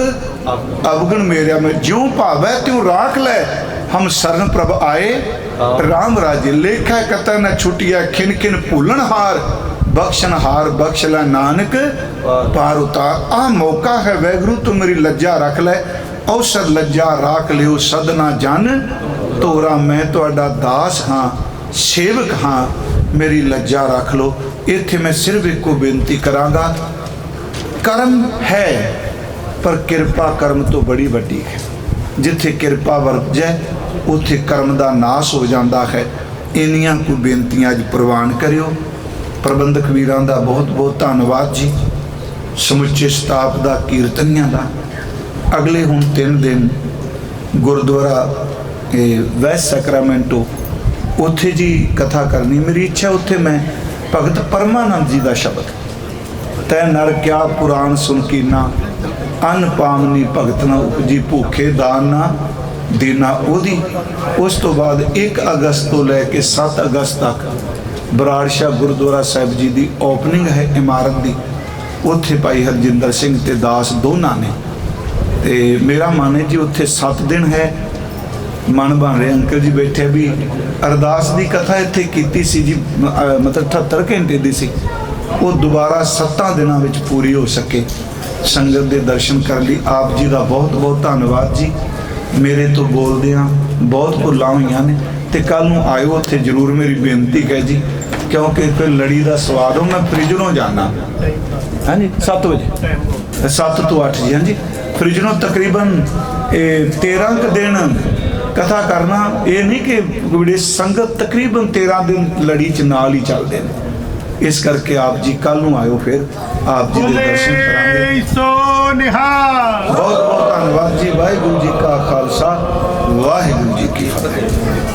अवगुण मेरा। में ज्यों भावै त्यों राख ले, हम शरण प्रभ आए राम राजे। लेखा कतै न छुटिया, खिन खिन भूलन हार, बख्शन हार बख्शला नानक पार उतार। आ मौका है वाहिगुरू, तू मेरी लज्जा रख ले, अवसर लज्जा राख लियो। सदना जन तोरा, मैं तुहाडा दास हाँ, सेवक हाँ, मेरी लज्जा रख लो। इत्थे मैं सिर्फ एक को बेनती करांगा, कर्म है पर कृपा कर्म तो बड़ी वड्डी है। जिथे कृपा वरत जाए उथे कर्म का नाश हो जाता है। इन्नियां को बेनतियां अज प्रवान करियो। प्रबंधक वीरां दा बहुत बहुत धन्नवाद जी, समुचे स्टाफ का, कीर्तनियां का। अगले हुण 3 दिन गुरुद्वारा वैस्ट सैक्रामेंटो उत्थे जी कथा करनी। मेरी इच्छा उत्थे मैं भगत परमानंद जी का शब्द, तै नर क्या पुराण सुन कीना, अन्न पावनी भगत ना उपजी, भूखे दान ना देना ओदी। उस तो बाद 1 अगस्त तो लैके 7 अगस्त तक बराड़शाह गुरुद्वारा साहिब जी की ओपनिंग है इमारत की। उत्थे भाई हरजिंदर सिंह ते दास दोनों ने, ते मेरा मन है जी उत्थे 7 दिन है। मन बन रहे अंकल जी बैठे भी अरदास की कथा इत्थे कीती सी जी, मतलब 78 घंटे की सी, वो दोबारा 7 दिनों में पूरी हो सके। संगत के दर्शन कर ली। आप जी का बहुत बहुत धन्नवाद जी। मेरे तो बोलदियां बहुत भुल्लां होईयां ने, ते कल नूं आयो उत्थे जरूर, मेरी बेनती है जी, क्योंकि फिर लड़ी का स्वाद हो। मैं फ्रिजरों जाना, हाँ जी 7 बजे, 7 तो 8 जी, हाँ जी फ्रिजरों तकरीबन 13 दिन कथा करना। ये नहीं कि बड़ी संगत तकरीबन 13 दिन लड़ी च नाल ही चलते हैं। इस करके आप जी कल नूं आयो, फिर आप जी के दर्शन करांगे। बहुत बहुत धन्यवाद जी। वाहिगुरू जी का खालसा, वाहिगुरू जी की फतेह।